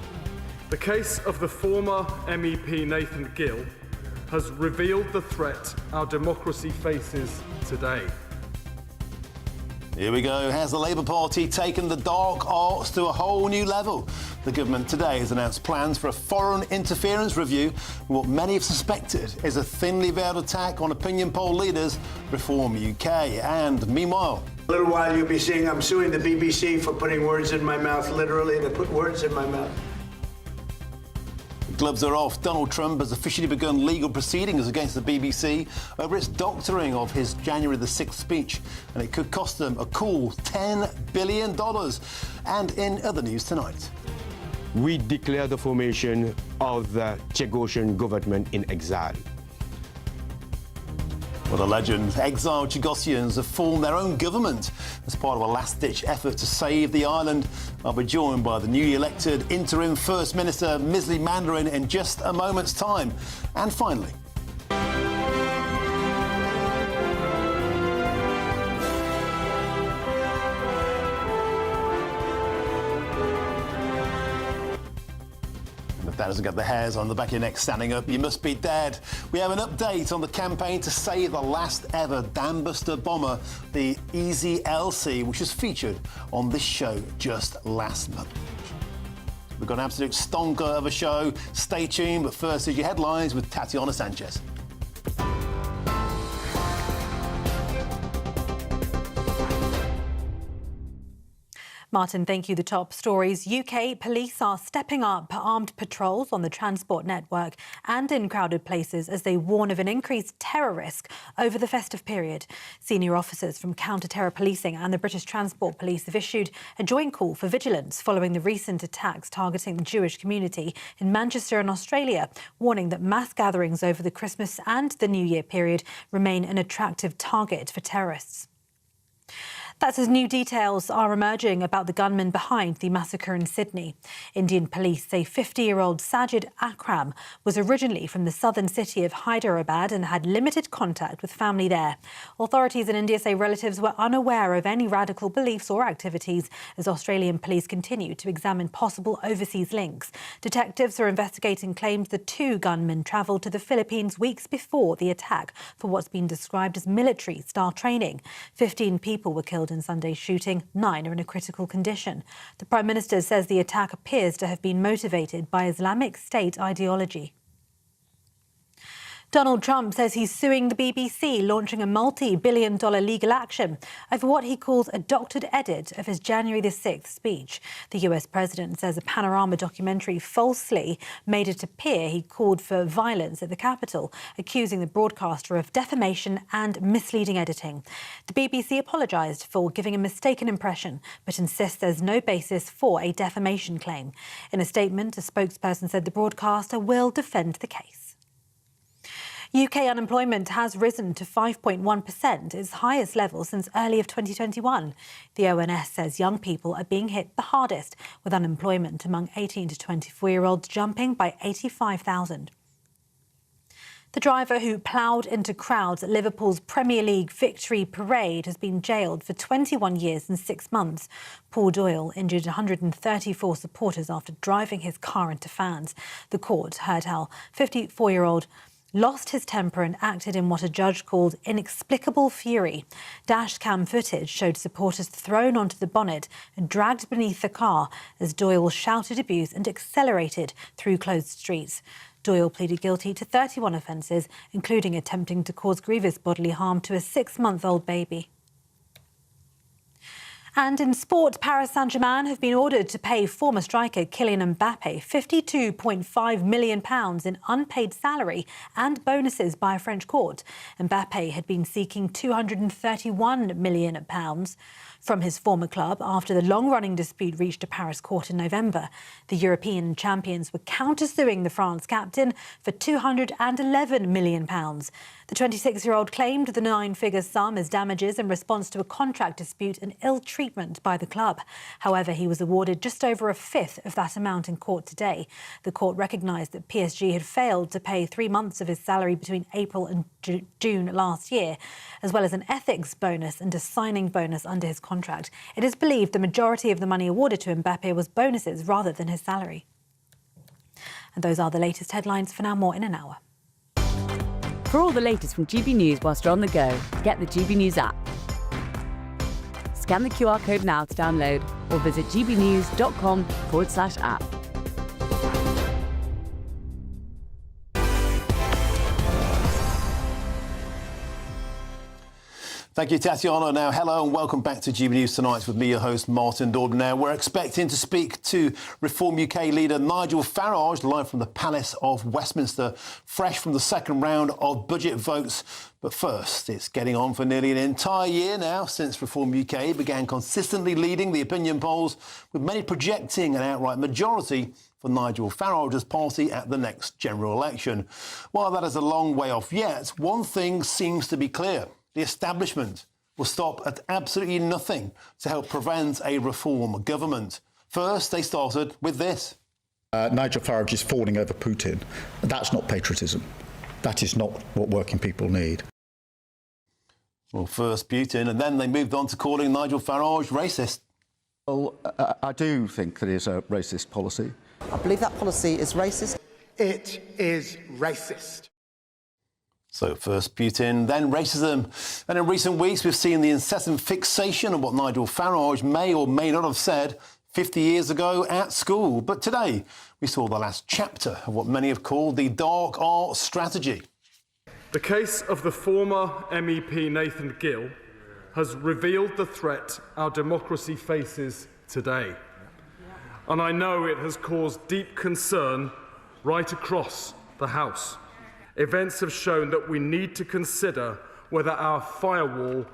The case of the former MEP Nathan Gill has revealed the threat our democracy faces today. Here we go. Has the Labour Party taken the dark arts to a whole new level? The government today has announced plans for a foreign interference review, what many have suspected is a thinly veiled attack on opinion poll leaders, Reform UK. And meanwhile, a little while you'll be seeing I'm suing the BBC for putting words in my mouth. Literally, they put words in my mouth. gloves are off. Donald Trump has officially begun legal proceedings against the BBC over its doctoring of his January the 6th speech, and it could cost them a cool $10 billion. And in other news tonight, we declare the formation of the Chagosian government in exile. Well, the legend, exiled Chagosians have formed their own government as part of a last-ditch effort to save the island. I'll be joined by the newly elected interim First Minister, Misli Mandarin, in just a moment's time. And finally, if that doesn't get the hairs on the back of your neck standing up, you must be dead. We have an update on the campaign to save the last ever dambuster bomber, the Easy LC, which was featured on this show just last month. We've got an absolute stonker of a show. Stay tuned, but first is your headlines with Tatiana Sanchez. Martin, thank you. The top stories. UK police are stepping up armed patrols on the transport network and in crowded places as they warn of an increased terror risk over the festive period. Senior officers from counter-terror policing and the British Transport Police have issued a joint call for vigilance following the recent attacks targeting the Jewish community in Manchester and Australia, warning that mass gatherings over the Christmas and the New Year period remain an attractive target for terrorists. That's as new details are emerging about the gunman behind the massacre in Sydney. Indian police say 50-year-old Sajid Akram was originally from the southern city of Hyderabad and had limited contact with family there. Authorities in India say relatives were unaware of any radical beliefs or activities as Australian police continue to examine possible overseas links. Detectives are investigating claims the two gunmen travelled to the Philippines weeks before the attack for what's been described as military-style training. 15 people were killed in Sunday's shooting. 9 are in a critical condition. The Prime Minister says the attack appears to have been motivated by Islamic State ideology. Donald Trump says he's suing the BBC, launching a multi-billion-dollar legal action over what he calls a doctored edit of his January the 6th speech. The US president says a Panorama documentary falsely made it appear he called for violence at the Capitol, accusing the broadcaster of defamation and misleading editing. The BBC apologised for giving a mistaken impression, but insists there's no basis for a defamation claim. In a statement, a spokesperson said the broadcaster will defend the case. UK unemployment has risen to 5.1%, its highest level since early of 2021. The ONS says young people are being hit the hardest, with unemployment among 18 to 24-year-olds jumping by 85,000. The driver who ploughed into crowds at Liverpool's Premier League victory parade has been jailed for 21 years and 6 months. Paul Doyle injured 134 supporters after driving his car into fans. The court heard how 54-year-old lost his temper and acted in what a judge called inexplicable fury. Dash cam footage showed supporters thrown onto the bonnet and dragged beneath the car as Doyle shouted abuse and accelerated through closed streets. Doyle pleaded guilty to 31 offences, including attempting to cause grievous bodily harm to a 6-month-old baby. And in sport, Paris Saint-Germain have been ordered to pay former striker Kylian Mbappe £52.5 million in unpaid salary and bonuses by a French court. Mbappe had been seeking £231 million from his former club after the long-running dispute reached a Paris court in November. The European champions were countersuing the France captain for £211 million. The 26-year-old claimed the 9-figure sum as damages in response to a contract dispute and ill treatment by the club. However, he was awarded just over a fifth of that amount in court today. The court recognised that PSG had failed to pay 3 months of his salary between April and June last year, as well as an ethics bonus and a signing bonus under his contract. It is believed the majority of the money awarded to Mbappe was bonuses rather than his salary. And those are the latest headlines. For now, more in an hour. For all the latest from GB News whilst you're on the go, get the GB News app. Scan the QR code now to download or visit gbnews.com/app. Thank you, Tatiana. Now, hello and welcome back to GB News Tonight with me, your host, Martin Dorden. Now, we're expecting to speak to Reform UK leader Nigel Farage, live from the Palace of Westminster, fresh from the second round of budget votes. But first, it's getting on for nearly an entire year now since Reform UK began consistently leading the opinion polls, with many projecting an outright majority for Nigel Farage's party at the next general election. While that is a long way off yet, one thing seems to be clear. The establishment will stop at absolutely nothing to help prevent a reform government. First, they started with this. Nigel Farage is falling over Putin. That's not patriotism. That is not what working people need. Well, first Putin, and then they moved on to calling Nigel Farage racist. Well, I do think that is a racist policy. I believe that policy is racist. It is racist. So first Putin, then racism. And in recent weeks, we've seen the incessant fixation on what Nigel Farage may or may not have said 50 years ago at school. But today, we saw the last chapter of what many have called the dark art strategy. The case of the former MEP Nathan Gill has revealed the threat our democracy faces today. And I know it has caused deep concern right across the House. Events have shown that we need to consider whether our firewall